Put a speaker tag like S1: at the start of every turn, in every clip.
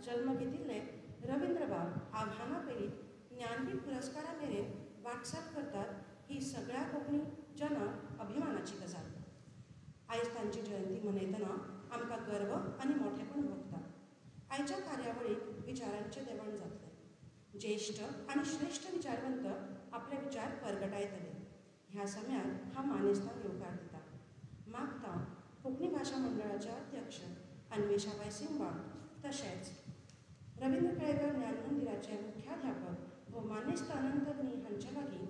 S1: जन्म घेतिल्ले रवींद्र बाब आव्हानांपैकी ज्ञानपीठ पुरस्कारा मेरेन वाटचाल करतात ही सगळ्या कोंकणी जनांक अभिमानाची गजाल। आयज तांची जयंती मनयतना आमकां गर्व आनी मोठेपण भोगता। आयच्या कार्यावळीक विचारांचे देवण जातले। ज्येष्ठ आनी श्रेष्ठ विचारवंत आपले विचार परगटायतले। ह्या समयार हांव मानेस्तांक येवकार दिता। मागता कोंकणी भाशा मंडळाच्या अध्यक्ष अन्वेशाबाई सिंगबाळ तशेंच रवींद्र केळकर ज्ञान मंदिराचे मुख्याध्यापक भौमानेस्त अनंतग्नी हांचे लागीं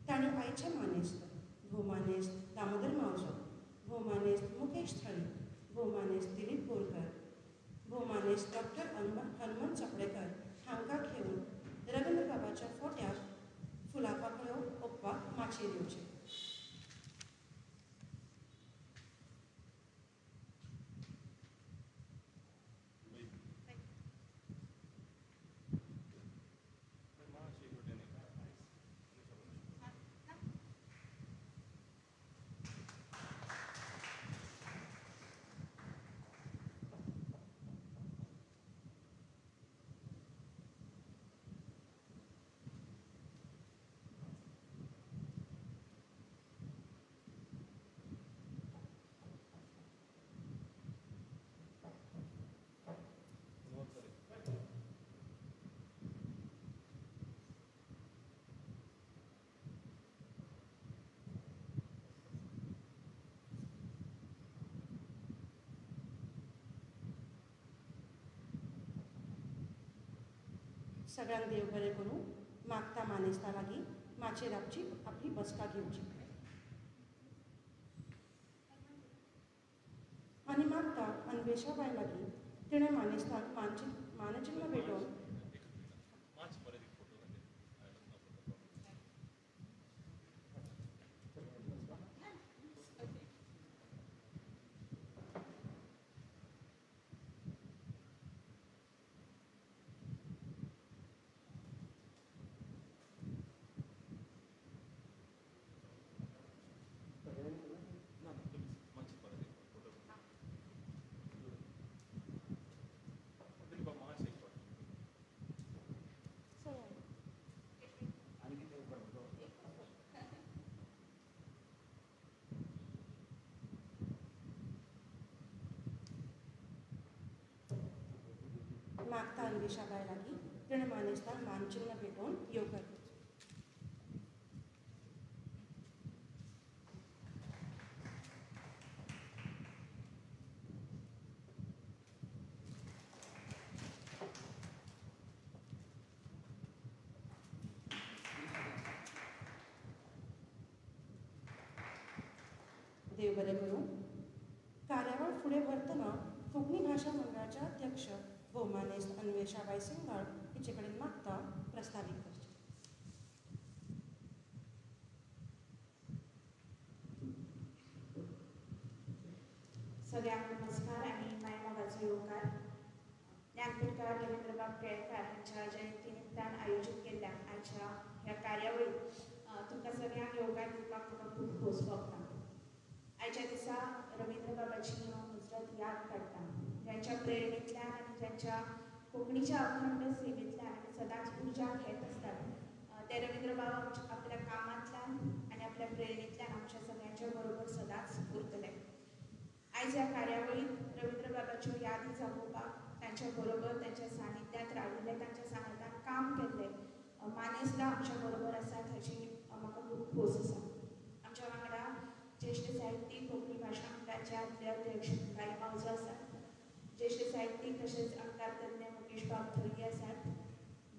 S1: तांणी आयचे मानेस्त भौमानेस्त दामोदर मावजो, भौमानेस्त मुकेश थळी, भौमानेस्त दिलीप बोरकर, भौमानेस्त डॉक्टर हनुमंत चपडेकर हांकां घेवन रवींद्र बाबाच्या फोट्याक फुलां पाकळ्यो ओंपपाक माचयेर येवचे। सगळ्यांक देव बरें करूं। मागता मानेस्ता लागीं माचयेर आपली बसका घेवची आनी मागता अन्वेशाबाई लागीं तिणें मानेस्ताक मानचिन्ह भेटोवन मागता अन्वेशाबाई लागीं तिणें मानेस्ताक मानचिन्ह भेटोवन येवकार दिवचो। देव बरें करूं। कार्यावळ फुडें व्हरतना कोंकणी भाशा मंडळाच्या अध्यक्ष भौमानेस्त अन्वेशाबाई सिंगबाळ हिचे कडेन मागता प्रस्तावीत करचें।
S2: सगळ्यांक नमस्कार आनी मायमोगाचो येवकार। ज्ञानपीठकार रवींद्र बाब केळकर हांच्या जयंती निमतान आयोजीत केल्ल्या आयच्या ह्या कार्यावळीक तुमकां सगळ्यांक येवकार दिवपाक म्हाका खूब खोस भोगता। आयच्या दिसा रवींद्र बाबाची याद काडटा. ज्यांच्या प्रेरणेंतल्यान आनी ज्यांच्या कोंकणीच्या अखंड सेवेंतल्यान आमी सदांच उर्जा घेत असतात ते रवींद्र बाबा आपल्या कामांतल्यान आनी आपल्या प्रेरणेंतल्यान आमच्या सगळ्यांच्या बरोबर सदांच उरतले. आयज ह्या कार्यावळींत रवींद्र बाबाच्यो यादी जागोवपाक तांच्या बरोबर तांच्या सानिध्यात राविल्ले, तांच्या सांगातान काम केल्ले मानेसला आमच्या बरोबर आसात हाची म्हाका खूब खोस आसा. आमच्या वांगडा ज्येश्ठ साहित्यीक कोंकणी भाशा मंडळाचे आदले अध्यक्ष बाई मावजो आसात. ज्येश्ठ साहित्यीक तशेंच अणकार तज्ञ मुकेश बाब थळी आसात.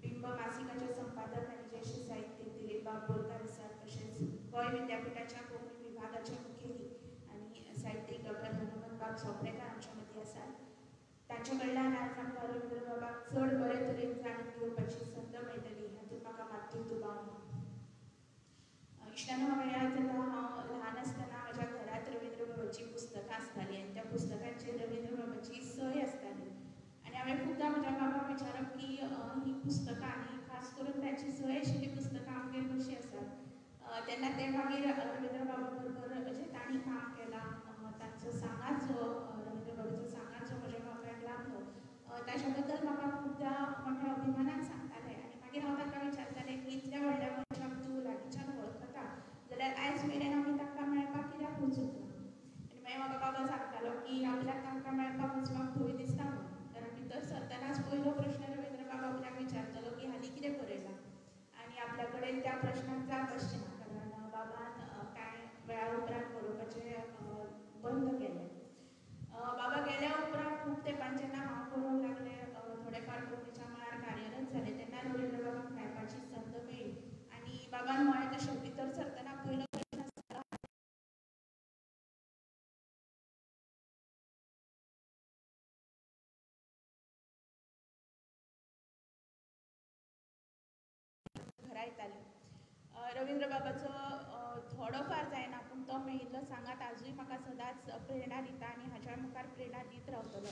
S2: बिंब मासिकाचे संपादक आनी ज्येश्ठ साहित्यीक दिलीप बाब बोरकार आसात. तशेंच गोंय विद्यापिठाच्या कोंकणी विभागाचे मुखेली आनी साहित्यीक डॉक्टर हनुमंत बाब सोपणेकार आमच्या मदीं आसात. तांचे कडल्यान आयज आमकां रवींद्र बाबाक चड बरे तरेन जाणून घेवपाची संद मेळटली हातूंत म्हाका मात्तूय दुबाव ना. इश्टानो, म्हाका याद जाता हांव ल्हान आसतना म्हज्या घरांत रवींद्र बाबाची पुस्तकां आसतालीं आनी त्या पुस्तकांचेर रवींद्र बाबाची सय आसताली. आनी हांवें खुबदां म्हज्या बाबाक विचारप की ही पुस्तकां आनी खास करून ताची सय आशिल्ली पुस्तकां आमगेर कशीं आसात. तेन्ना ते मागीर रवींद्र बाबा बरोबर जे तांणी काम केलां तांचो सांगात जो रवींद्र बाबाचो सांगात जो म्हज्या बापायक लागलो ताच्या बद्दल म्हाका खुबदां मोठ्या अभिमानान सांगताले. आनी मागीर हांव ताका विचारतालें की इतल्या व्हडल्या मनशाक तूं लागींच्यान वळखता जाल्यार आयज मेरेन आमी तांकां मेळपाक कित्याक वचूंक ना. आनी मागीर म्हाका बाबा सांगतालो की आपल्याक तांकां मेळपाक वचपाक भंय दिसता म्हणून. कारण भितर सरतनाच पयलो प्रश्न रवींद्र बाबा आपल्याक विचारतलो की हालीं कितें बरयलां. आनी आपल्या कडेन त्या प्रश्नाक जाप आसचें ना, कारण बाबान कांय वेळा उपरांत बरोवपाचें बंद केलें. बाबा गेल्या उपरांत खूब तेंपान जेन्ना हांव बरोवंक लागलें, थोडेफार कोंकणीच्या मळार कार्यरत जालें, तेन्ना रवींद्र बाबाक मेळपाची संद मेळ्ळी. आनी बाबान म्हळें तशें भितर सरतना पयलो प्रश्न आसतालो घरा येताली. रवींद्र बाबाचो थोडोफार जायना पूण तो मेळिल्लो सांगात आजूय म्हाका सदांच प्रेरणा दिता आनी हाच्या मुखार प्रेरणा दीत रावतलो.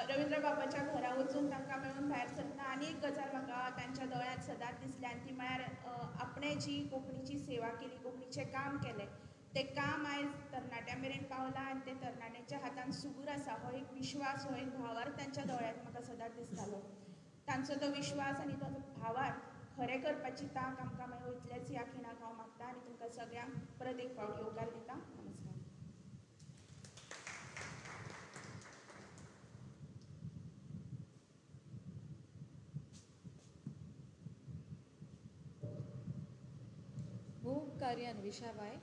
S2: रवींद्र बाबाच्या घरा वचून तांकां मेळून भायर सरतना आनी एक गजाल म्हाका तांच्या दोळ्यांत सदांच दिसली आनी ती म्हळ्यार आपणें जी कोंकणीची सेवा केली, कोंकणीचें काम केलें, तें काम आयज तरणाट्यां मेरेन पावलां आनी तें तरणाट्यांच्या हातांत सुगूर आसा हो एक विश्वास, हो एक भावार्थ तांच्या दोळ्यांत म्हाका सदांच दिसतालो. तांचो तो विश्वास आनी तो भावार्थ खरें करपाची तांक आमकां मेळूं इतलेंच ह्या खिणाक हांव मागतां आनी तुमकां सगळ्यांक परत एक फावट येवकार दितां. नमस्कार.
S3: मोग कार्य अन्वेषाबाई.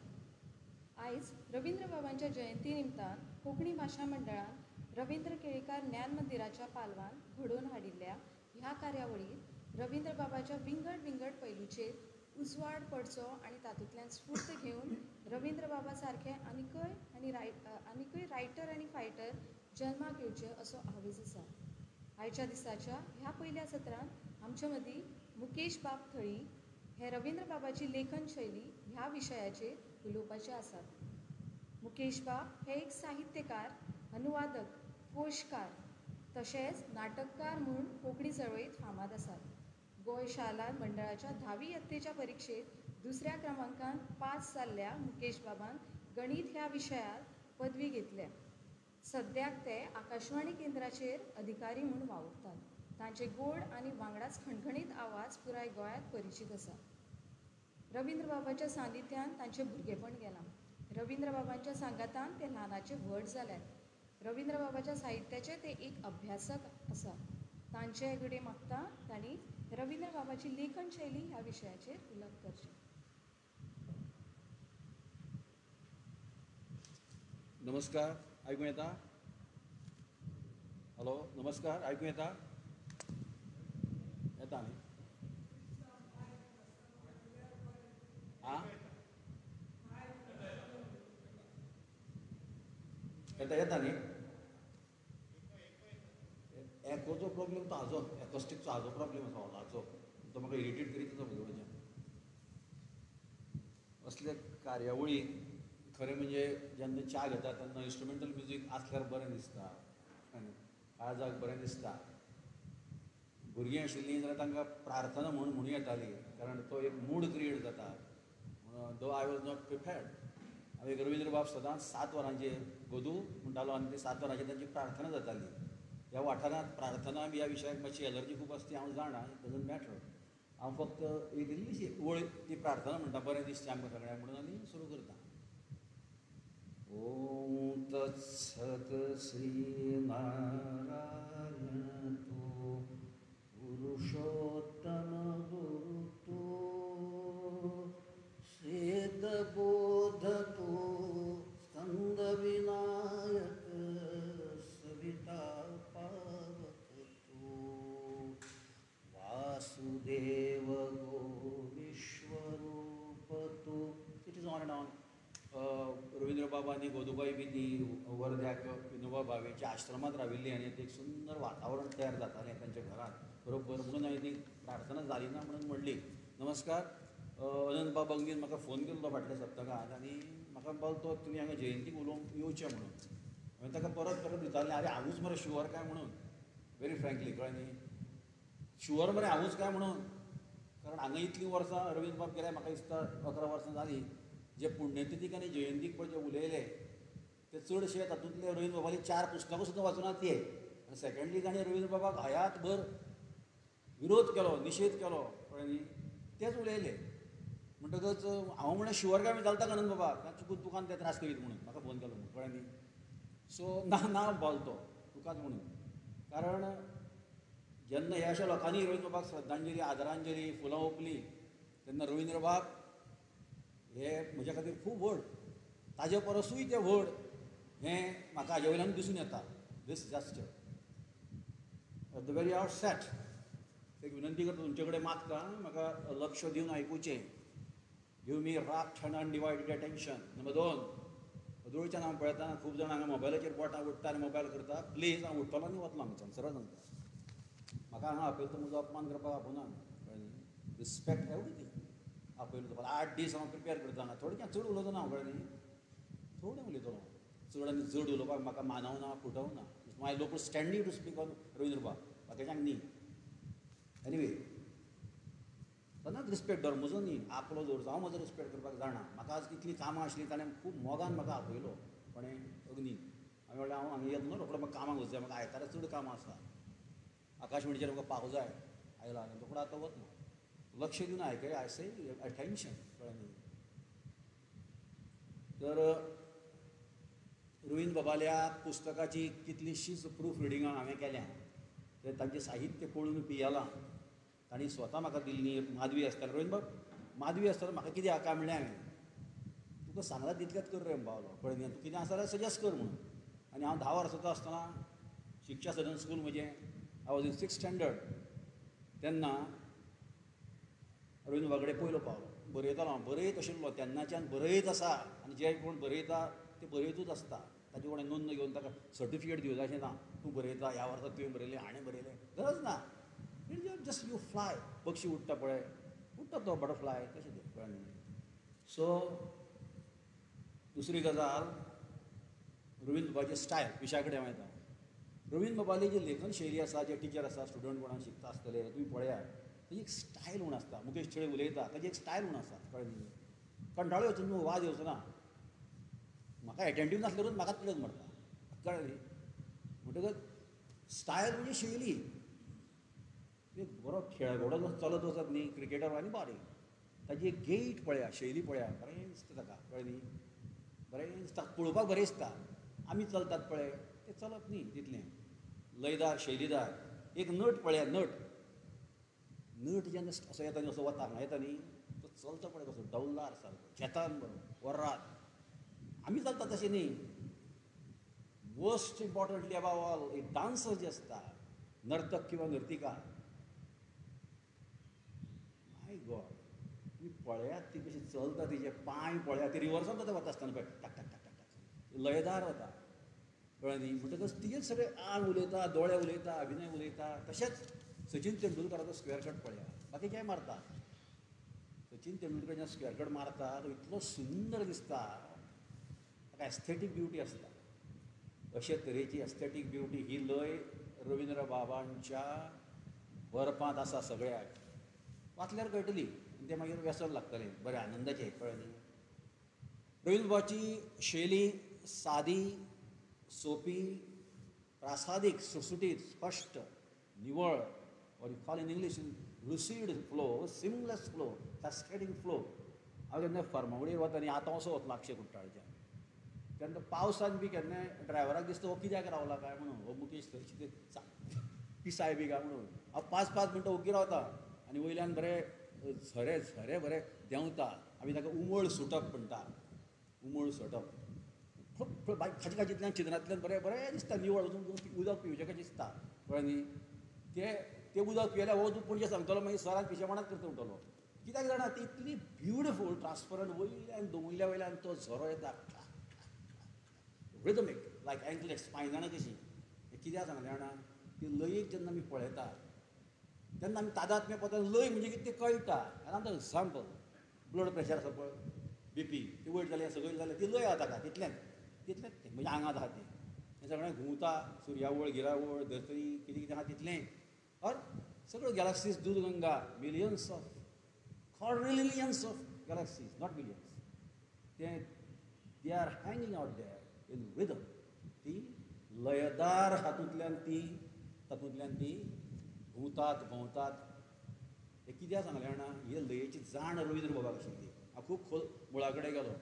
S3: आयज रवींद्र बाबांच्या जयंती निमतान कोंकणी भाशा मंडळान रवींद्र केळेकार ज्ञान मंदिराच्या पालवान घडोवन हाडिल्ल्या ह्या कार्यावळींत रवींद्र बाबाच्या विंगड विंगड पैलूचेर उजवाड पडचो आनी तातूंतल्यान स्फूर्त घेवन रवींद्र बाबा सारके आनिकूय रायटर आनी फायटर जल्माक येवचे असो आवेज आसा. आयच्या दिसाच्या ह्या पयल्या सत्रांत आमचे मदीं मुकेश बाब थळी हे रवींद्र बाबाची लेखन शैली ह्या विशयाचेर उलोवपाचे आसात. मुकेश बाब हे एक साहित्यकार, अनुवादक, कोशकार तशेंच नाटककार म्हूण कोंकणी चळवळींत फामाद आसात. गोंय शाला मंडळाच्या 10वी यत्तेच्या परिक्षेंत दुसऱ्या क्रमांकान पास जाल्ल्या मुकेश बाबान गणित ह्या विशयांत पदवी घेतल्या. सद्याक ते आकाशवाणी केंद्राचेर अधिकारी म्हूण वावुरतात. तांचे गोड आनी वांगडाच खणखणीत आवाज पुराय गोंयांत परिचीत आसा. रवींद्र बाबाच्या सानिध्यान तांचें भुरगेपण गेलां. रवींद्र बाबांच्या सांगातान ते ल्हानाचे व्हड जाल्यात. रवींद्र बाबाच्या साहित्याचे ते एक अभ्यासक आसा. तांचे कडेन मागता तांणी रवींद्र बाबाची लेखन शैली ह्या विशयाचेर उलोवप करचें.
S4: नमस्कार, आयकूं येता? हॅलो, नमस्कार, आयकूं येता? येता न्ही? आं? येता न्ही? एकूचो प्रॉब्लेम तो हाजो, एकॉस्टिकचो हाजो प्रॉब्लेम आसा हॉलाचो. तो म्हाका इरिटेट करीत आसा म्हजे वयल्यान. असले कार्यावळी खरें म्हणजे जेन्ना च्या घेता तेन्ना इन्स्ट्रुमेंटल म्युजीक आसल्यार बरें दिसता, काळजाक बरें दिसता. भुरगीं आशिल्लीं जाल्यार तांकां प्रार्थना म्हणूं येताली, कारण तो एक मूड क्रिएट जाता. दो आय वॉज नॉट प्रिपेर्ड हांवें रवींद्र बाब सदांच 7 वरांचेर गोदू म्हणटालो आनी ते 7 वरांचेर तांची प्रार्थना जाताली. ह्या वाठारांत प्रार्थना बी ह्या विशयाक मातशी एलर्जी खूब आसता ती हांव जाणा, इट डजंट मॅटर. हांव फक्त एक इल्लीशी वळ ती प्रार्थना म्हणटा बरें दिसचें आमकां सगळ्यांक म्हणून आनी सुरू करता. ओम तत्सत श्री नारायण तो पुरुषोत्तम गुरु तो श्वेत बोध तो स्कंद विनायक सविता पावक तो वासुदेव गो विश्वरूप तो. It is on end on. Ravindra बाबांनी गोदूबाई बी ती वर्ध्याक विनोबा भावेच्या आश्रमात राविल्ली आनी एक सुंदर वातावरण तयार जातालें तांच्या घरांत बरोबर. म्हणून हांवें ती प्रार्थना जाली ना म्हणून म्हणली. नमस्कार, अनंत बाबांगीन म्हाका फोन केल्लो फाटल्या सप्तकांत आनी म्हाका बोलतो तुमी हांगा जयंतीक उलोवंक येवचें म्हणून. हांवें ताका परत दितालें आरे हांवूच मरे शुअर काय म्हणून. व्हेरी फ्रँकली कळ्ळें न्ही, शुअर मरे हांवूच काय म्हणून. कारण हांगा इतलीं वर्सां रवींद्र बाब गेल्या म्हाका दिसता 11 वर्सां जालीं. जे पुण्यतिथीक आनी जयंतीक पळय जे उलयले ते चडशे तातूंतले रवींद्र बाबाली 4 पुस्तकां सुद्दां वाचूनात ते. आनी सेकंडली ताणें रवींद्र बाबाक हयात भर विरोध केलो, निशेध केलो कळ्ळें न्ही, तेच उलयले. म्हणटकच हांव म्हळें शुअर काय घालता आनंद बाबा चुकून तुकान ते त्रास करीत म्हणून म्हाका फोन केलो म्हणून कळ्ळें न्ही. सो ना बोलतो तुकाच म्हणून. कारण जेन्ना ह्या अशा लोकांनी रवींद्र बाबाक श्रद्धांजली आदरांजली फुलां ओंपलीं तेन्ना रवींद्र बाब हे म्हज्या खातीर खूब व्हड, ताजे परसूय तें व्हड हें म्हाका हाजे वयल्यान दिसून येता. This just at the very outset एक विनंती करता तुमचे कडेन मागता म्हाका लक्ष दिवन आयकुचें. Give me rapt and undivided attention. Number 2, अदोळच्यान हांव पळयता खूब जाण हांगा मोबायलाचेर बोटां उठता आनी मोबायल करता. प्लीज हांव उठतलो आनी वतलो हांगच्यान सरळ सांगता. म्हाका हांगा आपयलो म्हजो अपमान करपाक आपुना. Respect everything. आपयलो तुका 8 दीस हांव प्रिपेर करता हांगा. थोडक्यान चड उलोवचो ना हांव कळ्ळें न्ही. थोडें उलयतलो. चड आनी जड उलोवपाक म्हाका मानवना फुटवना. My local standing to speak on Ravindra बाब बाकीच्यांक न्ही. एनिवे तेन्नाच रिस्पेक्ट धर म्हजो न्ही आपलो दवरचो. हांव म्हजो रिस्पेक्ट करपाक जाणा. म्हाका आज कितलीं कामां आशिल्लीं ताणें खूब मोगान म्हाका आपयलो कोणें अग्नी. हांवें म्हणलें हांव हांगा येतलो रोखडो म्हाका कामाक वचूं जाय. म्हाका आयतारा चड कामां आसा. आकाशवाणीचेर म्हाका पावूं जाय आयला आनी रोखडो आतां वतलो. लक्ष दिवन आयकय आय से अटेंशन कळ्ळें न्ही. तर रवींद्र बाबाल्या पुस्तकाची कितलींशींच प्रूफ रिडिंगां हांवें केल्या. ते तांचें साहित्य पळोवन पियेलां. तांणी स्वता म्हाका दिल्ली माधवी आसताली. रवींद्र बाब माधवी आसतना म्हाका कितें हाका म्हणलें हांवें तुका सांगला तितलेंच कर रे बावलो कळ्ळें न्ही. तूं कितें आसा जाल्यार सजेस्ट कर म्हणून. आनी हांव 10 वर्साचो आसतना शिक्षा सदन स्कूल म्हजें I was in 6th standard तेन्ना रवींद्र बाबा कडेन पयलो पावलो. बरयतालो हांव बरयत आशिल्लो तेन्नाच्यान बरयत आसा. आनी जे कोण बरयता ते बरयतूच आसता. ताजे कडेन नोंद घेवन ताका सर्टिफिकेट दिवं जाय अशें ना. तूं बरयता ह्या वर्सा तुवें बरयलें हाणें बरयलें गरज ना. Just you fly. पक्षी उडटा पळय उडटा तो बटरफ्लाय तशें तें कळ्ळें न्ही. सो दुसरी गजाल रवींद्र बाबाची स्टायल विशया कडेन हांव येता. रवींद्र बाबाली जी लेखन शैली आसा जे टिचर आसा स्टुडंट कोणाक शिकता आसतले तुमी पळयात ताजी एक स्टायल म्हूण आसता. मुकेश छळे उलयता ताजी एक स्टायल म्हूण आसा कळ्ळें न्ही. कंटाळो येवचो न्हू वाज येवचो ना. म्हाका एटेंटीव नासल्यारूच म्हाकाच तिडक मारता कळ्ळें न्ही. म्हणटकच स्टायल म्हणजे शैली. एक बरो खेळगडो जो चलत वचत न्ही क्रिकेटर आनी बारीक ताजी एक गेट पळया शैली पळया बरें दिसता ताका कळ्ळें न्ही. बरें दिसता पळोवपाक बरें दिसता. आमी चलतात पळय तें चलत न्ही तितलें. लयदार शैलीदार एक नट पळया नट जेन्ना असो येता न्ही असो वता हांगा येता न्ही तो चलता पळय कसो डौलदार सारको शेतान बरो वरात. आमी चलता तशें न्ही. मोस्ट इम्पॉर्टंटली अबाव ऑल एक डान्सर जे आसता नर्तक किंवा नर्तिका माय गॉड तुमी पळयात ती कशी चलता तिचे पांय पळयात ती रिवर्सान जाता वता आसतना पळय टाक टाक टाक टाक टाक लयदार वता कळ्ळें न्ही. म्हणटकच तिचेच सगळें आंग उलयता दोळे उलयता अभिनय उलयता. तशेंच सचिन तेंडुलकराचो स्क्वेअर कट पळया बाकी काय मारता. सचिन तेंडुलकर जेन्ना स्क्वेअर कट मारता तो इतलो सुंदर दिसता. ताका एस्थेटीक ब्युटी आसता. अशे तरेची एस्थेटीक ब्युटी ही लय रवींद्र बाबांच्या बरपांत आसा सगळ्याक. वाचल्यार कळटली. तें मागीर व्यसन लागतलें बरें आनंदाचें कळ्ळें न्ही. रवींद्र बाबाची शैली साधी, सोपी, प्रासादिक, सुटसुटीत, स्पष्ट, निवळ, or you call in English lucid flow, seamless flow, cascading flow. हांव केन्ना फर्मागुडयेर वता न्ही, आतां असो वतलो अक्षय कुट्टाळच्या. तेन्ना पावसान बी केन्नाय ड्रायव्हराक दिसता हो कित्याक रावला काय म्हणून, हो मुकेश थंय पिसाय बी काय म्हणून. हांव 5-5 मिनटां ओग्गी रावता आनी वयल्यान बरें झरे बरें देंवता. आमी ताका उमळ सुटप म्हणटा, उमळ सुटप. फळ खाजींतल्यान चित्रांतल्यान बरें दिसता, निवळ उदक पिवचें कशें दिसता कळ्ळें न्ही. तें उदक पियेल्यार हो पणजे सांगतलो मागीर सरान पिशेपणाच करता म्हणटलो. कित्याक जाणा ती इतली ब्युटिफूल ट्रान्सपरंट वयल्यान दोंगुल्ल्या वयल्यान तो झरो येता रिदमीक लायक एंकलेट्स पांयजणां कशीं. हें कित्याक सांगलें जाणा, ती लयीक जेन्ना आमी पळयता तेन्ना आमी तादात्म्य पदार्थ लय म्हणजे कितें तें कळटा. आतां एग्जाम्पल ब्लड प्रेशर आसा पळय, BP ती वयर जाल्यार सकयल जाल्यार ती लय आसा ताका तितलेंच तें म्हणजे आंगांत आहा तें सगळें घुंवता. सुर्यावळ, गिरावळ, धर्तरी कितें कितें आहा तितलें. और सगळ्यो गॅलॅक्सीज दूधगंगा, millions of quadrillions of galaxies, not millions. They are hanging out there in rhythm. ती लयदार तातूंतल्यान ती घुंवतात भोंवतात. हें कित्याक सांगलें जाणा, हे लयेची जाण रवींद्र बाबाक आशिल्ली. हांव खूब खोल मुळा कडेन गेलो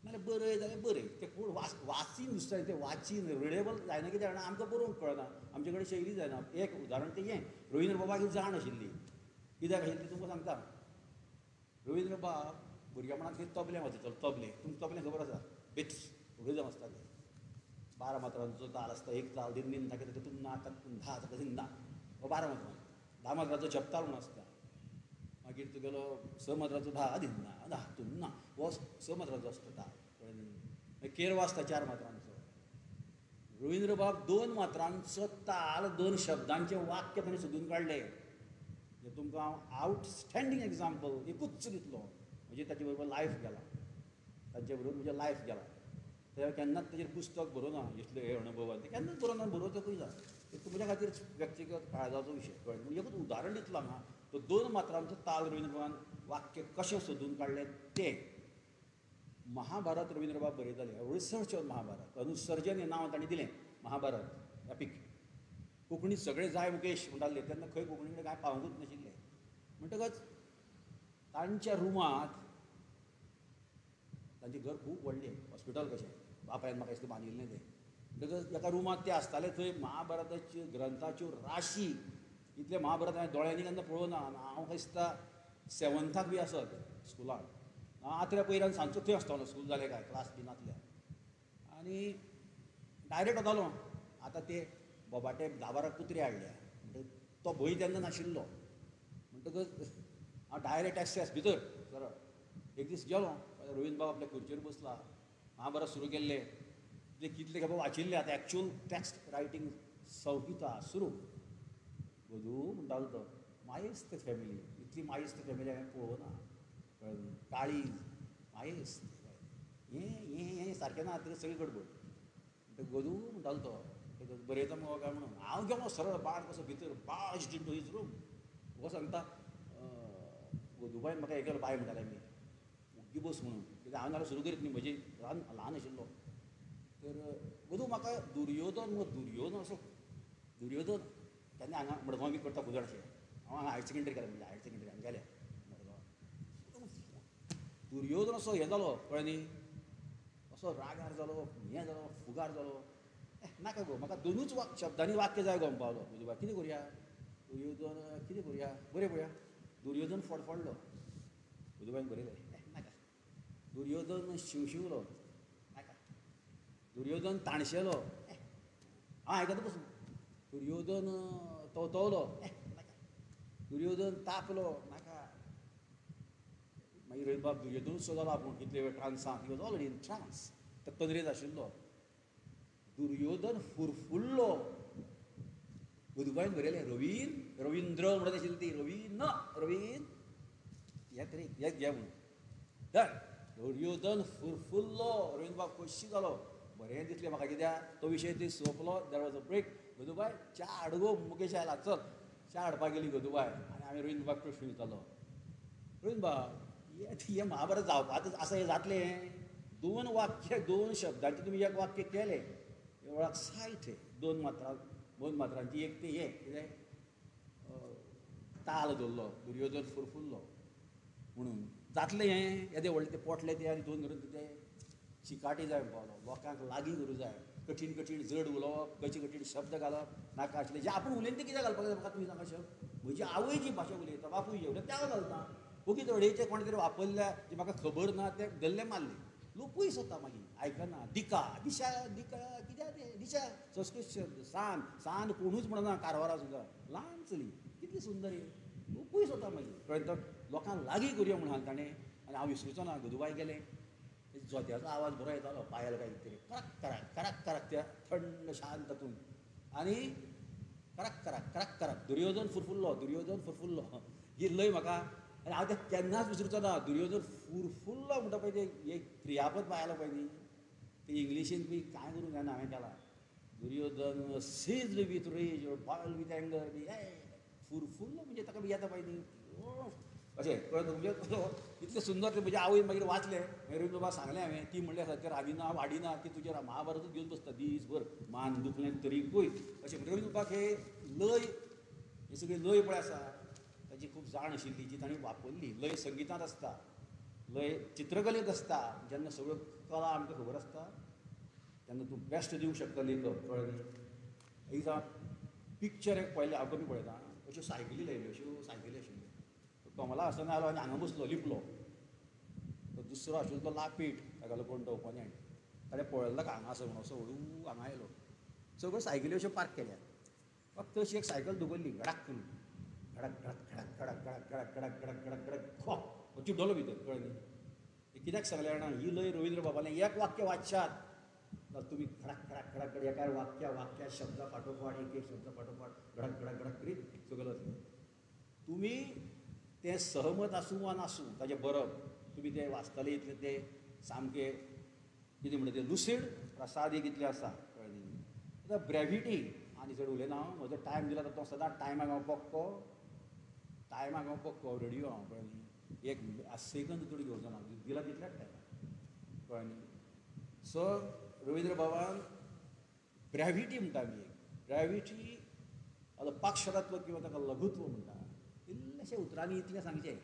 S4: नाल्यार बरय जाल्यार बरय तें कोण वाचीन दुसरें तें वाचीन रिडेबल जायना. कित्याक जाणा आमकां बरोवंक कळना, आमचे कडेन शैली जायना. एक उदाहरण तें हें रवींद्र बाबाक ही जाण आशिल्ली. कित्याक आशिल्ली तें तुमकां सांगता. रवींद्र बाब भुरगेपणांत तबलें वाजयतालो. तुमकां तबलें खबर आसा, बिट्स रिदम आसता तें 12 मात्रांचो ताल आसता. एक ताल दिन दिन ताका तितून ना तातून धा ताका दिन ना हो 12 मात्रां. 10 मात्रांचो जपताल म्हणून आसता. मागीर तुगेलो 6 मात्रांचो धा दिन ना धा तुन ना हो 6 मात्रांचो आसता ताल कळ्ळें न्ही. मागीर केरवा आसता 4 मात्रांचो. रवींद्र बाब 2 मात्रांचो ताल 2 शब्दांचें वाक्य ताणें सोदून काडलें. हें तुमकां हांव आवटस्टँडींग एग्जाम्पल एकूच दितलो. म्हणजे ताचे बरोबर लायफ गेला, ताचे बरोबर म्हजें लायफ गेला. ते केन्नाच ताचेर पुस्तक बरोवना इतले हे अणभवान. तें केन्नाच बरोवना, बरोवचोय जाय. ते म्हज्या खातीर व्यक्तिगत काळजाचो विशय कळ्ळें. म्हणजे एकूच उदाहरण दितलो हांगा. तो 2 मात्रांचो ताल रवींद्र बाबान वाक्य कशें सोदून काडलें तें. महाभारत रवींद्र बाब बरयताले. रिसर्च ऑन महाभारत, अनुसर्जन हें नांव ताणें दिलें महाभारत एपीक. कोंकणीत सगळें जाय मुकेश म्हणटाले तेन्ना खंय कोंकणी कडेन कांय पावंकूच नाशिल्लें. म्हणटकच तांच्या रुमांत तांचें घर खूब व्हडलें, हॉस्पिटल कशें बापायन म्हाका दिसता बांदिल्लें तें. म्हणटकच एका रुमांत ते आसताले. थंय महाभारताच्यो ग्रंथाच्यो राशी. इतलें महाभारत हांवें दोळ्यांनी केन्ना पळोवना. हांव दिसता 7थाक बी आसत स्कुलान. हांव आत्र्या पयल्यान सांजचो थंय आसतालो स्कूल जालें काय क्लास बी नासल्यार. आनी डायरेक्ट वतालो. आतां ते बोबाटे 10-12 कुत्रे हाडल्या म्हणटकच तो भंय तेन्ना नाशिल्लो. म्हणटकच हांव डायरेक्ट एक्सेस भितर सरळ. एक दीस गेलो, रवींद्र बाब आपल्या खुर्चेर बसला. महाभारत सुरू केल्लें. ते कितले खेपे वाचिल्लें आतां एक्चुअल टेक्स्ट रायटींग संहिता सुरू. गदू म्हणटालो तो. मायेस्त फॅमिली, इतली मायेस्त फॅमिली हांवें पळोवना कळ्ळें न्ही. काळीज मायेस्त हें सारकें ना तें सगळी गडबड. गदू म्हणटालो तो. बरयता मगो काय म्हणून हांव गेलो सरळ बाळ कसो भितर बार्ज्ड इंटू हीज रूम. हो सांगता गोदूबाईन म्हाका हें केलो बाय म्हणटाले आमी ओग्गी बस म्हणून. कित्याक हांव नाल्यार सुरू करीत न्ही म्हजी ल्हान आशिल्लो. तर गोदू म्हाका दुर्योधन असो दुर्योधन केन्ना हांगा मडगांव बी करता कुदळशें. हांव हांगा हायर सेकंडरी केलें म्हणजे हायर सेकंडरी हांगा गेलें मडगांव. दुर्योधन असो हें जालो कळ्ळें न्ही. असो रागार जालो, हें जालो, फुगार जालो. नाका गो म्हाका 2च शब्दांनी वाक्य जाय गो पावलो. गोदूबाय कितें करुया, दुर्योधन कितें करुया, बरें पळया. दुर्योधन फडफडलो. गोदूबायन बरयलें नाका. दुर्योधन शिवशिवलो नाका. दुर्योधन ताणशेलो हांव आयकता बसून. दुर्योधन तवतवलो नाका. दुर्योधन तापलो नाका. मागीर बाब दुर्योधनूच सो जालो आपूण कितले वेळ ट्रान्सांत. He was already in trance. तो तंद्रेत आशिल्लो. दुर्योधन फुरफुल्लो. गोदूबायन बरयलें रवींद्र म्हणत आशिल्ली ती रवीन हें तरी हें घे म्हणून. दुर्योधन फुरफुल्लो. रवींद्र बाब खोशी जालो. बरें दिसलें म्हाका कित्याक तो विशय ती सोंपलो. There was a break. गोदूबाय च्या हाड गो मुकेश आयला चल. च्या हाडपाक गेली गोदूबाय आनी हांवें रवींद्र बाब प्रश्न विचारलो. रवींद्र बाब हें महाभारत जावपाचें आसा हें जातलें 2 वाक्य 2 शब्दांचे तुम्ही एक वाक्य केले ओळख सायट दोन मात्रांची एक ते हे कितें ताल धरलो दुर्योधन फुरफुल्लो म्हणून जातलें हें येदे व्हडले ते पोटले ते आनी दोन धरून ते चिकाटी जाय पावलो लोकांक लागीं करूं जाय कठीण कठीण जड उलोवप कठीण शब्द घालप नाका आसले जे आपूण उलयता ते कितें घालपाक जाय म्हाका तुमी सांगा शब्द म्हजी आवय जी भाशा उलयता बापूय जेवढे त्या घालता ओगीच अडेचे कोण तरी वापरल्या जे म्हाका खबर ना ते गल्ले मारले लोकूय स्वता मागीर आयकना दिका दिशा दिका कित्याक ते दिशा संस्कृत शब्द सान कोणूच म्हणना कारवारा सुद्दां ल्हान चली कितली सुंदर लोकूय स्वता मागीर कळ्ळें लोकांक लागीं करुया म्हणून ताणें आनी हांव विसरूचो ना गदुबाई गेलें जोत्याचो आवाज बरो येतालो पायल काय कितें तरी करक करक त्या थंड शांत तातूंत आनी करक दुर्योधन फुरफुल्लो ही लय म्हाका आनी हांव तें केन्नाच विसरूचो ना दुर्योधन फुरफुल्लो म्हणटा पळय तें एक क्रियापद पायलो पळय न्ही ते इंग्लिशीन बी कांय करूंक जायना हांवें केलां Duryodhan seized with rage boil with anger बी फुरफुल्लो म्हणजे ताका बी येता पळय न्ही अशें कळ्ळें म्हणजे इतलें सुंदर तें म्हज्या आवय मागीर वाचलें रवींद्र बाबा सांगलें हांवें ती म्हणल्या सारकें राविना वाडिना ती तुजेर महाभारतूच घेवन बसता दीसभर मान दुखलें तरीकूय अशें रवींद्र बाबाक हे लय ही सगळी लय पळय आसा ताची खूब जाण आशिल्ली जी ताणें वापरली लय संगितांत आसता लय चित्रकलेंत आसता जेन्ना सगळ्यो कला आमकां खबर आसता तेन्ना तूं बेस्ट दिवंक शकता लेखक कळ्ळें न्ही एक जावन पिक्चर एक पळयलें हांव कमी पळयतां अश्यो सायकली लायल्यो अश्यो सायकली आशिल्ल्यो कमला आसतना आलो आनी हांगा बसलो लिपलो तो दुसरो आशिल्लो तो लापीट ताका लागून तो ओपोनंट ताणें पळयलो ताका हांगा आसा म्हणून असो हळू हांगा आयलो सगळ्यो सायकली अश्यो पार्क केल्या फक्त अशी एक सायकल दवरली घडाक करून घडाक घडाक घडाक घडाक घडाक घडाक घडाक घडाक घडाक खो चिड्डलो भितर कळ्ळें न्ही हे कित्याक सांगलें जाणा ही लय रवींद्र बाबालें एक वाक्य वाचशात जाल्यार तुमी घडाक घडाक घडाक घडाक एका वाक्या शब्द फाटोफाट एक शब्द फाटोफाट घडाक घडाक घडाक करीत सगळो तुमी तें सहमत आसूं वा नासूं ताजें बरप तुमी तें वाचतले इतलें तें सामकें कितें म्हणटा तें लुसीड प्रसादीक इतलें आसा कळ्ळें न्ही आतां ब्रेविटी आनी चड उलयना हांव म्हजो टायम दिला तो सदांच टायमाक हांव पक्को रेडियो हांव कळ्ळें न्ही एक सेकंद थोडी घेवचो ना दिला तितल्याच टायमार कळ्ळें न्ही सो रवींद्र बाबान ब्रेविटी म्हणटा आमी ब्रेविटी पाक्षरत्व किंवा ताका लघुत्व म्हणटा इल्लेशे उतरांनी इतलें सांगचें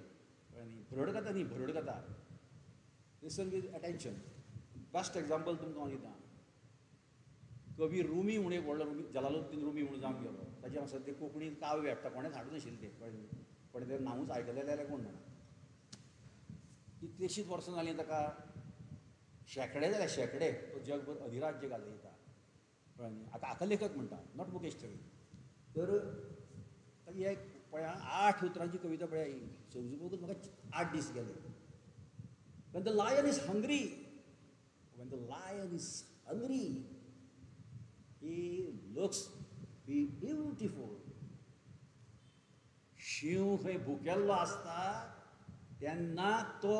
S4: कळ्ळें न्ही भरड कथा लिसन वीथ अटेंशन बेस्ट एग्जाम्पल तुमकां हांव दितां कवी रुमी म्हणून एक व्हडलो रुमी जलालुद्दीन रुमी म्हणून जावन गेलो ताचे हांगा सद्या कोंकणीन काव्य हाडटा कोणेंच हाडूं नाशिल्लें तें कळ्ळें न्ही कोणें तें नांवूच आयकलेलें जाल्यार कोण जाणा कितलींशींच वर्सां जालीं ताका शेकडे तो जगभर अधिराज्य गाजयता कळ्ळें न्ही आतां हाका लेखक म्हणटा नॉट मुकेश चवी तर ताची एक पळय 8 उतरांची कविता पळय ही समजुपाकूच म्हाका 8 दीस गेले When the lion is hungry, he looks beautiful. Shiv खंय भुकेल्लो आसता तेन्ना तो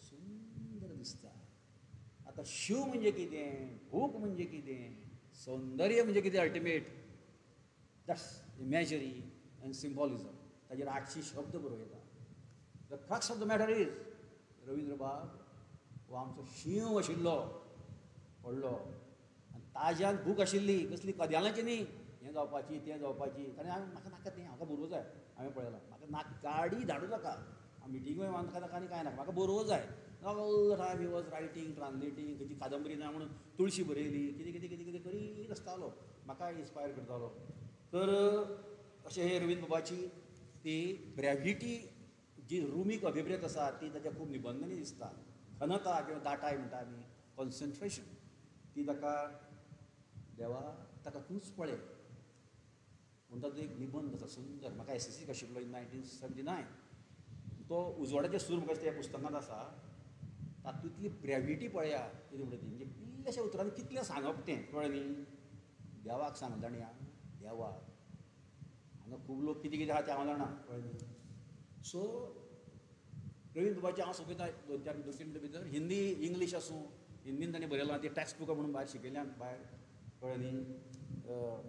S4: सुंदर दिसता आतां शिव म्हणजे कितें भूक म्हणजे कितें सौंदर्य म्हणजे कितें अल्टिमेट दॅट्स इमॅजरी एंड सिम्बॉलिजम ताजेर 800 शब्द बरयता the crux of the matter is Ravindra बाब हो आमचो शिव आशिल्लो व्हडलो आनी ताज्यान भूक आशिल्ली कसली कद्यालांची न्ही हें जावपाची तें जावपाची ताणें म्हाका नाका तें म्हाका बरोवं जाय हांवें पळयलां म्हाका नाका गाडी धाडूं नाका हांव मिटिंगूय नाका नाका आनी कांय नाका म्हाका बरोवं जाय all the time he was writing translating खंयची कादंबरी ना म्हणून तुळशी बरयली कितें कितें कितें कितें करीत आसतालो म्हाकाय इन्स्पायर करतालो तर अशें हे रवींद्र बाबाची ती ब्रेविटी जी रुमीक अभिप्रेत आसा ती ताच्या खूब निबंधांनी दिसता घनता किंवा दाटाय म्हणटा आमी कॉन्सन्ट्रेशन ती ताका देवा ताका तूंच पळय म्हणटा तो एक निबंध आसा सुंदर म्हाका एसएससीक आशिल्लो इन 1979 तो उजवाडाचे सूर म्हाका त्या पुस्तकांत आसा तातूंतली ब्रेविटी पळया कितें म्हणटा ती म्हणजे इल्लेशा उतरांनी कितलें सांगप तें कळ्ळें न्ही देवाक सांग जाणी देवाक हांगा खूब लोक कितें कितें आहा तें हांव जाणा कळ्ळें न्ही सो रवींद्र बाबाचें हांव सोंपयतां 2-3 मिनटां भितर हिंदी इंग्लीश आसूं हिंदीन ताणें बरयलां ती टॅक्स्ट बुकां म्हणून भायर शिकयल्यात भायर कळ्ळें न्ही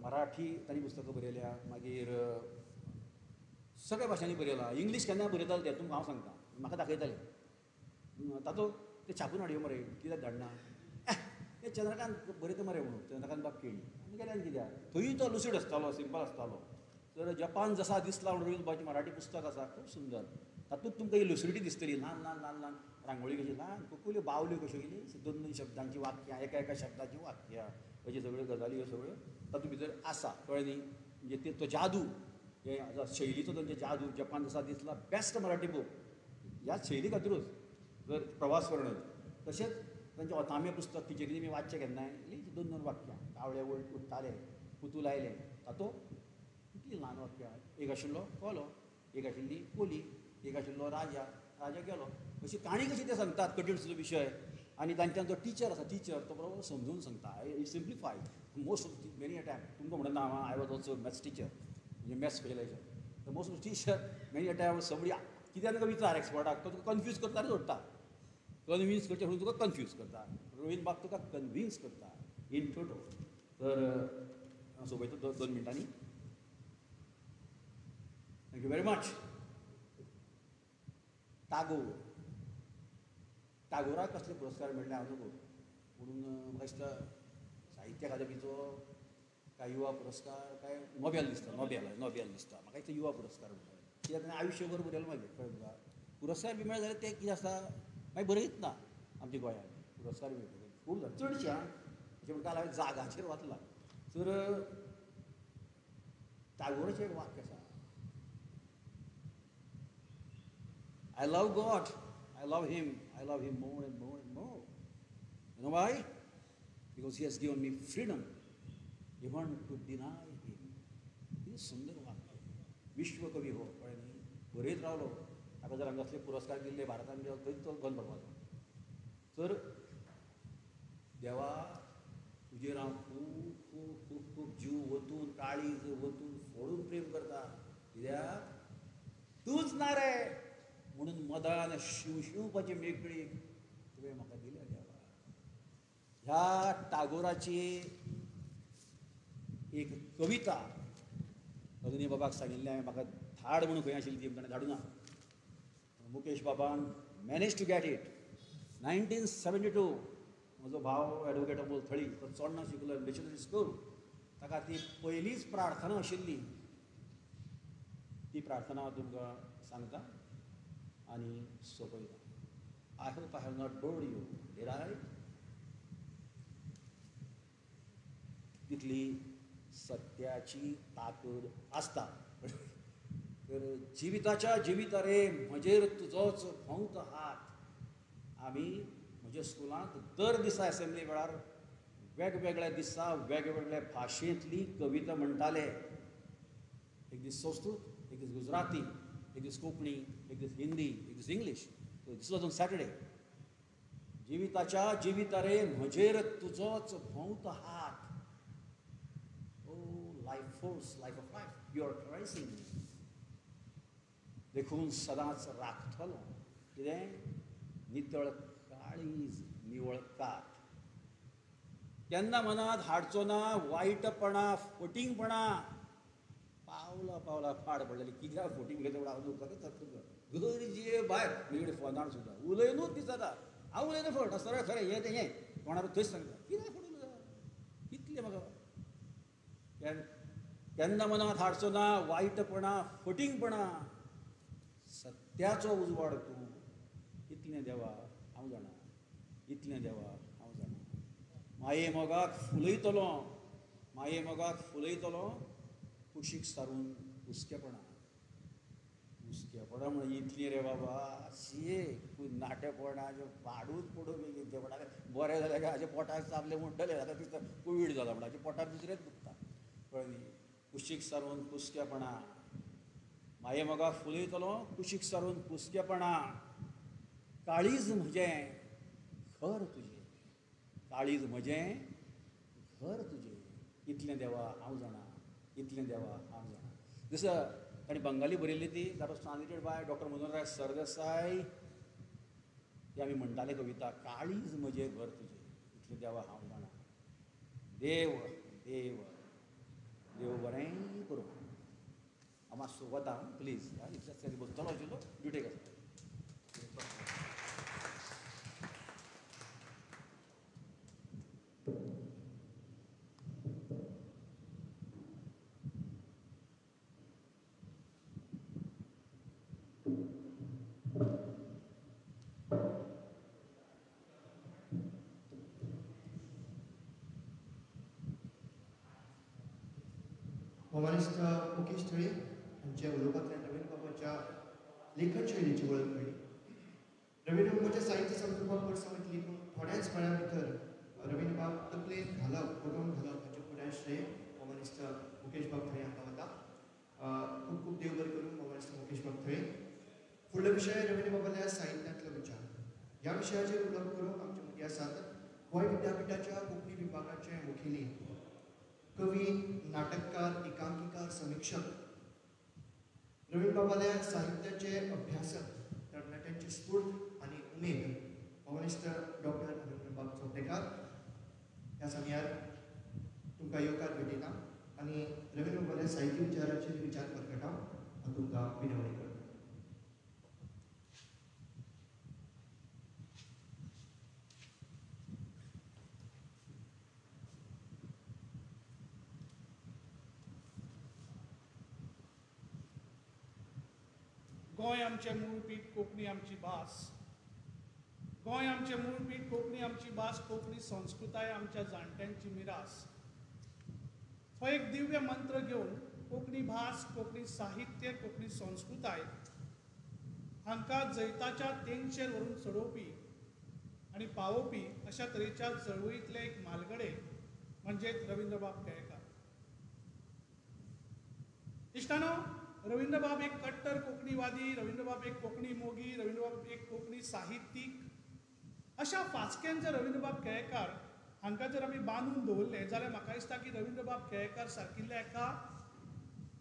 S4: मराठी तांणी पुस्तकां बरयल्या मागीर सगळ्या भाशांनी बरयलां इंग्लीश केन्ना बरयताले तें तुमकां हांव सांगतां म्हाका दाखयताले तातूंत ते छापून हाडयो मरे कित्याक धाडना ते चंद्रकांत बरयता मरे म्हणून चंद्रकांत बाब केळी आनी गेल्यान कित्याक थंय तो लुसीड आसतालो सिंपल आसतालो. तर जपान जसा दिसला म्हणून रवींद्र बाबाचें मराठी पुस्तक आसा खूब सुंदर. तातूंत तुमकां ही लुसिडिटी दिसतली ल्हान ल्हान ल्हान ल्हान रांगोळी कशी ल्हान कुकुल्यो बावल्यो कश्यो कितें 2-2 शब्दांची वाक्यां एका एका शब्दाची वाक्यां अश्यो सगळ्यो गजाली ह्यो सगळ्यो तातूंत भितर आसा कळ्ळें न्ही. म्हणजे तो जादू हे शैलीचो तांचे जादू जपान जसा दिसला बेस्ट मराठी बूक ह्याच शैली खातीरूच जर प्रवास वर्णन. तशेंच तांचें ओथांबे पुस्तक टिचेरींनी मी वाचचें केन्नाय इतलीं 2-2 वाक्यां कावळे उठताले पुतूल आयले तातूंत कितलीं ल्हान वाक्यां. एक आशिल्लो कोलो, एक आशिल्ली कोली, एक आशिल्लो राजा, राजा गेलो अशी काणी कशी ते सांगतात कठीण सुद्दां विशय. आनी तांच्यान जो टिचर आसा टिचर तो बरोबर समजून सांगता. It simplify most of many a time तुमकां म्हणना हांव I was also maths teacher म्हणजे maths specialiser. Most of teacher many a time समडी कित्याक तुका विचार एक्सपर्टाक तो तुका कन्फ्यूज करता आनी सोडटा. कन्विन्स करचें म्हणून तुका कन्फ्यूज करता. रवींद्र बाब तुका कन्विन्स करता इन टोटल. तर हांव सोंपयता 2 मिनटांनी. Thank you very much. टागोराक कसले पुरस्कार मेळ्ळे हांव नको म्हणून म्हाका दिसता साहित्य अकादमीचो काय युवा पुरस्कार काय नोबेल दिसता नोबेल दिसता म्हाका दिसता युवा पुरस्कार म्हणून. कित्याक ताणें आयुश्यभर बरयलें मागीर कळ्ळें तुका. पुरस्कार बी मेळ्ळे जाल्यार ते कितें आसता मागीर बरयत ना आमच्या गोंयांत पुरस्कार बी खूब जाता चडशे अशें म्हणटा हांवें जागाचेर वाचलां. तर टागोराचें एक वाक्य आसा I love God, I love Him more and more and more. You know why? Because He has given me freedom even to deny Him. हे सुंदर वाक्य. विश्वकवी हो कळ्ळें न्ही. बरयत रावलो ताका जर हांगा असले पुरस्कार दिल्ले भारतान बी थंय तो बंद पडपाचो. तर देवा तुजेर हांव खूब खूब खूब खूब जीव वतून काळीज वतून फोडून प्रेम करता कित्याक तूंच ना रे म्हणून मदान शिवशिवपाची मेकळी तुवें म्हाका दिल्या देवा. ह्या टागोराची एक कविता रजनी बाबाक सांगिल्लें हांवें म्हाका धाड म्हणून खंय आशिल्ली ती ताणें धाडूं ना. मुकेश बाबान मॅनेज टू गॅट इट. 1972 म्हजो भाव एडवोकेट अमोल थळी तो चोडणा शिकलो मिशनरी स्कूल. ताका ती पयलीच प्रार्थना आशिल्ली. ती प्रार्थना हांव तुमकां सांगता आनी सोंपयता. I hope I have not bored you did I. तितली सत्याची ताकद आसता. तर जिविताच्या जिविता रे म्हजेर तुजोच भोंवतो हात. आमी म्हज्या स्कुलांत दर दिसा एसेंब्ली वेळार वेगवेगळ्या दिसा वेगवेगळ्या भाशेंतली कविता म्हणटाले. एक दीस संस्कृत, एक दीस गुजराती, एक दीस कोंकणी, एक दीस हिंदी, एक दीस English. This was on Saturday. जिविताच्या जिविता रे म्हजेर तुजोच भोंवतो हात. O life force life of life you are tracing देखून सदांच राखतलो. कितें नितळ काळीज निवळ कात. केन्ना मनांत हाडचो ना वायटपणा फटिंगपणा. पावला पावला पाड पडलेली कित्याक फोटींग घेता म्हणून हांव उदकाकच गरजे भायर म्हजे कडेन फोनार सुद्दां उलयनूच दिसता. हांव उलयना फट सरळ खरें हें तें हें कोणाक थंयच सांगता कित्याक फट उलयता कितलें म्हाका. केन्ना मनांत हाडचो ना वायटपणा फटिंगपणा. सत्याचो उजवाड तूं. इतलें देवा हांव जाणा. इतलें देवा हांव जाणा. माये मोगाक फुलयतलो माये मोगाक फुलयतलो कुशीक सारून हुस्केपणा. हुस्केपणा म्हणजे इतली रे बाबा शी नाटेपणाचें पाडूच पडूं बेगीन ते पोटाक बरें जालें काय हाजे पोटाक चाबलें म्हणटलें आतां दिसता कोवीड जाला म्हणून हाजे पोटाक दुसरेंच दुखता कळ्ळें न्ही. कुशीक सारून हुस्केपणा. माये मोगाक फुलयतलो कुशीक सारून हुस्केपणा. काळीज म्हजें घर तुजें. काळीज म्हजें घर तुजें. इतलें देवा हांव जाणा. इतलें देवा हांव जाणा. जसो ताणें बंगाली बरयल्ली ती that was translated by doctor Manoharrai Sardesai. ती आमी म्हणटाले कविता काळीज म्हजें घर तुजें. इतलें देवा हांव जाणा. देव देव देव बरें करूं. हांव मातसो वता प्लीज. इतलेंच बसतलो आशिल्लो ड्युटेक आसा.
S5: हॉमनिस्ट मुकेश थळे हांच्या उलोवपांतल्यान रवींद्र बाबाच्या लेखन शैलीची वळख मेळ्ळी. रवींद्र बाबाच्या साहित्य संदर्भात वर्सां वयतली पूण थोड्याच वेळा भितर रवींद्र बाब तकलेन घालप पडोवन घालप हाचे फुडें श्रेय हॉमनिस्ट मुकेश बाब थळे हांकां वता. खूब खूब देव बरें करूं हॉमनिस्ट मुकेश बाब थळे. फुडलो विशय रवींद्र बाबाल्या साहित्यांतलो विचार. ह्या विशयाचेर उलोवप करूंक आमचे मदीं आसात गोंय विद्यापिठाच्या कोंकणी विभागाचे मुखेली, कवी, नाटककार, एकांकिकार, समीक्षक, रवींद्र बाबाल्या साहित्याचे अभ्यासक, तरणाट्यांची स्फूर्त आनी उमेद हॉमनिस्ट डॉक्टर रवींद्र बाब चोपडेकार ह्या समयार तुमकां येवकार भेटयता आनी रवींद्र बाबाल्या साहित्य विचाराचेर विचार परगटाव हांव तुमकां विनवणी करता.
S6: गोंय आमचें मूळ पीठ, कोंकणी आमची भास. गोंय आमचें मूळ पीठ, कोंकणी आमची भास, कोंकणी संस्कृताय आमच्या जाणट्यांची मिरास. हो एक दिव्य मंत्र घेवन कोंकणी भास, कोंकणी साहित्य, कोंकणी संस्कृताय हांकां जैताच्या तेंगशेर व्हरून चडोवपी आनी पावोवपी अशा तरेच्या चळवळींतले एक म्हालगडे म्हणजे रवींद्र बाब केळेकार. इश्टानो, रवींद्र बाब एक कट्टर कोंकणीवादी, रवींद्र बाब एक कोंकणी मोगी, रवींद्र बाब एक कोंकणी साहित्यीक. अशा फासक्यान जर रवींद्र बाब केळेकार हांकां जर आमी बांदून दवरले जाल्यार म्हाका दिसता की रवींद्र बाब केळेकार सारकिल्ल्या एका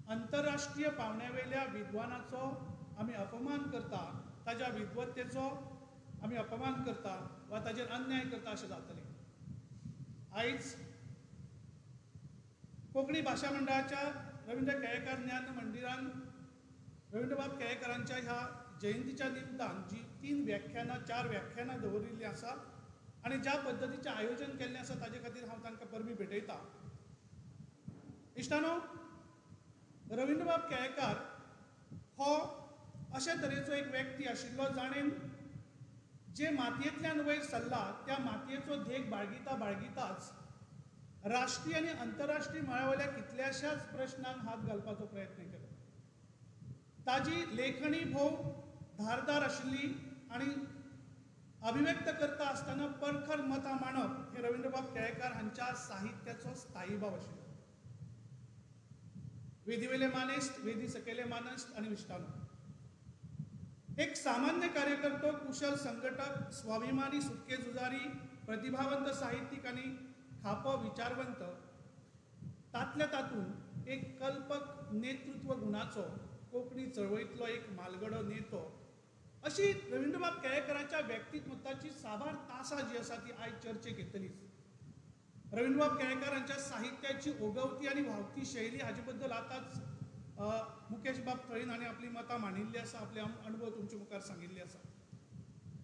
S6: अंतरराष्ट्रीय पावंड्यावेल्या विद्वानाचो आमी अपमान करता, ताच्या विद्वत्तेचो आमी अपमान करता वा ताचेर अन्याय करता अशें जातलें. आयज कोंकणी भाशा मंडळाच्या रवींद्र केळेकार ज्ञान मंदिरान रवींद्र बाब केळेकारांच्या ह्या जयंतीच्या निमतान जी 4 व्याख्यानां दवरिल्लीं आसा आनी ज्या पद्दतीचें आयोजन केल्लें आसा ताजे खातीर हांव तांकां परबीं भेटयतां. इश्टानो, रवींद्र बाब केळेकार हो अशे तरेचो एक व्यक्ती आशिल्लो जाणेन जे मातयेंतल्यान वयर सरला त्या मातयेचो देख बाळगिताच राष्ट्रीय आनी आंतरराष्ट्रीय मळावयल्या कितल्याशाच प्रश्नांक हात घालपाचो प्रयत्न केलो. ताजी लेखणी भोव धारदार आशिल्ली आनी अभिव्यक्त करता आसतना परखर मतां मांडप हे रवींद्र बाब केळेकार हांच्या साहित्याचो स्थायी भाव आशिल्लो. वेदीवेले मानेस्त, वेदी सकयले मानेस्त आनी इश्टानो, एक सामान्य कार्यकर्तो, कुशल संघटक, स्वाभिमानी सुटके झुजारी, प्रतिभावंत साहित्यीक आनी खापो विचारवंत, तातल्या तातूंत एक कल्पक नेतृत्व गुणाचो कोंकणी चळवळींतलो एक म्हालगडो नेतो अशी रवींद्र बाब केळेकाराच्या व्यक्तिमत्वाची साबार तासा जी आसा ती आयज चर्चेक येतलीच. रवींद्र बाब केळेकार हांच्या साहित्याची ओगवती आनी व्हांवती शैली हाचे बद्दल आतांच मुकेश बाब थळीन हांणी आपली मतां मांडिल्लीं आसा, आपले अनुभव तुमचे मुखार सांगिल्ले आसा.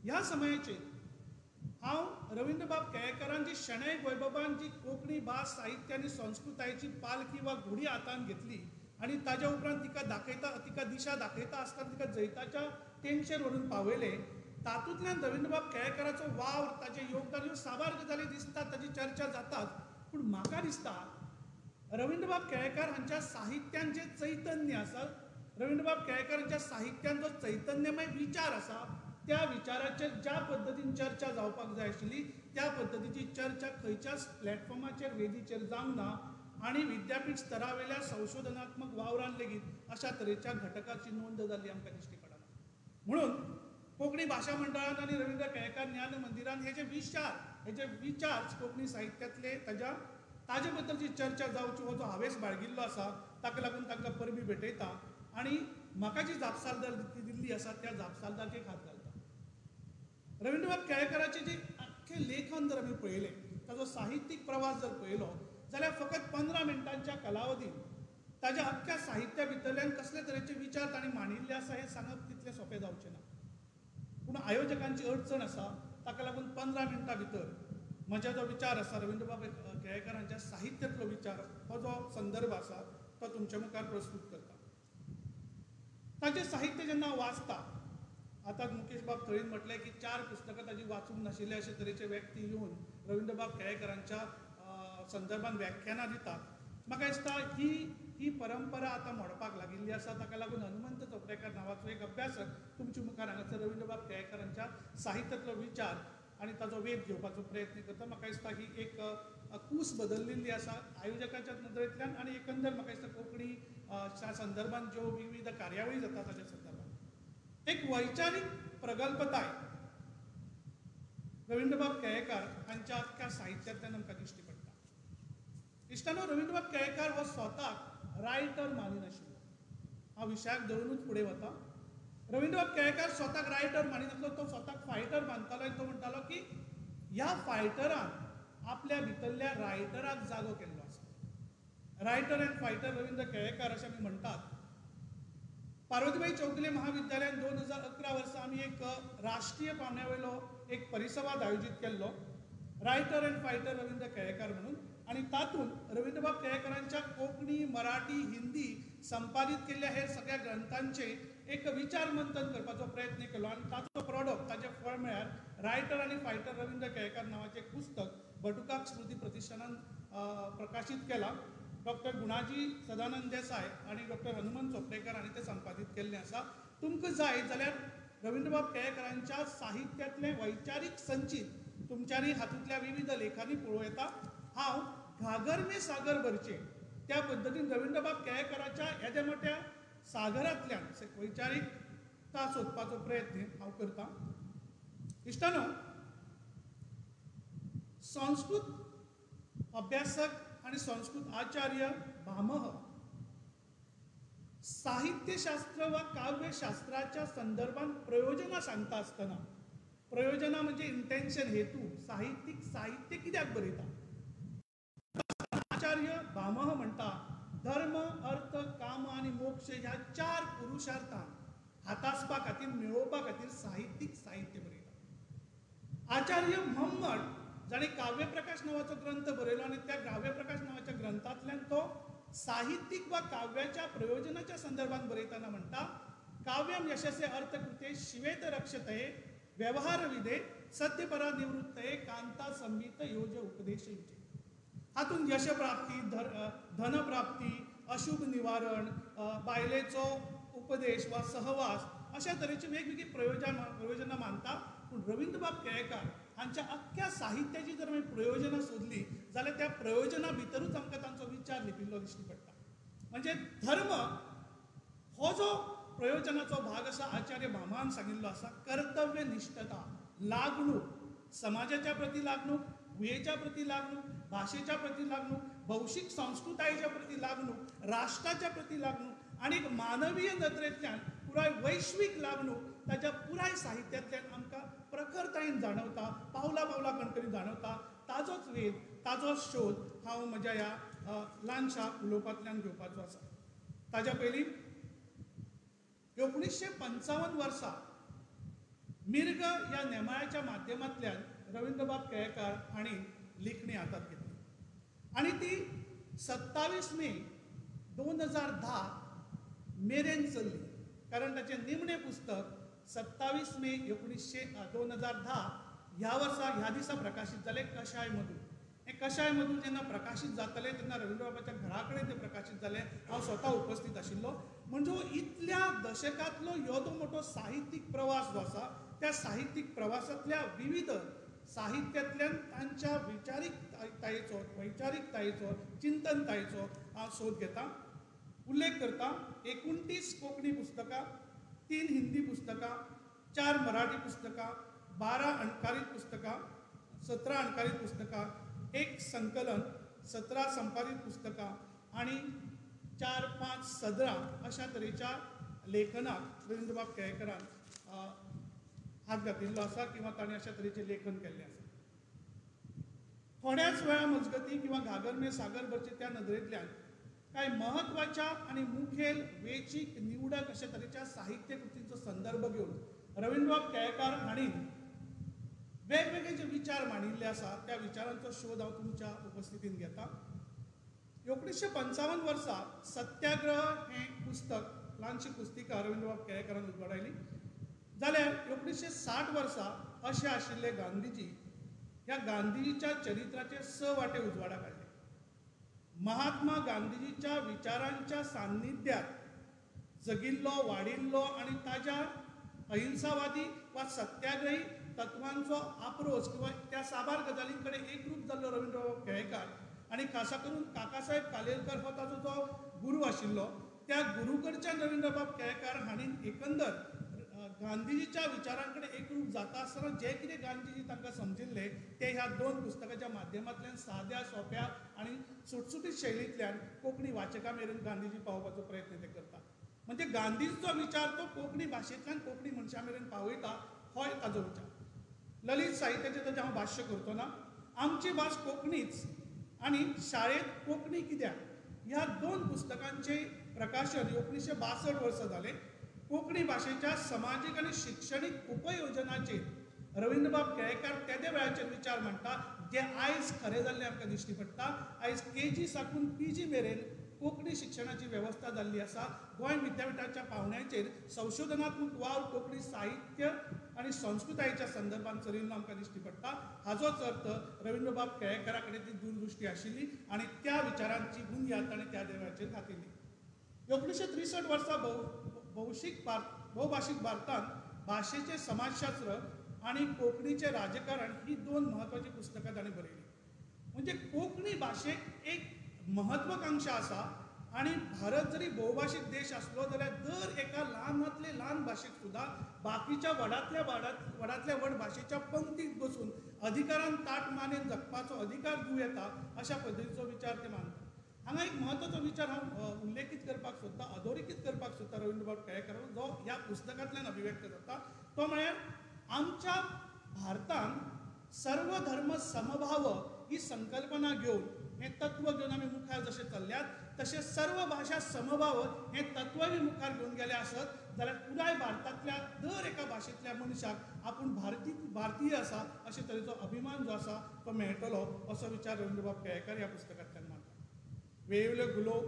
S6: ह्या समयाचेर हांव रवींद्र बाब केळेकारान जी शणै गोंयबाबान जी कोंकणी भास, साहित्य आनी संस्कृतायेची पालखी वा घुडी हातांत घेतली आनी ताच्या उपरांत तिका दिशा दाखयता आसतना तिका जैताच्या तेंगशेर व्हरून पावयले, तातूंतल्यान रवींद्र बाब केळेकाराचो वावर, ताचें योगदान ह्यो साबार गजाली दिसतात, ताची चर्चा जातात. पूण म्हाका दिसता रवींद्र बाब केळेकार हांच्या साहित्यान जें चैतन्य आसा, रवींद्र बाब केळेकारांच्या साहित्यान जो चैतन्यमय विचार आसा, त्या विचाराचेर ज्या पद्दतीन चर्चा जावपाक जाय आशिल्ली त्या पद्दतीची चर्चा खंयच्याच प्लॅटफॉर्माचेर, वेदीचेर जावंक ना आनी विद्यापीठ स्तरावेल्या संशोधनात्मक वावरान लेगीत अशा तरेच्या घटकाची नोंद जाल्ली आमकां दिश्टी पडना. म्हणून कोंकणी भाशा मंडळान आनी रवींद्र केळेकार ज्ञान मंदिरान हे जे विचार कोंकणी साहित्यातले ताजे बद्दलची चर्चा जावची हो जो हांवेस बाळगिल्लो आसा ताका लागून तांकां परबीं भेटयता आनी म्हाका जी जापसालदारकी दिल्ली आसा त्या जापसालदारकेक हात घालता. रवींद्र बाब केळेकाराचें जे आख्खें लेखन जर आमी पळयलें, ताजो साहित्यीक प्रवास जर पळयलो जाल्यार फकत 15 मिनटांच्या कालावधीन ताच्या अख्ख्या साहित्या भितरल्यान कसले तरेचे विचार तांणी मांडिल्ले आसा हें सांगप तितलें सोंपें जावचें ना. पूण आयोजकांची अडचण आसा, ताका लागून 15 मिनटां भितर म्हजो जो विचार आसा, रवींद्र बाब केळेकारांच्या साहित्यातलो विचार, हो जो संदर्भ आसा तो तुमच्या मुखार प्रस्तूत करता. ताचें साहित्य जेन्ना हांव वाचता, आतां मुकेश बाब थळीन म्हटलें की 4 पुस्तकां ताची वाचूंक नाशिल्ले अशे तरेचे व्यक्ती येवन रवींद्र बाब केळेकारांच्या संदर्भान व्याख्यानां दितात. म्हाका दिसता ही ही परंपरा आता मोडपाक लागिल्ली आसा. ताका लागून हनुमंत चोपडेकर नांवाचो एक अभ्यासक तुमच्या मुखार हांगासर रवींद्रबाब केळेकरांच्या साहित्यातलो विचार आनी ताचो वेध घेवपाचो प्रयत्न करता. म्हाका दिसता ही एक कूस बदललेली आसा आयोजकाच्या नदरेंतल्यान आनी एकंदर म्हाका दिसता कोंकणीच्या संदर्भात ज्यो विविध कार्यावळी जाता ताच्या संदर्भात एक वैचारीक प्रगल्भताय रवींद्रबाब केळेकार हांच्या अख्ख्या साहित्यांतल्यान आमकां दिश्टी पडटा. इश्टानो, रवींद्रबाब केळेकार हो स्वताक रायटर मानिनाशिल्लो. हांव विशयाक धरूनच फुडें वता. रवींद्रबाब केळेकार स्वताक रायटर मानिनासलो. तो स्वताक फायटर मानतालो आनी तो म्हणटालो की ह्या फायटरान आपल्या भितरल्या रायटराक जागो केल्लो आसा. Writer end fighter Ravindra Kelekar अशें आमी म्हणटात. पार्वतीबाई चौगुले महाविद्यालयान 2011 वर्सा आमी एक राष्ट्रीय पावंड्यावयलो एक परिसंवाद आयोजीत केल्लो writer end fighter Ravindra Kelekar म्हणून. आनी तातूंत रवींद्रबाब केळेकरांच्या कोंकणी, मराठी, हिंदी संपादीत केल्ल्या हेर सगळ्या ग्रंथांचे एक विचार मंथन करपाचो प्रयत्न केलो आनी ताचो प्रॉडक्ट ताचें फळ म्हळ्यार रायटर आनी फायटर रवींद्र केळेकार नांवाचें एक पुस्तक बटुकाक स्मृती प्रतिश्ठानान प्रकाशीत केलां. डॉक्टर गुणाजी सदानंद देसाय आनी डॉक्टर हनुमंत चोपडेकर हांणी तें संपादीत केल्लें आसा. तुमकां जाय जाल्यार रवींद्रबाब केळेकरांच्या साहित्यांतलें वैचारीक संचीत तुमच्यांनी हातूंतल्या विविध लेखांनी पळोवं येता. हांव घागर में सागर भरचे त्या पद्दतीन रवींद्रबाब केळेकराच्या येद्या मोठ्या सागरांतल्यान वैचारीकता सोदपाचो प्रयत्न हांव करतां. इश्टानो, संस्कृत अभ्यासक आनी संस्कृत आचार्य भामह साहित्यशास्त्र वा काव्यशास्त्राच्या संदर्भात प्रयोजनां सांगता आसतना प्रयोजनां म्हणजे इंटेन्शन, हेतू, साहित्य कित्याक बरयता. आचार्य भामह म्हणटा धर्म, अर्थ, काम आनी मोक्ष ह्या 4 पुरुषार्थांक हातासपा खातीर मेळोवपा खातीर साहित्य बरयता. आचार्य मोहम्मद जाणें काव्यप्रकाश नांवाचो ग्रंथ बरयलो आनी त्या काव्यप्रकाश नांवाच्या ग्रंथांतल्यान तो साहित्यीक वा काव्याच्या प्रयोजनाच्या संदर्भात बरयतना म्हणटा काव्यम यशसे अर्थकृते शिवेत रक्षतये व्यवहार विधे सत्यपरा निवृत्तये कांता संहित योज उपदेश युजे. हातून यशप्राप्ती, धनप्राप्ती, अशुभ निवारण, बायलेचो उपदेश वा सहवास अशा तरेची वेगवेगळी प्रयोजनां मानता. पूण रवींद्रबाब केळेकार हांच्या अख्ख्या साहित्याची जर आमी प्रयोजनां सोदली जाल्यार त्या प्रयोजना भितरूच आमकां तांचो विचार लिपिल्लो दिश्टी पडटा. म्हणजे धर्म हो जो प्रयोजनाचो भाग आसा आचार्य भामहान सांगिल्लो आसा. कर्तव्यनिश्ठता, लागणूक, समाजाच्या प्रती लागणूक, भुयेच्या प्रती लागणूक, भाशेच्या प्रती लागणूक, भौशीक संस्कृतायेच्या प्रती लागणूक, राष्ट्राच्या प्रती लागणूक आनी मानवीय नदरेंतल्यान पुराय वैश्वीक लागणूक ताच्या पुराय साहित्यांतल्यान आमकां प्रखरतायेन जाणवता, पावला पावला कणकणी जाणवता. ताजोच वेध, ताजो शोध हांव म्हज्या ह्या ल्हानशा उलोवपांतल्यान घेवपाचो आसा. ताच्या पयलीं 1955 वर्सा मिर्ग ह्या नेमाळ्याच्या माध्यमांतल्यान रवींद्रबाब केळेकार हांणी लेखणी हातांत घेतली आनी ती 27 मे 2010 मेरेन चल्ली. कारण ताचें निमणें पुस्तक 27 मे 2010 ह्या वर्सा ह्या दिसा प्रकाशीत जालें कशाय मधू. हें कशाय मधू जेन्ना प्रकाशीत जातलें तेन्ना रवींद्रबाबाच्या घरा कडेन तें प्रकाशीत जालें. हांव स्वता उपस्थित आशिल्लो. म्हणजे इतल्या दशकांतलो येदो मोठो साहित्यीक प्रवास जो आसा त्या साहित्यीक प्रवासांतल्या विविध साहित्यांतल्यान तांच्या वैचारीकतायेचो चिंतनतायेचो हांव सोद घेतां. उल्लेख करता 29 कोंकणी पुस्तकां, 3 हिंदी पुस्तकां, 4 मराठी पुस्तकां, 12 अणकारीत पुस्तकां, 17 अणकारीत पुस्तकां, 1 संकलन, 17 संपादीत पुस्तकां आनी 4-5 सदरां अशा तरेच्या लेखनाक रवींद्रबाब केळेकरान हात घातिल्लो आसा किंवा ताणें अशा तरेचें लेखन केल्लें आसा. थोड्याच वेळा मजगती किंवा घागर में सागर भरचे त्या नदरेंतल्यान कांय महत्वाच्या आनी मुखेल वेंचीक निवडक अशा तरेच्या साहित्य कृतींचो संदर्भ घेवन रवींद्रबाब केळेकार हांणी वेगवेगळे जे विचार मांडिल्ले आसा त्या विचारांचो शोध हांव तुमच्या उपस्थितीन घेतां. 1955 वर्सा सत्याग्रह हें पुस्तक, ल्हानशी पुस्तिका रवींद्रबाब केळेकारान उजवाडायली. जाल्यार 1960 वर्सा अशें आशिल्ले गांधीजी ह्या गांधीजीच्या चरित्राचे 6 वाटे उजवाडाक हाडले. महात्मा गांधीजीच्या विचारांच्या सान्निध्यात जगिल्लो वाडिल्लो आणि ताज्या अहिंसावादी वा सत्याग्रही तत्वांचो आप्रोच किंवा त्या साबार गजालीं कडेन एकरूप जाल्लो रवींद्रबाब केळेकार आणि खासा करून काकासाहेब कालेलकर हो ताचो जो गुरू आशिल्लो, त्या गुरू कडच्यान रवींद्रबाब केळेकार हांणी एकंदर गांधीजीच्या विचारांकडे एकरूप जाता आसतना जे कितें गांधीजी तांकां समजिल्ले ते ह्या 2 पुस्तकाच्या माध्यमांतल्यान साद्या सोप्या आणि सुटसुटीत शैलींतल्यान कोंकणी वाचकां मेरेन गांधीजी पावोवपाचो प्रयत्न ते करतात. म्हणजे गांधीजीचो विचार तो कोंकणी भाशेंतल्यान कोंकणी मनशां मेरेन पावयता हो ताजो विचार. ललित साहित्याचें ताचें हांव भाश्य करतना आमची भास कोंकणीच आणि शाळेत कोंकणी कित्याक ह्या 2 पुस्तकांचे प्रकाशन 1962 वर्सा जालें. कोंकणी भाशेच्या सामाजीक आणि शिक्षणीक उपयोजनाचेर रवींद्रबाब केळेकार तेदे वेळाचेर विचार मांडटा जे आयज खरें जाल्लें आमकां दिश्टी पडटा. आयज KG साकून PG मेरेन कोंकणी शिक्षणाची वेवस्था जाल्ली आसा. गोंय विद्यापीठाच्या पावंड्याचेर संशोधनात्मक वावर कोंकणी साहित्य आणि संस्कृतायेच्या संदर्भात चलिल्लो आमकां दिश्टी पडटा. हाचोच अर्थ रवींद्रबाब केळेकारा कडेन ती दूरदृश्टी आशिल्ली आणि त्या विचारांची बुनयाद ताणें त्या देवाचेर घातिल्ली. 1963 वर्सा भौभाशीक भारतांत भाशेचे समाजशास्त्र आणि कोंकणीचे राजकारण ही 2 महत्वाची पुस्तकां ताणें बरयली. म्हणजे कोंकणी भाशेक एक महत्वाकांक्षा आसा आणि भारत जरी बहुभाषिक देश असलो जाल्यार दर एका ल्हानांतले ल्हान भाशेक सुद्धा बाकीच्या व्हडांतल्या व्हड भाशेच्या पंक्तीत बसून अधिकारान ताट मानेन जगपाचो अधिकार दिवं येता अशा पद्दतीचो विचार ते मानतात. हांगा एक म्हत्वाचो विचार हांव उल्लेखीत करपाक सोदता, अधोरेखीत करपाक सोदता रवींद्रबाब केळेकारान, जो ह्या पुस्तकांतल्यान अभिव्यक्त जाता. तो म्हळ्यार आमच्या भारतांत सर्व धर्म समभाव ही संकल्पना घेवन हें तत्व घेवन आमी मुखार जशें चल्ल्यात तशें सर्व भाशा समभाव हें तत्वय मुखार घेवन गेले आसत जाल्यार पुराय भारतांतल्या दर एका भाशेंतल्या मनशाक आपूण भारतीय आसा अशे तरेचो अभिमान जो आसा तो मेळटलो असो विचार रवींद्रबाब केळेकार ह्या पुस्तकांतल्यान मांडटा. वेळोवेळ्यो गुलो,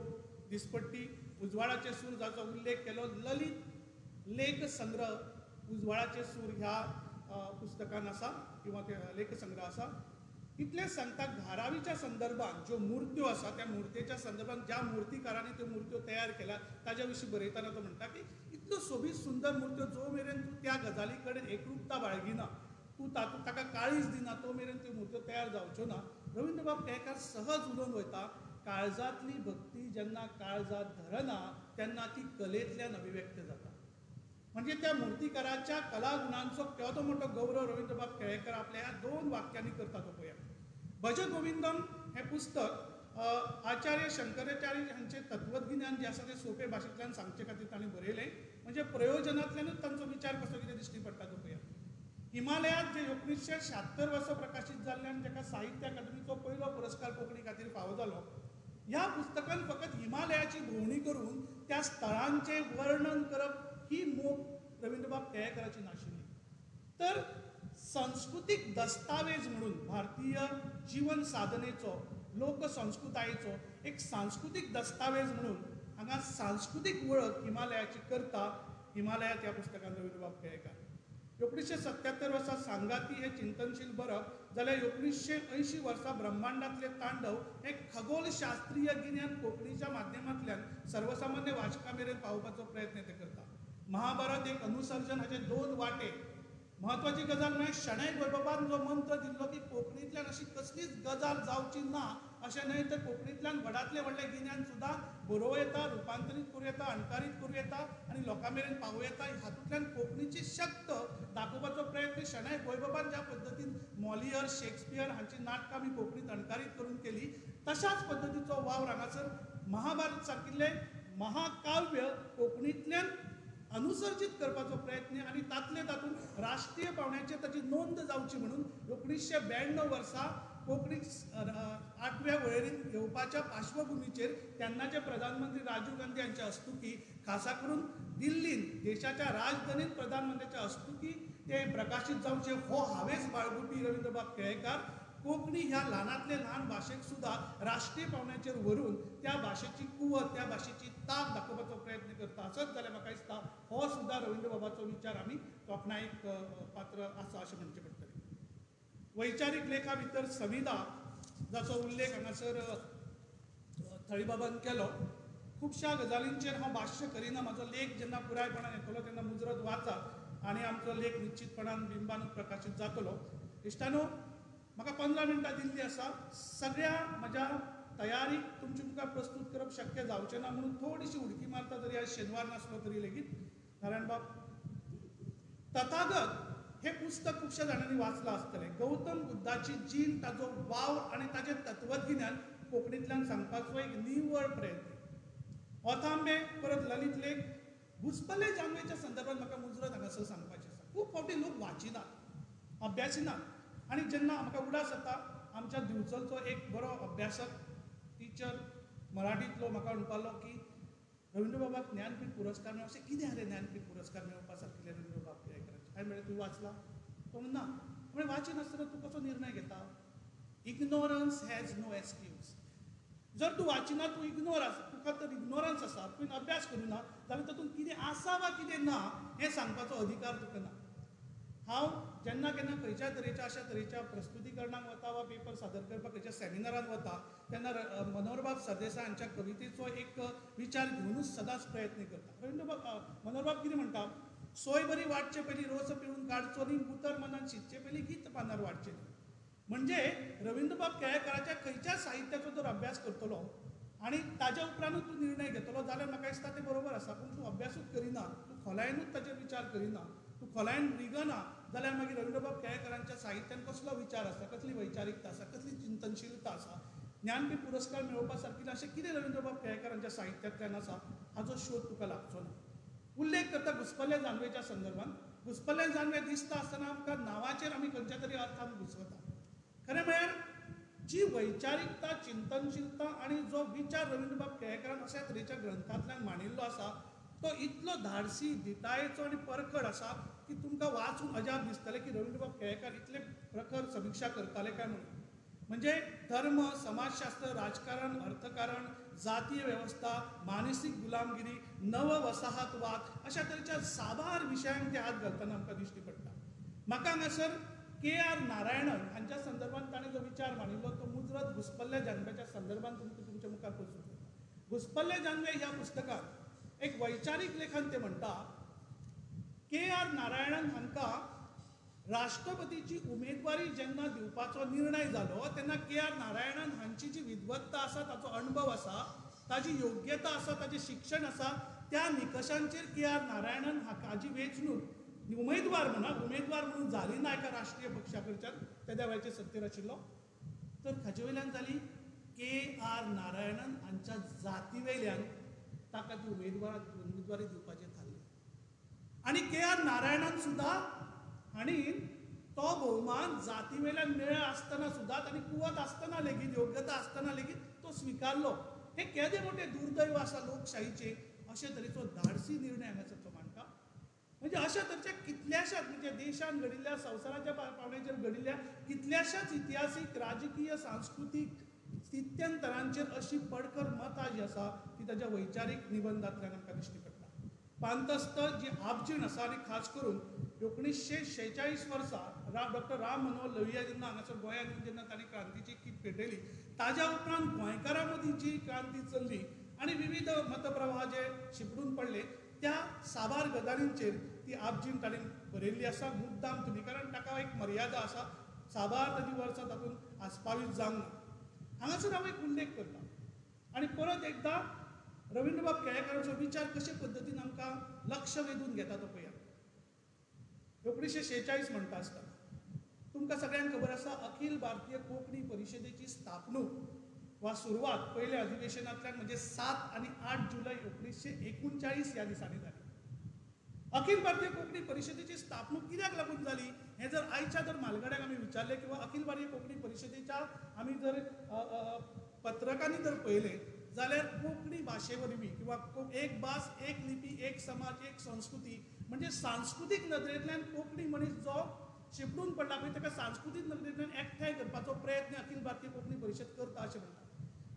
S6: दिसपट्टी, उजवाडाचे सूर जाचो उल्लेख केलो. ललित लेख संग्रह उजवाडाचे सूर ह्या पुस्तकान आसा किंवा ते लेख संग्रह आसा. इतलेंच सांगता धारावीच्या संदर्भात ज्यो मुर्त्यो आसा त्या मुर्तेच्या संदर्भात ज्या मूर्तिकारांनी त्यो मुर्त्यो तयार केल्या ताच्या विशीं बरयतना तो म्हणटा की इतल्यो सोबीत सुंदर मुर्त्यो जो मेरेन तूं त्या गजाली कडेन एकरूपता बाळगिना, तूं ताका काळीज दिना, तो मेरेन त्यो मुर्त्यो तयार जावच्यो ना. रवींद्रबाब केळेकार सहज उलोवन वयता, काळजांतली भक्ती जेन्ना काळजात धरना तेन्ना ती कलेंतल्यान अभिव्यक्त जाता. म्हणजे त्या मूर्तिकाराच्या कलागुणांचो केदो मोठो गौरव रवींद्रबाब केळेकार आपल्या ह्या 2 वाक्यांनी करता तो पळया. भज गोविंदम हें पुस्तक आचार्य शंकराचार्य हांचें तत्वज्ञान जें आसा तें सोंपे भाशेंतल्यान सांगचे खातीर ताणें बरयलें. म्हणजे प्रयोजनांतल्यानूच तांचो विचार कसो कितें दिश्टी पडटा तो पळया. हिमालयात जे 1976 वर्सा प्रकाशीत जाल्ले आनी जाका साहित्य अकादमीचो पयलो पुरस्कार कोंकणी खातीर फावो जालो, ह्या पुस्तकान फकत हिमालयाची भोंवडी करून त्या स्थळांचें वर्णन करप ही मोख रवींद्रबाब केळेकाराची नाशिल्ली, तर सांस्कृतिक दस्तावेज म्हणून भारतीय जीवन साधनेचो, लोकसंस्कृतायेचो एक सांस्कृतिक दस्तावेज म्हणून हांगा सांस्कृतिक वळख हिमालयाची करता हिमालयात ह्या पुस्तकान रवींद्रबाब केळेकार. 1977 वर्सा सांगाती हे चिंतनशील बरप जाल्यार 1980 वर्सा ब्रह्मांडातले तांडव हे खगोलशास्त्रीय गिन्यान कोंकणीच्या माध्यमांतल्यान सर्वसामान्य वाचकां मेरेन पावोवपाचो प्रयत्न ते करता. महाभारत एक अनुसर्जन हाचे 2 वाटे. महत्वाची गजाल म्हणजे शणै गोंयबाबान जो मंत्र दिल्लो की कोंकणींतल्यान अशी कसलीच गजाल जावची ना अशें न्हय, तर कोंकणींतल्यान व्हडांतलें व्हडलें गिन्यान सुद्दां बरोवं येता, रुपांतरीत करूं येता, अणकारीत करूं येता आनी लोकां मेरेन पावूं येता. हातूंतल्यान कोंकणीची शक्त दाखोवपाचो प्रयत्न शणै गोंयबाबान ज्या पद्दतीन मॉलियर, शेक्सपियर हांची नाटकां आमी कोंकणींत अणकारीत करून केली, तशाच पद्दतीचो वावर हांगासर महाभारत सारकिल्लें महाकाव्य कोंकणींतल्यान अनुसर्जीत करपाचो प्रयत्न आनी तातले तातूंत राष्ट्रीय पावंड्याचेर ताची नोंद जावची म्हणून 1992 वर्सा कोंकणी 8व्या वळेरींत येवपाच्या पार्श्वभुमीचेर तेन्नाचे प्रधानमंत्री राजीव गांधी हांचे हस्तुकी, खासा करून दिल्लींत देशाच्या राजधानींत प्रधानमंत्र्याच्या हस्तुकी ते प्रकाशीत जावचे हो हावेस बाळगुपी रवींद्रबाब केळेकार कोंकणी ह्या ल्हानांतले ल्हान भाशेक सुद्धा राष्ट्रीय पावंड्याचेर व्हरून त्या भाशेची कुवत, त्या भाशेची ताक दाखोवपाचो प्रयत्न करता. असोच जाल्यार म्हाका दिसता हो सुद्धा रवींद्रबाबाचो विचार आमी तोखणायेक पात्र आसा अशें म्हणचें पडटलें. वैचारीक लेखा भितर संविधा जाचो उल्लेख हांगासर थळीबाबान केलो. खुबश्या गजालींचेर हांव भाश्य करिना. म्हाजो लेख जेन्ना पुरायपणान येतलो तेन्ना मुजरत वाचात आनी आमचो लेख निश्चितपणान बिंबानूच प्रकाशीत जातलो. इश्टानो, म्हाका 15 मिनटां दिल्ली आसा. सगळ्या म्हज्या तयारीक तुमचे मुखार प्रस्तूत करप शक्य जावचें ना म्हणून थोडीशी उडकी मारता. जरी आज शेनवार नासलो तरी लेगीत नारायण बाब, तथागत हे पुस्तक खुबश्या जाणांनी वाचलां आसतलें. गौतम बुद्धाची जीण, ताजो वाव आनी ताचें तत्वगिन्यान कोंकणींतल्यान सांगपाचो एक निवळ प्रयत्न. ओथांबे परत ललीत लेख. घुसपल्ले जानवेच्या संदर्भात म्हाका मुजरत हांगासर सांगपाचें आसा. खूब फावटी लोक वाचिनात, अभ्यासिनात. आनी जेन्ना म्हाका उडास येता, आमच्या दिवचलचो एक बरो अभ्यासक, टिचर मराठींतलो म्हाका म्हणपालो की रवींद्र बाबाक ज्ञानपीठ पुरस्कार मेळ्ळो. अशें कितें आरे ज्ञानपीठ पुरस्कार मेळोवपा सारकेले रवींद्र बाब केळेकरांचे? हांवें म्हणलें तूं वाचला? तो म्हणना. म्हणजे वाचिनासतना तूं कसो निर्णय घेता? Ignorance has no excuse. जर तूं वाचिना, तूं इग्नोर आसा, तुका तर इग्नोरन्स आसा, तुवें अभ्यास करूना, जाल्यार तातूंत कितें आसा वा कितें ना हें सांगपाचो अधिकार तुका ना. हांव जेन्ना केन्ना खंयच्या तरेच्या अशा तरेच्या प्रस्तुतीकरणाक वता वा पेपर सादर करपाक खंयच्या सेमिनारांत वता तेन्ना मनोहरबाब सरदेसाय हांच्या कवितेचो एक विचार घेवनूच सदांच प्रयत्न करता. मनोहरबाब कितें म्हणटा? सोय बरी वाडचे पयलीं रोस पिळून काडचो न्ही, उतर मनान शिजचे पयलीं गीत पानार वाडचें न्ही. म्हणजे रवींद्रबाब केळेकराच्या खंयच्या साहित्याचो जर अभ्यास करतलो आनी ताज्या उपरांतूच तूं निर्णय घेतलो जाल्यार म्हाका दिसता तें बरोबर आसा. पूण तूं अभ्यासूच करिना, तूं खोलायनूच ताचेर विचार करिना, तूं खोलायन रिगना, जाल्यार मागीर रवींद्रबाब केळेकरांच्या साहित्यान कसलो विचार आसा, कसली वैचारीकता आसा, कसली चिंतनशीलता आसा, ज्ञानपीठ पुरस्कार मेळोवपा सारकेलें अशें कितें रवींद्रबाब केळेकरांच्या साहित्यांतल्यान आसा हाचो शोध तुका लागचो ना. उल्लेख करता घुसपल्ले जानवेच्या संदर्भात. घुसपल्ले जानवे दिसता आसतना आमकां नांवाचेर आमी खंयच्या तरी अर्थान घुसवता. खरें म्हळ्यार जी वैचारीकता, चिंतनशीलता आनी जो विचार रवींद्रबाब केळेकरान अशा तरेच्या ग्रंथांतल्यान मांडिल्लो आसा तो इतलो धाडसी, दिटायेचो आनी परखड आसा की तुमकां वाचून अजाप दिसतलें की रवींद्रबाब केळेकार इतले प्रखर समिक्षा करताले काय म्हणून. म्हणजे धर्म, समाजशास्त्र, राजकारण, अर्थकारण, जातीय वेवस्था, मानसीक गुलामगिरी, नव वसाहतवाद अशा तरेच्या साबार विशयांक ते हात घालतना आमकां दिश्टी पडटा. म्हाका हांगासर के.आर. नारायणन हांच्या संदर्भात ताणें जो विचार मांडिल्लो तो मुजरत घुसपल्ले जानवेच्या संदर्भात तुमच्या मुखार प्रस्तूत करता. घुसपल्ले जानवे ह्या पुस्तकांत एक वैचारीक लेखन ते म्हणटा. के.आर. नारायणन हांकां राष्ट्रपतीची उमेदवारी जेन्ना दिवपाचो निर्णय जालो तेन्ना के.आर. नारायणन हांची जी विद्वत्ता आसा, ताचो अणभव आसा, ताची योग्यता आसा, ताचें शिक्षण आसा, त्या निकशांचेर के.आर. नारायणन हाची वेंचणूक उमेदवार म्हणून जाली ना एका राष्ट्रीय पक्षा कडच्यान, त्या वेळाचेर सत्तेर आशिल्लो, तर हाचे वयल्यान जाली के.आर. नारायणन हांच्या जाती वयल्यान ताका ती उमेदवारी दिवपाचें थारलें. आनी के.आर. नारायणन सुद्दां हांणी तो भोवमान जाती वयल्यान मेळ्ळा आसतना सुद्दां, तांणी कुवत आसतना लेगीत, योग्यता आसतना लेगीत तो स्विकारलो. हे केदे मोठें दुर्दैव आसा लोकशाहीचें. अशे तरेचो धाडसी निर्णय हांगासर तो मांडटा. म्हणजे अशा तरेच्या कितल्याशाच म्हणजे देशान घडिल्ल्या, संवसाराच्या पावंड्याचेर घडिल्ल्या कितल्याशाच इतिहासीक, राजकीय, सांस्कृतीक स्थित्यंतरांचेर अशी पडकर मतां जी आसा ती ताच्या वैचारीक निबंधांतल्यान आमकां दिश्टी पडटा. पांतस्त जी आपजीण आसा आनी खास करून 1946 वर्सा डॉक्टर राम मनोहर लोहिया जेन्ना हांगासर गोंयांत येवन जेन्ना तांणी क्रांतीची कीट पेटयली, ताज्या उपरांत गोंयकारां मदीं जी क्रांती चल्ली आनी विविध मतप्रवाह जे शिपडून पडले त्या साबार गजालींचेर ती आपजीण ताणें बरयल्ली आसा. मुद्दाम तुमी, कारण ताका एक मर्यादा आसा, साबार ताची वर्सां तातूंत आस्पावीत जावंक ना. हांगासर हांव एक उल्लेख करता आनी परत एकदां रवींद्रबाब केळेकारांचो विचार कशे पद्दतीन आमकां लक्ष वेधून घेता तो पळयात. 1946 म्हणटा आसतना तुमकां सगळ्यांक खबर आसा अखिल भारतीय कोंकणी परिशदेची स्थापणूक वा सुरवात पयल्या अधिवेशनांतल्यान म्हणजे 7 आनी 8 जुलय 1939 ह्या दिसांनी जाली. अखिल भारतीय कोंकणी परिशदेची स्थापणूक कित्याक लागून जाली हें जर आयच्या जर म्हालगड्याक आमी विचारलें किंवा अखिल भारतीय कोंकणी परिशदेच्या आमी जर पत्रकांनी जर पळयलें जाल्यार कोंकणी भाशे वरवीं किंवा एक भास, एक लिपी, एक समाज, एक संस्कृती म्हणजे सांस्कृतीक नदरेंतल्यान कोंकणी मनीस जो शिपडून पडला पळय ताका सांस्कृतीक नदरेंतल्यान एकठांय करपाचो प्रयत्न अखिल भारतीय कोंकणी परिशद करता अशें म्हणटा.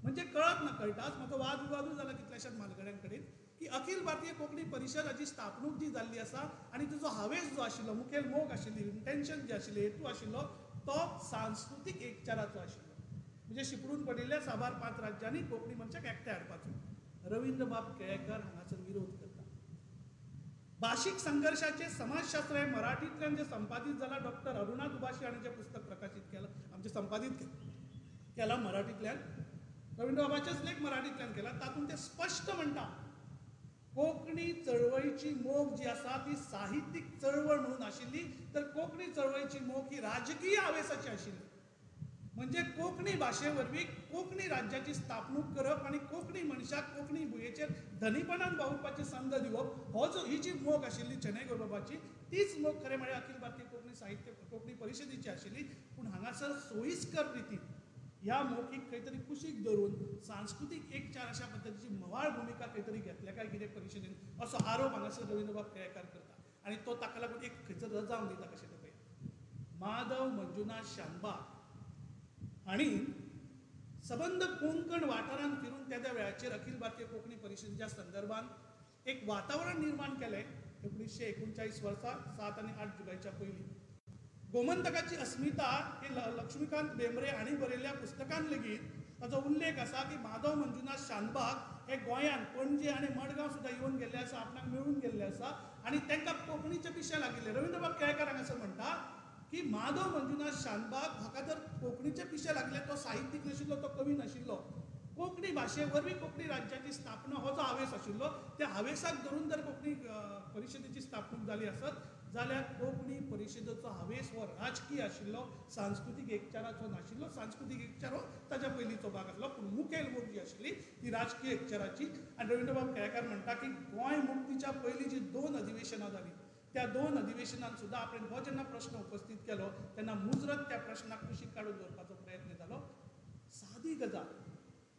S6: म्हणजे कळत ना कळटाच म्हाका वाद विवादूय जाला कितल्याशाच म्हालगड्यां कडेन की अखिल भारतीय कोंकणी परिशद हाची स्थापणूक जी जाल्ली आसा आनी तिजो हावेस जो आशिल्लो, मुखेल मोग आशिल्ली, इंटेन्शन जे आशिल्लें, हेतू आशिल्लो तो सांस्कृतीक एकचाराचो आशिल्लो. म्हणजे शिपडून पडिल्ल्या साबार 5 राज्यांनी कोंकणी मनशाक एकठांय हाडपाचो रवींद्र बाब केळेकर हांगासर विरोध करता. भाशीक संघर्षाचे समाजशास्त्र हे मराठींतल्यान जे संपादीत जाला डॉक्टर अरुणा दुबाशी हांणी जें पुस्तक प्रकाशीत केलां आमचे संपादीत केलां मराठींतल्यान रवींद्र बाबाचेच लेख मराठींतल्यान केला तातूंत ते स्पश्ट म्हणटा कोंकणी चळवळीची मोख जी आसा ती साहित्यीक चळवळ म्हणून आशिल्ली तर कोंकणी चळवळीची मोख ही राजकीय आवेशाची आशिल्ली. म्हणजे कोंकणी भाशे वरवीं कोंकणी राज्याची स्थापणूक करप आनी कोंकणी मनशाक कोंकणी भुंयेचेर धनीपणान वावुरपाची संद दिवप हो जो ही जी मोख आशिल्ली चेन्नई गोरबाबाची तीच मोख खरें म्हळ्यार अखिल भारतीय कोंकणी साहित्य कोंकणी परिशदेची आशिल्ली. पूण हांगासर सोयीस्कर रितीन ह्या मोखीक खंय तरी कुशीक धरून सांस्कृतीक एकचार अशा पद्दतीची मवाळ भुमिका खंय तरी घेतल्या काय कितें परिशदेन असो आरोप हांगासर रवींद्र बाब केळेकार करता आनी तो ताका लागून एक खंयसर रजावन दिता कशें ते पळय. माधव मंजुनाथ शानबाग हांणी सबंद कोंकण वाठारांत फिरून त्या वेळाचेर अखिल भारतीय कोंकणी परिशदेच्या संदर्भान एक वातावरण निर्माण केलें 1939 वर्सा 7 आनी 8 जुलयाच्या पयलीं. गोमंतकाची अस्मिता हे लक्ष्मीकांत बेंबरे हांणी बरयल्ल्या पुस्तकांत लेगीत ताचो उल्लेख आसा की माधव मंजुनाथ शानबाग हे गोंयान पणजे आनी मडगांव सुद्दां येवन गेल्ले आसा आपणाक मेळून गेल्ले आसा आनी तांकां कोंकणीचे पिशे लागिल्ले. रवींद्र बाब केळेकार हांगासर म्हणटा की माधव मंजुनाथ शानबाग हाका जर कोंकणीचे पिशे लागले तो साहित्यीक नाशिल्लो तो कवी नाशिल्लो. कोंकणी भाशे वरवीं कोंकणी राज्याची स्थापना हो जो हावेस आशिल्लो त्या हावेसाक धरून जर कोंकणी परिशदेची स्थापणूक जाली आसत जाल्यार कोंकणी परिशदेचो हावेस हो राजकीय आशिल्लो सांस्कृतीक एकचाराचो नाशिल्लो. सांस्कृतीक एकचार हो ताच्या पयलींचो भाग आसलो पूण मुखेल मोख जी आशिल्ली ती राजकीय एकचाराची. आनी रवींद्र बाब केळेकार म्हणटा की गोंय मुक्तीच्या पयलीं जी 2 अधिवेशनां जालीं त्या 2 अधिवेशनांत सुद्दां आपणें हो जेन्ना प्रश्न उपस्थित केलो तेन्ना मुजरत त्या प्रश्नाक कुशीक काडून दवरपाचो प्रयत्न जालो. सादी गजाल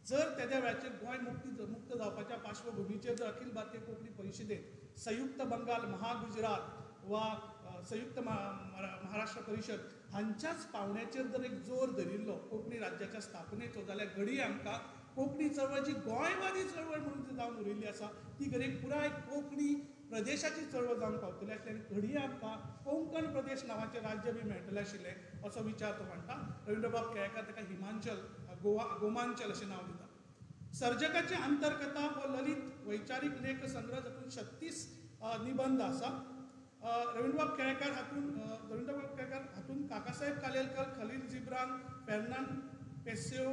S6: जर त्या वेळाचेर गोंय मुक्त जावपाच्या पार्श्वभुमीचेर जर अखिल भारतीय कोंकणी परिशदेन संयुक्त बंगाल महागुजरात वा संयुक्त महाराष्ट्र परिशद हांच्याच पावण्याचेर जर एक जोर धरिल्लो कोंकणी राज्याच्या स्थापनेचो जाल्यार घडये आमकां कोंकणी चळवळ जी गोंयवादी चळवळ म्हणून जावन उरिल्ली आसा ती घडये पुराय कोंकणी प्रदेशाची चळवळ जावन पावतली आसली आनी घडये आमकां कोंकण प्रदेश नांवाचें राज्य बी मेळटलें आशिल्लें असो विचार तो मांडटा. रवींद्र बाब केळेकार ताका हिमांचल गोमांचल अशें नांव दिता. सर्जकाची अंतरकथा हो ललीत वैचारीक लेख संग्रह जातूंत 36 निबंध आसा. रवींद्र बाब केळेकार हातूंत काकासाहेब कालेलकर, खलील जिब्रान, फेर्नांड पेसेओ,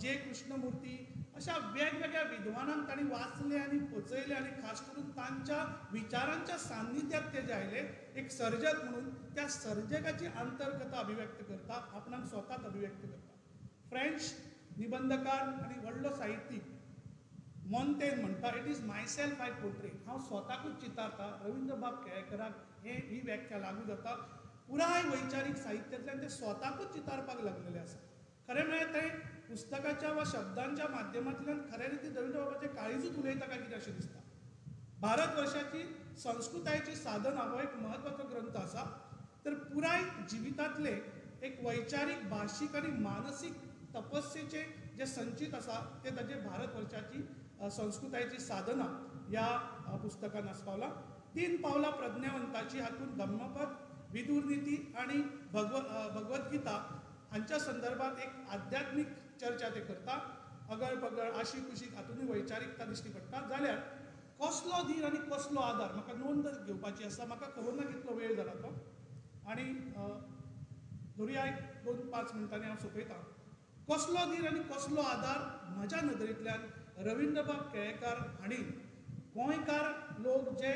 S6: जे कृष्णमूर्ती अशा वेगवेगळ्या विद्वानांक तांणी वाचले आनी पचयले आनी खास करून तांच्या विचारांच्या सान्निध्यात ते जे आयले एक सर्जक म्हणून त्या सर्जकाची अंतरकथा अभिव्यक्त करता आपणाक स्वताच अभिव्यक्त करता. फ्रेंच निबंधकार आनी व्हडलो साहित्यीक मॉन्तेन म्हणटा it is myself I portray. हांव स्वताकूच चितारता. रवींद्र बाब केळेकराक ही व्याख्या लागू जाता. पुराय वैचारीक साहित्यांतल्यान ते स्वताकूच चितारपाक लागलेले आसा. खरें म्हळ्यार ते पुस्तकाच्या वा शब्दांच्या माध्यमांतल्यान खऱ्या रितीन रवींद्र बाबाचें काळीजूच उलयता काय कितें अशें दिसता. भारतवर्षाची संस्कृतायेची साधना हो एक म्हत्वाचो ग्रंथ आसा. तर पुराय जिवितांतले एक वैचारीक भाशीक आनी मानसीक तपस्येचे जे संचित आसा ते ताचे भारतवर्षाची संस्कृतायेची साधना ह्या पुस्तकान आस्पावला. 3 पावलां प्रज्ञावंताची हातूंत धम्मपद, विदुरनीती आनी भगवद्गीता हांच्या संदर्भात एक आध्यात्मीक चर्चा ते करता. अगळ पगळ आशी कुशीक हातूंतय वैचारीकता दिश्टी पडटा. जाल्यार कसलो धीर आनी कसलो आदार म्हाका नोंद घेवपाची आसा. म्हाका खबर ना कितलो वेळ जाला तो आनी धरुया 2-5 मिनटांनी हांव सोंपयतां. कसलो धीर आनी कसलो आदार म्हज्या नदरेंतल्यान रवींद्र बाब केळेकार हांणी गोंयकार लोक जे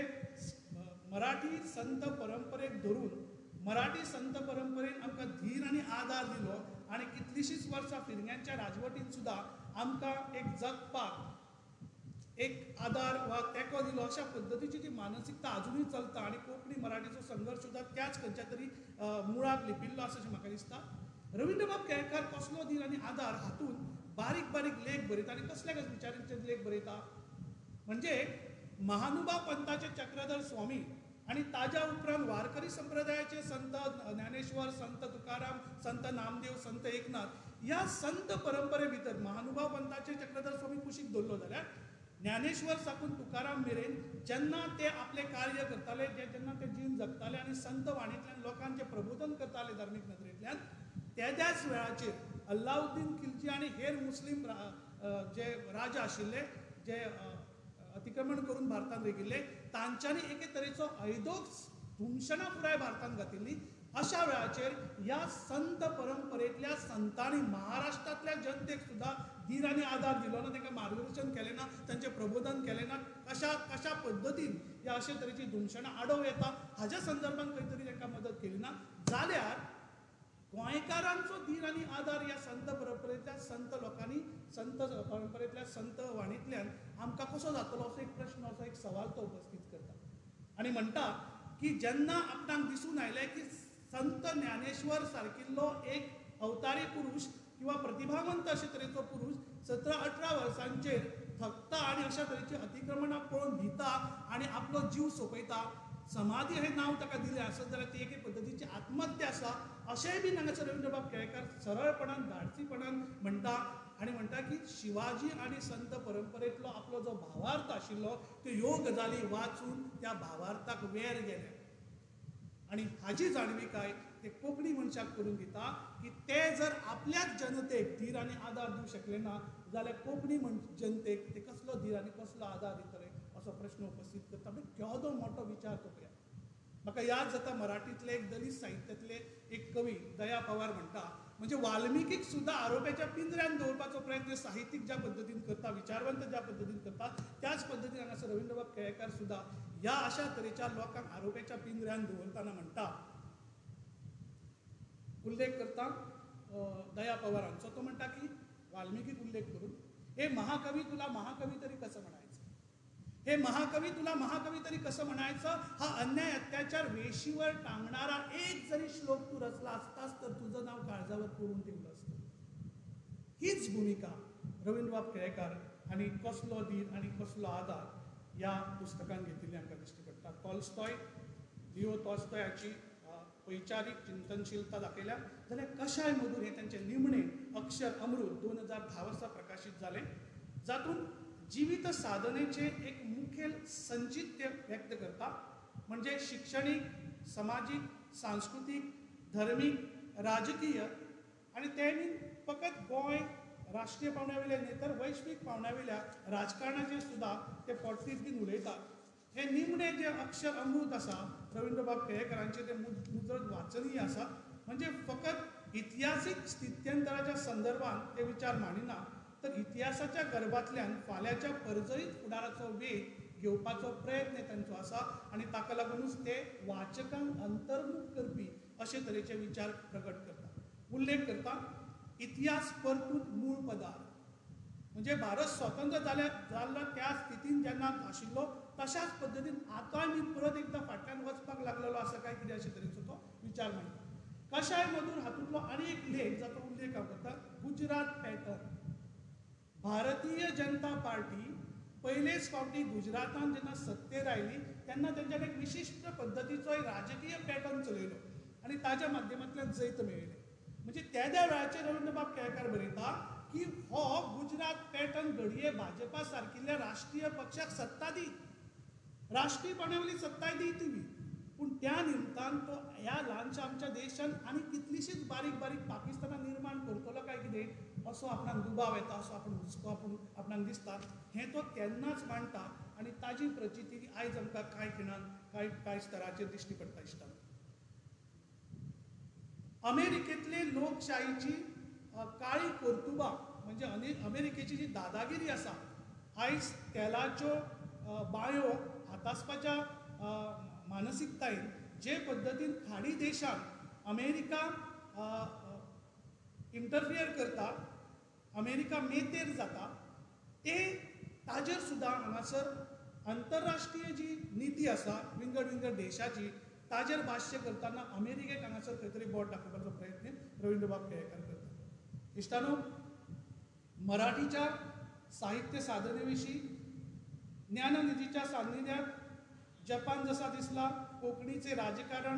S6: मराठी संत परंपरेक धरून मराठी संत परंपरेन आमकां धीर आनी आदार दिलो आनी कितलींशींच वर्सां फिरग्यांच्या राजवटीन सुद्दां आमकां एक जगपाक एक आदार वा तेंको दिलो अशा पद्दतीची ती मानसिकता अजुनूय चलता आनी कोंकणी मराठीचो संघर्श सुद्दां त्याच खंयच्या तरी मुळाक लिपिल्लो आसा अशें म्हाका दिसता. रवींद्र बाब केळेकार कसलो धीर आनी आदार हातूंत बारीक बारीक लेख बरयता आनी कसल्या विचारांचे लेख बरयता म्हणजे महानुभाव पंथाचे चक्रधर स्वामी आनी ताज्या उपरांत वारकरी संप्रदायाचे संत ज्ञानेश्वर, संत तुकाराम, संत नामदेव, संत एकनाथ ह्या संत परंपरे भितर महानुभाव पंथाचे चक्रधर स्वामी कुशीक धरलो जाल्यार ज्ञानेश्वर साकून तुकाराम मेरेन जेन्ना ते आपले कार्य करताले जेन्ना ते जीण जगताले आनी संत वाणींतल्यान लोकांचें प्रबोधन करताले धार्मीक नदरेंतल्यान त्याच वेळाचेर अल्लाउद्दीन खिलजी आणि हेर मुस्लीम जे राजा आशिल्ले जे अतिक्रमण करून भारतांत गेल्ले तांच्यांनी एके तरेचो ऐदोक धुमशणां पुराय भारतांत घातिल्ली. अशा वेळाचेर ह्या संत परंपरेंतल्या संतांनी महाराष्ट्रांतल्या जनतेक सुद्दां धीर आनी आदार दिलो ना, तांकां मार्गदर्शन केलें ना, तांचें प्रबोधन केलें ना. कशा पद्दतीन ह्या अशे तरेची धुमशणां आडोव येता हाज्या संदर्भात खंय तरी तांकां मदत केली ना जाल्यार गोंयकारांचो धीर आनी आदार ह्या संत परंपरेंतल्या संत लोकांनी संत परंपरेंतल्या संत वाणींतल्यान आमकां कसो जातलो असो एक प्रश्न असो एक सवाल तो उपस्थित करता. आनी म्हणटा की जेन्ना आपणाक दिसून आयलें की संत ज्ञानेश्वर सारकिल्लो एक अवतारी पुरुष किंवा प्रतिभावंत अशे तरेचो पुरुष 17-18 वर्सांचेर थकता आनी अशा तरेची अतिक्रमणां पळोवन भिता आनी आपलो जीव सोंपयता. समाधी हें नांव ताका दिलें आसत जाल्यार ती एके पद्दतीची आत्महत्या आसा अशेंय बी हांगासर रवींद्रबाब केळेकार सरळपणान धाडसीपणान म्हणटा. आनी म्हणटा की शिवाजी आनी संत परंपरेंतलो आपलो जो भावार्थ आशिल्लो त्यो ह्यो गजाली वाचून त्या भावार्थाक वेर गेले. आनी हाजी जाणविकाय ते कोंकणी मनशाक करून दिता की ते जर आपल्याच जनतेक धीर आनी आदार दिवंक शकले ना जाल्यार कोंकणी जनतेक ते कसलो धीर आनी कसलो आदार दितले असो प्रश्न उपस्थित करता. म्हणजे केदो मोठो विचार तो पळया. म्हाका याद जाता मराठींतले एक दलित साहित्यातले एक कवी दया पवार म्हणटा म्हणजे वाल्मिकीक सुद्दां आरोप्याच्या पिंजऱ्यान दवरपाचो प्रयत्न साहित्यीक ज्या पद्दतीन करता, विचारवंत ज्या पद्दतीन करता, त्याच पद्दतीन हांगासर रवींद्रबाब केळेकार सुद्दां ह्या अशा तरेच्या लोकांक आरोप्याच्या पिंजऱ्यान दवरताना म्हणटा, उल्लेख करता दया पवारांचो. तो म्हणटा की वाल्मिकीक उल्लेख करून हे महाकवी तुला महाकवी तरी कसं म्हणायचं, हे महाकवी तुला महाकवी तरी कसं म्हणायचं, हा अन्याय अत्याचार वेशीवर टांगणारा एक जरी श्लोक तू रचला असतास तर तुझं नाव काळजावर कोरून ठेवलं असतं. हीच भूमिका रवींद्रबाब केळेकार आणि कसलो धीर आणि कसलो आदार या पुस्तकान घेतिल्ली आमकां दिश्टी पडटा. टॉल्स्टॉय लिओ टॉल्स्टॉयाची वैचारीक चिंतनशीलता दाखयल्या जाल्यार कशाय मधून हे तांचे निमणे अक्षर अमृत 2010 वर्सा प्रकाशीत जाले जातून जिवीत साधनेचे एक मुखेल संचित्य व्यक्त करता. म्हणजे शिक्षणीक, सामाजीक, सांस्कृतीक, धर्मीक, राजकीय आनी त्यांनी फकत गोंय राष्ट्रीय पावंड्यावयले न्ही तर वैश्वीक पावंड्यावयल्या राजकारणाचेर सुद्दां ते पोटतीत बीन उलयतात. हे निमणे जे अक्षर अमृत आसा रवींद्रबाब केळेकरांचे ते मुजरत वाचनीय आसा. म्हणजे फकत इतिहासीक स्थित्यंतराच्या संदर्भात ते विचार मांडिना तर इतिहासाच्या गर्भांतल्यान फाल्यांच्या परजळीत फुडाराचो वेग घेवपाचो प्रयत्न तांचो आसा आनी ताका लागूनच ते वाचकांक अंतर्मुख करपी अशे तरेचे विचार प्रगट करता. उल्लेख करता इतिहास परतून मूळ पदार म्हणजे भारत स्वतंत्र जाल्लो त्या स्थितीन जेन्ना आशिल्लो तशाच पद्दतीन आतांय मी परत एकदा फाटल्यान वचपाक लागलेलो आसा काय कितें अशे तरेचो तो विचार मांडटा. कशाय मधून हातूंतलो आनी एक लेख जाचो उल्लेख हांव करता गुजरात पॅटर्न. भारतीय जनता पार्टी पयलेच फावटी गुजरातान जेन्ना सत्तेर आयली तेन्ना तेंच्यान एक विशिश्ट पद्दतीचो राजकीय पॅटर्न चलयलो आनी ताच्या माध्यमांतल्यान जैत मेळयलें. म्हणजे त्या वेळाचेर रवींद्रबाब केळेकार बरयता की हो गुजरात पॅटर्न घडये भाजपा सारकिल्ल्या राष्ट्रीय पक्षाक सत्ता दी, राष्ट्रीय पावंड्यावयली सत्ताय दी ती. पूण त्या निमतान तो ह्या ल्हानशा आमच्या देशान आनी कितलीशीच बारीक बारीक पाकिस्तानां निर्माण करतलो काय कितें असो आपणाक दुबाव येता, असो आपण हुस्को आपणाक दिसता. हें तो तेन्नाच मांडटा आनी ताजी प्रचिती आयज आमकां कांय खिणान कांय स्तराचेर दिश्टी पडटा दिसता. अमेरिकेंतले लोकशाहीची काळी कर्तुबां म्हणजे अमेरिकेची जी दादागिरी आसा आयज तेलाच्यो बाळ्यो हातासपाच्या मानसिकतायेन जे पद्दतीन खाडी देशांत अमेरिका इंटरफियर करता, अमेरिका मेतेर जाता ते ताजेर सुद्दां हांगासर आंतरराष्ट्रीय जी नीती आसा विंगड देशाची ताजेर भाश्य करतना अमेरिकेक हांगासर खंय तरी बोट दाखोवपाचो प्रयत्न रवींद्रबाब केळेकार करता. इश्टानो, मराठीच्या साहित्य साधने विशीं ज्ञाननिधीच्या सान्निध्यात जपान जसा दिसला, कोंकणीचे राजकारण,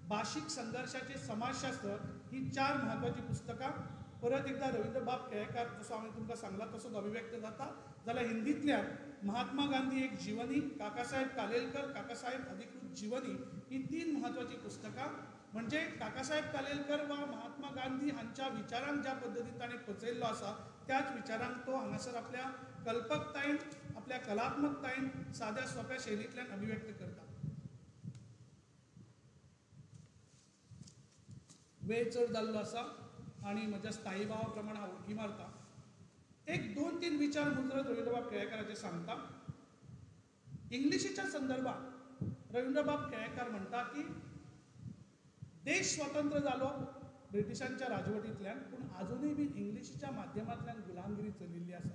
S6: भाशीक संघर्षाचे समाजशास्त्र ही 4 महत्वाची पुस्तकां परत एकदा रवींद्रबाब केळेकार जसो हांवें तुमकां सांगला तसोच अभिव्यक्त जाता. जाल्यार हिंदींतल्यान महात्मा गांधी एक जीवनी, काकासाहेब कालेलकर काकासाहेब अधिकृत जीवनी ही 3 महत्वाची पुस्तकां म्हणजे काकासाहेब कालेलकर वा महात्मा गांधी हांच्या विचारांक ज्या पद्दतीन ताणें पचयल्लो आसा त्याच विचारांक तो हांगासर आपल्या कल्पकतायेन आपल्या कलात्मकतायेन साद्या सोप्या शैलींतल्यान अभिव्यक्त करता. वेळ चड जाल्लो आसा आनी म्हज्या स्थायी भावा प्रमाण हांव उडकी मारता. एक 2-3 विचार मुजरत रवींद्रबाब केळेकाराचे सांगता. इंग्लिशीच्या संदर्भात रवींद्रबाब केळेकार म्हणटा की देश स्वतंत्र जालो ब्रिटिशांच्या राजवटींतल्यान, पूण आजुनूय बी इंग्लिशीच्या माध्यमांतल्यान गुलामगिरी चलिल्ली आसा.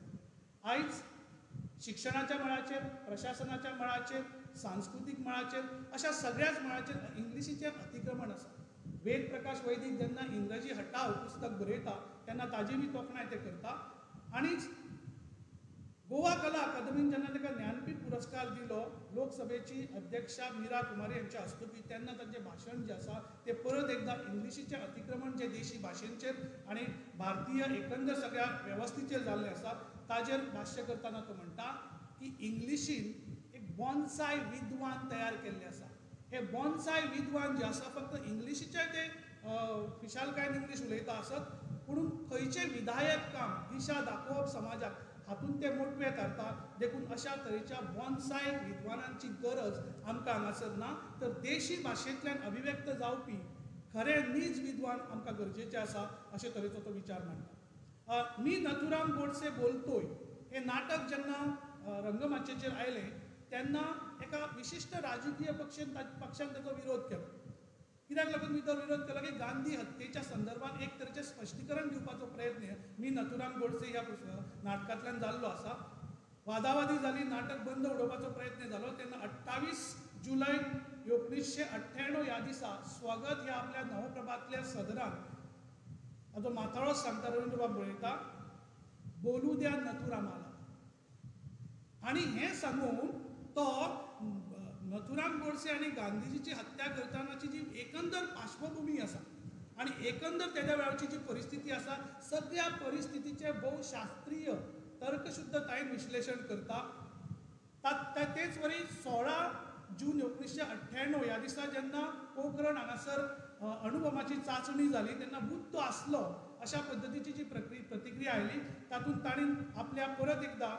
S6: आयज शिक्षणाच्या मळाचेर, प्रशासनाच्या मळाचेर, सांस्कृतीक मळाचेर अशा सगळ्याच मळाचेर इंग्लिशीचें अतिक्रमण आसा. वेद प्रकाश वैदीक जेन्ना इंग्रजी हटाव पुस्तक बरयता तेन्ना ताजी बी तोखणाय ते करता. आनी गोवा कला अकादमीन जेन्ना ताका ज्ञानपीठ पुरस्कार दिलो लोकसभेची अध्यक्षा मीरा कुमारी यांच्या हस्तुकी, तेन्ना ताचें भाशण जें आसा तें परत एकदा इंग्लिशीचें अतिक्रमण जे देशी भाशेंचेर आनी भारतीय एकंदर सगळ्या वेवस्थेचेर जाल्लें आसा ताजेर भाश्य करतना तो म्हणटा की इंग्लिशीन एक बॉन्साय विद्वान तयार केल्ले आसा. हे बॉन्साय विद्वान जे आसा फक्त इंग्लिशीचे ते फिशालकायेन इंग्लीश उलयता आसत, पूण खंयचे विधायक काम दिशा दाखोवप समाजाक हातूंत ते मोटवे थारतात. देखून अशा तरेच्या बॉन्साय विद्वानांची गरज आमकां हांगासर ना, तर देशी भाशेंतल्यान अभिव्यक्त जावपी खरे नीज विद्वान आमकां गरजेचे आसा अशे तरेचो तो विचार मांडटा. मी नथुराम गोडसे बोलतोय हे नाटक जेन्ना रंगमंचाचेर आयलें तेन्ना एका विशिश्ट राजकीय पक्षान ताचो विरोध केलो. कित्याक लागून मी तो विरोध केलो की गांधी हत्येच्या संदर्भात एक तरेचें स्पश्टीकरण दिवपाचो प्रयत्न मी नथुराम गोडसे ह्या नाटकांतल्यान जाल्लो आसा. वादावादी जाली, नाटक बंद उडोवपाचो प्रयत्न जालो तेन्ना 28 जुलय 1998 ह्या दिसा स्वागत ह्या आपल्या नवप्रभातल्या सदरान ताचो माथाळो सांगता रवींद्रबाब बरयता, बोलू द्या नथुरामाला. आनी हें सांगून तो नथुराम गोडसे आणि गांधीजीची हत्या करतानाची जी एकंदर पार्श्वभूमी आसा आणि एकंदर त्याच्या वेळची जी परिस्थिती आसा सगळ्या परिस्थितीचे भोव शास्त्रीय तर्कशुद्धतायेन विश्लेषण करता. तेच वरी 16 जून 1998 ह्या दिसा जेन्ना पोखरण हांगासर अणुबॉम्बाची चांचणी जाली तेन्ना बुद्ध आसलो अशा पद्दतीची जी प्रतिक्रिया आयली तातूंत ताणीन आपल्या परत एकदा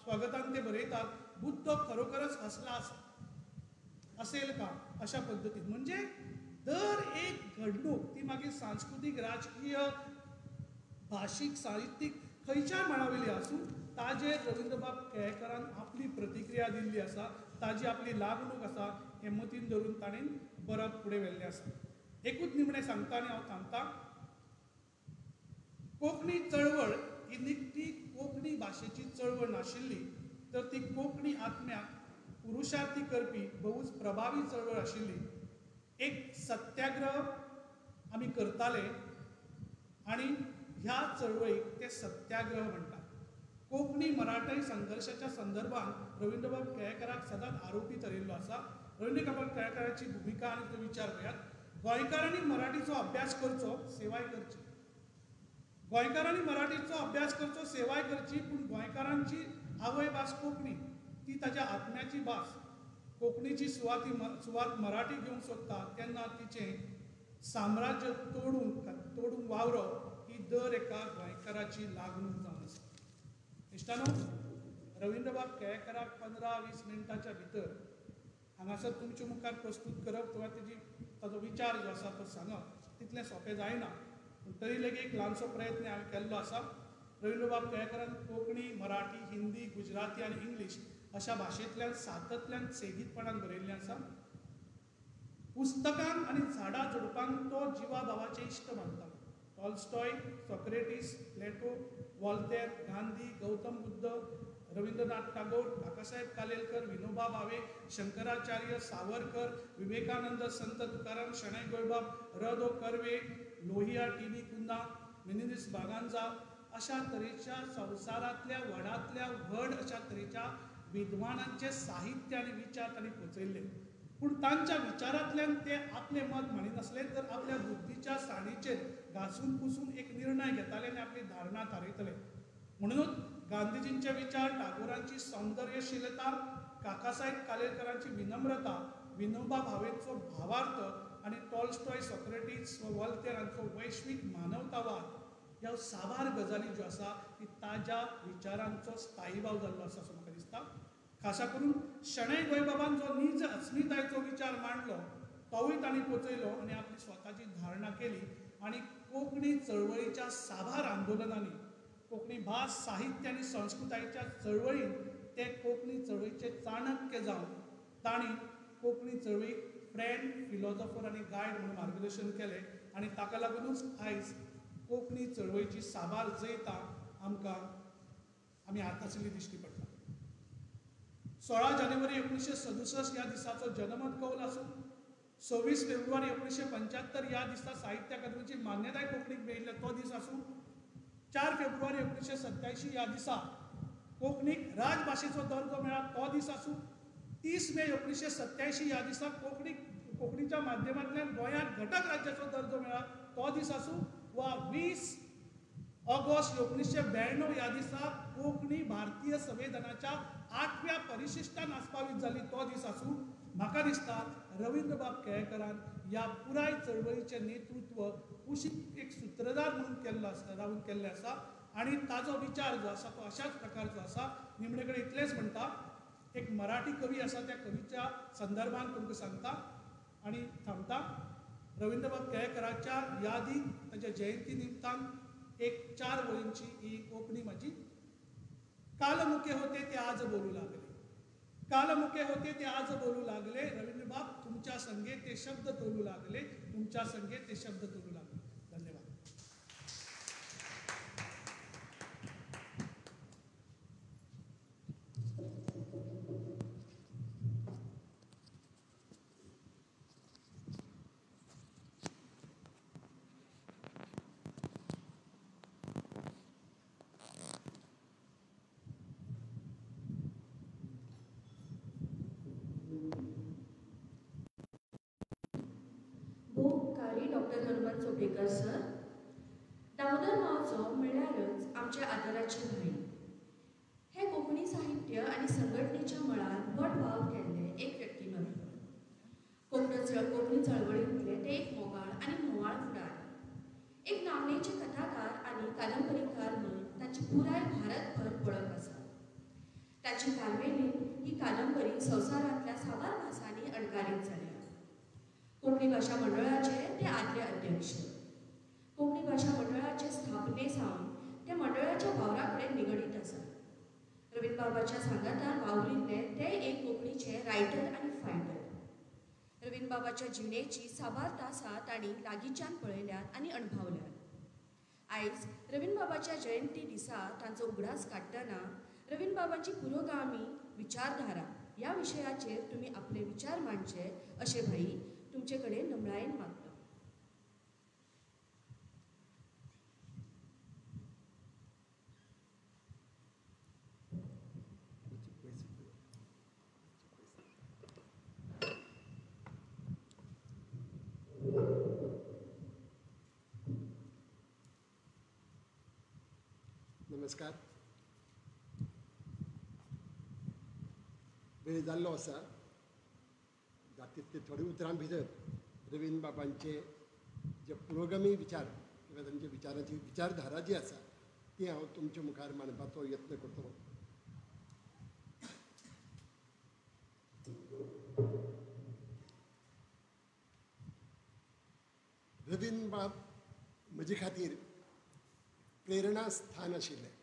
S6: स्वागतान ते बरयतात, बुद्ध खरोखरच हसला असेल का अशा पद्धतीत. म्हणजे दर एक घडणूक ती मागीर सांस्कृतिक, राजकीय, भाशीक, साहित्यीक खंयच्याय मळावेली आसूं ताजेर रवींद्रबाब केळेकरान आपली प्रतिक्रिया दिल्ली आसा, ताजी आपली लागणूक आसा हें मतीन धरून ताणें बरप फुडें व्हेल्लें आसा. एकूच निमणें सांगता आनी हांव थांबतां. कोंकणी चळवळ ही निखटी कोंकणी भाशेची चळवळ नाशिल्ली, तर ती कोंकणी आत्म्याक पुरुषार्थी करपी बहुच प्रभावी चळवळ आशिल्ली. एक सत्याग्रह आमी करताले आनी ह्या चळवळीक ते सत्याग्रह म्हणटात. कोंकणी मराठी संघर्शाच्या संदर्भात रवींद्रबाब केळेकाराक सदांच आरोपी थरयल्लो आसा. रवींद्रबाब केळेकाराची भुमिका आनी तो विचार पळयात. गोंयकारांनी मराठीचो अभ्यास करचो, सेवाय करची. गोंयकारांनी मराठीचो अभ्यास करचो, सेवाय करची, पूण गोंयकारांची आवय भास कोंकणी, ती ताच्या आत्म्याची भास. कोंकणीची सुवात मराठी घेवंक सोदता तेन्ना तिचें साम्राज्य तोडून वावरप ही दर एका गोंयकाराची लागणूक जावन आसा. इश्टानो, रवींद्रबाब केळेकाराक 15-20 मिनटाच्या भितर हांगासर तुमच्या मुखार प्रस्तूत करप किंवा ताजो विचार जो आसा तो सांगप तितलें सोंपें जायना, पूण तरी लेगीत एक ल्हानसो प्रयत्न हांवें केल्लो आसा. रवींद्रबाब केळेकारान कोंकणी, मराठी, हिंदी, गुजराती आनी इंग्लीश अशा भाशेंतल्यान सातत्यान सेगीतपणान बरयल्लें आसा. पुस्तकान आनी झाडां झुडपांक तो जिवा भावाचे इश्ट मानता. टॉल्स्टॉय, सॉक्रेटिस, प्लेटो, वॉल्तेर, गांधी, गौतम बुद्ध, रवींद्रनाथ टागोर, काकासाहेब कालेलकर, विनोबा भावे, शंकराचार्य, सावरकर, विवेकानंद, संत तुकाराम, शणै गोंयबाब, र. दो. कर्वे, लोहिया, टी.व्ही. कुंदा, मिनेझिस बागांजा अशा तरेच्या संवसारांतल्या व्हडांतल्या व्हड अशा तरेच्या विद्वानांचे साहित्य आनी विचार तांणी पचयल्ले. पूण तांच्या विचारांतल्यान ते आपले मत म्हणिनासले, तर आपल्या बुद्धीच्या साणीचेर घासून पुसून एक निर्णय घेताले आनी आपली धारणा थारयतले. म्हणूनच गांधीजींचे विचार, टागोरांची सौंदर्यशीलता, काकासाहेब कालेलकरांची विनम्रता, विनोबा भावेंचो भावार्थ आनी टॉल्स्टॉय, सॉक्रेटीस वा वॉल्तेर हांचो वैश्वीक मानवतावाद ह्या साबार गजाली ज्यो आसा ती ताज्या विचारांचो स्थायीभाव जाल्लो आसा असो म्हाका दिसता. खासा करून शणै गोंयबाबान जो नीज अस्मितायेचो विचार मांडलो तोवूय तांणी पोचयलो आनी आपली स्वताची धारणा केली आनी कोंकणी चळवळीच्या साबार आंदोलनांनी कोंकणी भास, साहित्य आनी संस्कृतायेच्या चळवळीन ते कोंकणी चळवळीचे चाणक्य जावन तांणी कोंकणी चळवळीक फ्रेंड, फिलॉसॉफर आनी गायड म्हणून मार्गदर्शन केलें आनी ताका लागूनच आयज कोंकणी चळवळीची साबार जैतां आमी आतांसली दिश्टी पडटा. 16 जानेवारी 1967 ह्या दिसाचो जनमत कौल आसूं, 26 फेब्रुवारी 1975 ह्या दिसा साहित्य अकादमीची मान्यताय कोंकणीक मेळिल्लो तो दीस आसूं, 4 फेब्रुवारी 1987 ह्या दिसा कोंकणीक राजभाशेचो दर्जो मेळ्ळा तो दीस आसूं, 30 मे 1987 ह्या दिसा कोंकणीच्या माध्यमांतल्यान गोंयांत घटक राज्याचो दर्जो मेळ्ळा तो दीस आसूं, वा 20 ऑगस्ट 1992 ह्या दिसा कोंकणी भारतीय संविधानाच्या 8व्या परिशिश्टान आस्पावीत जाली तो दीस आसूं. म्हाका दिसता रवींद्रबाब केळेकरान ह्या पुराय चळवळीचें नेतृत्व कुशीक एक सूत्रधार म्हणून रावन केल्लें आसा आनी ताजो विचार जो आसा तो अशाच प्रकारचो आसा. निमणे कडेन इतलेंच म्हणटा, एक मराठी कवी आसा त्या कवीच्या संदर्भान तुमकां सांगता आनी थांबता. रवींद्रबाब केळेकराच्या यादीक ताच्या जयंती निमतान एक 4 वळींची ही कोंकणी म्हाजी. कालमुखे होते ते आज बोलू लागले, कालमुखे होते ते आज बोलू लागले, रवींद्रबाब तुमच्या संगे ते शब्द तोलू लागले, तुमच्या संगे ते शब्द तोलू लागले. धन्यवाद.
S7: भोगकारी डॉक्टर हनुमंत चोपडेकर सर. दामोदर मावजो म्हणल्यारच आमचे आदराची भयण. हे कोंकणी साहित्य आनी संघटनेच्या मळार व्हड वाव केल्ले एक व्यक्तिमत्व. कोंकणी चळवळींतले ते एक मोगाळ आनी म्होवाळ फुडारी, एक नामनेचे कथाकार आनी कादंबरीकार न्हय, ताची पुराय भारतभर वळख आसा. ताची कार्मेलीन ही कादंबरी संवसारांतल्या साबार भासांनी अणकारीत जाल्या. कोंकणी भाशा मंडळाचे ते आदले अध्यक्ष. कोंकणी भाशा मंडळाचे स्थापने सावन ते मंडळाच्या वावरा कडेन निगडीत आसा. रवींद्र बाबाच्या सांगातान वावरिल्ले ते एक कोंकणीचे रायटर आनी फायटर. रवींद्र बाबाच्या जिणेची साबार तासां तांणी लागींच्यान पळयल्यात आनी अणभवल्यात. आयज रवींद्र बाबाच्या जयंती दिसा तांचो उगडास काडटना रवींद्र बाबांची पुरोगामी विचारधारा ह्या विशयाचेर तुमी आपले विचार मांडचे अशें भाई तुमचे कडेन नम्रायेन मागता.
S8: नमस्कार. वेळ जाल्लो आसा. तितले थोडे उतरां भितर रवींद्र बाबांचे जे पुरोगामी विचार किंवा तांच्या विचारांची विचारधारा जी आसा ती हांव तुमच्या मुखार मांडपाचो यत्न करतलो. रवींद्र बाब म्हजे खातीर प्रेरणा स्थान आशिल्लें.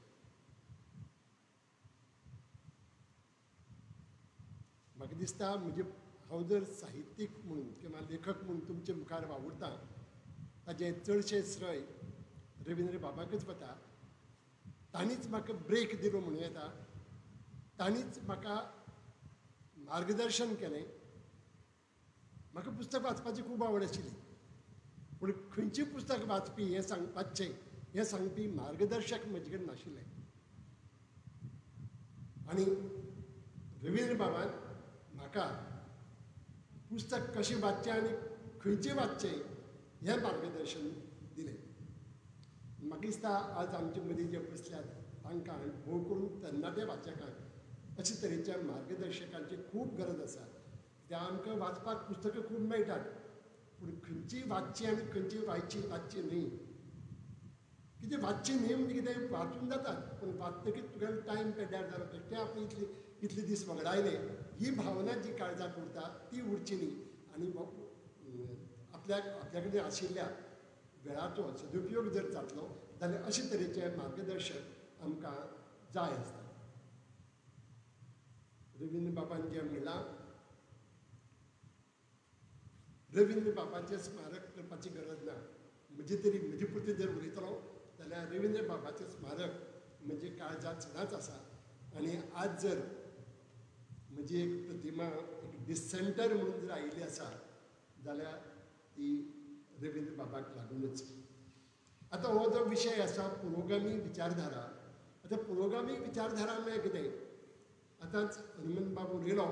S8: म्हाका दिसता हांव जर साहित्यीक म्हणून किंवा लेखक म्हणून तुमचे मुखार वावुरतां ताजें चडशें श्रय रवींद्र बाबाकच वता. तांणीच म्हाका ब्रेक दिलो म्हणूं येता. तांणीच म्हाका मार्गदर्शन केलें. म्हाका पुस्तक वाचपाची खूब आवड आशिल्ली, पूण खंयची पुस्तक वाचपी हें सांगपी मार्गदर्शक म्हजे कडेन नाशिल्लें. आनी रवींद्र बाबान म्हाका पुस्तक कशें वाचचें आनी खंयचें वाचचें हें मार्गदर्शन दिलें. म्हाका दिसता आज आमचे मदीं जे बसल्यात तांकां भोव करून तरणाट्या वाचकांक अशे तरेच्या मार्गदर्शकांची खूब गरज आसा. कित्याक आमकां वाचपाक पुस्तकां खूब मेळटात, पूण खंयची वाचची आनी खंयची वाचची न्ही. कितें वाचची न्ही म्हणजे कितें वाचून जाता पूण वाचतकीच तुगेलो टायम पेड्ड्यार जालो बेश्टें आपणे इतले दीस वगडायले ही भावना जी काळजाक उरता ती उरची न्ही. आनी आपल्या कडेन आशिल्ल्या वेळाचो सदुपयोग जर जातलो जाल्यार अशे तरेचे मार्गदर्शक आमकां जाय आसता. रवींद्र बाबान जें म्हणलां, रवींद्र बाबाचें स्मारक करपाची गरज ना. म्हजे पुरते जर उलयतलो जाल्यार रवींद्र बाबाचें स्मारक म्हणजे काळजांत सदांच आसा. आनी आज जर म्हजी एक प्रतिमा एक डिसेंटर म्हणून जर आयिल्ली आसा जाल्यार ती रवींद्र बाबाक लागूनच. आतां हो जो विशय आसा पुरोगामी विचारधारा. आतां पुरोगामी विचारधारा म्हळ्यार कितें? आतांच हनुमंत बाब उलयलो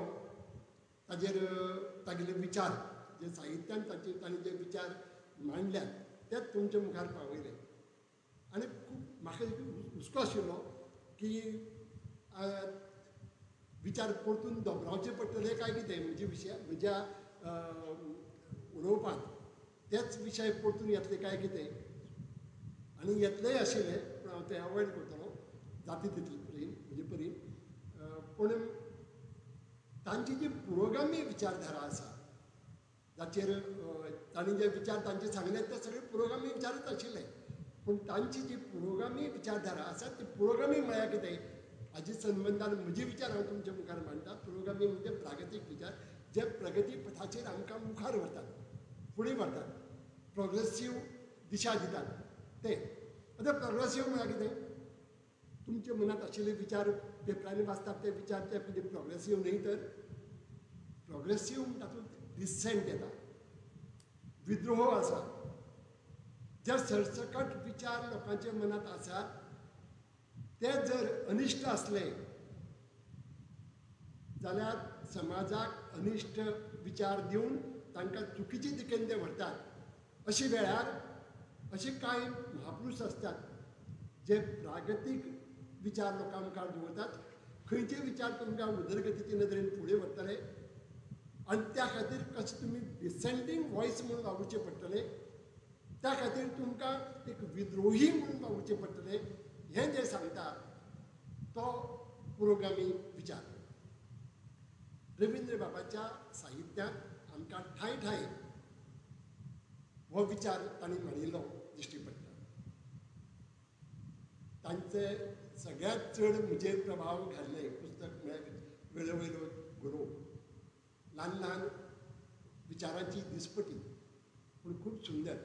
S8: तागेले विचार जे साहित्यान तांणी जे विचार मांडल्यात तेच तुमच्या मुखार पावयले. आनी खूब म्हाका हुस्को आशिल्लो की विचार परतून दोबरावचे पडटले काय कितें म्हज्या उलोवपाक तेच विशय परतून येतले काय कितें. आनी येतलेय आशिल्ले पूण हांव तें अवॉयड करतलो जाता तितले परीन म्हजे परीन. पूण तांची जी पुरोगामी विचारधारा आसा जाचेर तांणी जे विचार तांचे सांगले ते सगळे पुरोगामी विचारच आशिल्ले. पूण तांची जी पुरोगामी विचारधारा आसा ती पुरोगामी म्हळ्यार कितें हाजे संबंदान म्हजे विचार हांव तुमच्या मुखार मांडटा. पुरोगामी म्हणजे प्रागतीक विचार जे प्रगती पथाचेर आमकां मुखार व्हरतात, फुडें व्हरतात, प्रोग्रेसीव दिशा दितात ते. आतां प्रोग्रेसीव म्हळ्यार कितें? तुमच्या मनात आशिल्ले विचार पेपरांनी वाचतात ते विचार ते कितें प्रोग्रेसीव न्ही तर प्रोग्रेसीव तातूंत डिसेंट येता, विद्रोह आसा. जे सरसकट विचार लोकांच्या मनात आसा ते जर अनिश्ट असले जाल्यार समाजाक अनिश्ट विचार दिवन तांकां चुकीचे दिकेन ते व्हरतात. अशे वेळार असे कांय महापुरूश आसतात जे प्रागतीक विचार लोकां मुखार दवरतात. खंयचे विचार तुमकां उदरगतीचे नदरेन फुडें व्हरतले आनी त्या खातीर कशें तुमी डिसेंटींग वॉयस म्हणून वावुरचें पडटलें, त्या खातीर तुमकां एक विद्रोही म्हणून वावुरचें पडटलें. हें जें सांगता तो पुरोगामी विचार. रवींद्र बाबाच्या साहित्यांत आमकां ठाय ठाय हो विचार तांणी मांडिल्लो दिश्टी पडटा. तांचे सगळ्यांत चड म्हजेर प्रभाव घाल्ले पुस्तक म्हळ्यार वेळोवेळो गुरू. ल्हान ल्हान विचारांची दिसपटी पूण खूब सुंदर.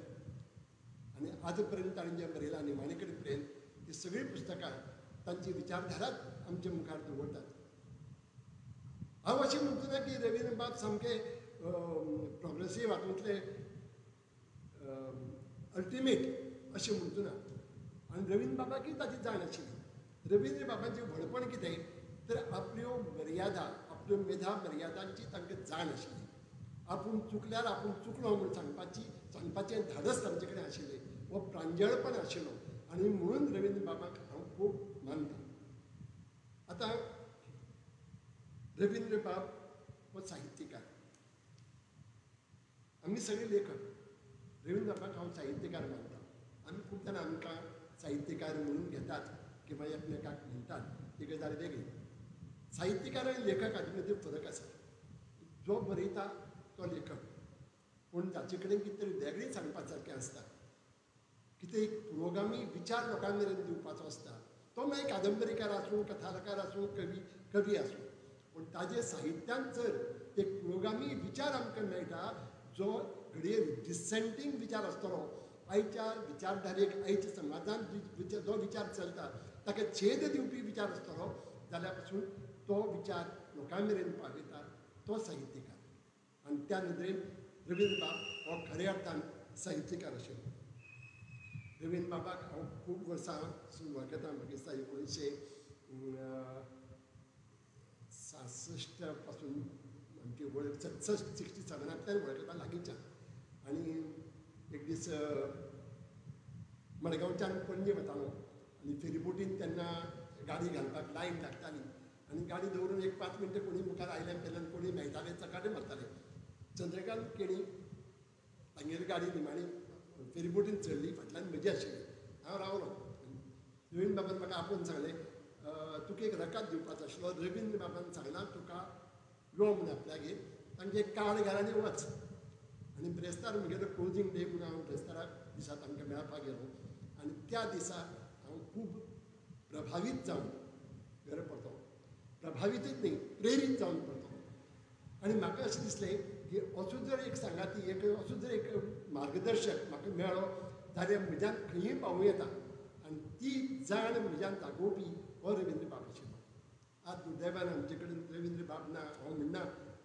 S8: आनी आज पर्यंत ताणें जें बरयलां निमाणे कडेन पर्यंत ही सगळीं पुस्तकां तांची विचारधाराच आमच्या मुखार दवरतात. हांव अशें म्हणचो ना की रवींद्र बाब सामके प्रोग्रेसीव हातूंतले अल्टिमेट अशें म्हणचो ना. आनी रवींद्र बाबाकय ताची जाण आशिल्ली. रवींद्र बाबाचें व्हडपण कितें तर आपल्यो मर्यादा, आपल्यो मेधा मर्यादांची तांकां जाण आशिल्ली. आपूण चुकल्यार आपूण चुकलो म्हूण सांगपाचें धाडस तांचे कडेन आशिल्लें. हो प्रांजळपण आशिल्लो आनी म्हणून रवींद्र बाबाक हांव खूब मानता. आतां रवींद्र बाब हो साहित्यकार, आमी सगळे लेखक. रवींद्र बाबाक हांव साहित्यकार मानता. आमी खूब जाणां आमकां साहित्यकार म्हणून घेतात किंवा एकमेकाक म्हणटात ती गजाल वेगळी. साहित्यकार आनी लेखक हाजे मदीं फरक आसा. जो बरयता तो लेखक, पूण ताचे कडेन कितें तरी वेगळें सांगपा सारकें आसता. कितें एक पुरोगामी विचार लोकां मेरेन दिवपाचो आसता. तो मागीर कादंबरीकार आसूं, कथाकार आसूं, कवी आसूं. पूण ताजे साहित्यांत जर एक पुरोगामी विचार आमकां मेळटा जो घडये डिसेंटींग विचार आसतलो, आयच्या विचारधारेक आयच्या समाजांत जो विचार चलता ताका छेद दिवपी विचार आसतलो जाल्यार पासून तो विचार लोकां मेरेन पावयता तो साहित्यकार. आनी त्या नदरेन रवींद्र बाब हो खऱ्या अर्थान साहित्यकार आशिल्लो. रवींद्र बाबाक हांव खूब वर्सां वळखता. म्हाका दिसता 1967 पासून आमची वळख 67 वळखता लागींच्यान. आनी एक दीस मडगांवच्यान पणजे वतालो आनी फेरीबोटीन तेन्ना गाडी घालपाक लायन लागताली आनी गाडी दवरून एक 5 मिनटां कोणी मुखार आयल्यान गेल्यान कोणी मेळटाले चकाटे मारताले. चंद्रकांत केणी तांगेर गाडी निमाणी फेरीबोटीन चडली, फाटल्यान म्हजी आशिल्ली. हांव रावलो. रवींद्र बाबान म्हाका आपोवन सांगलें तुका एक रकाद दिवपाचो आशिल्लो. रवींद्र बाबान सांगलां तुका यो म्हण आपल्यागेर, तांचे एक कार्ड घाल आनी वच. आनी ब्रेस्तार म्हगेलो क्लोजींग डे म्हणून हांव ब्रेस्ताराक दिसा तांकां मेळपाक गेलो. आनी त्या दिसा हांव खूब प्रभावीत जावन घरा परतो. प्रभावीतूच न्ही, प्रेरीत जावन परतो. आनी म्हाका अशें दिसलें की असो जर एक सांगाती, असो जर एक मार्गदर्शक म्हाका मेळ्ळो जाल्यार म्हज्यान खंयीय पावूं येता. आनी ती जाण म्हज्यान जागोवपी हो रवींद्र बाब आशिल्लो. आज दुर्दैवान आमचे कडेन रवींद्र बाब ना. हांव म्हणना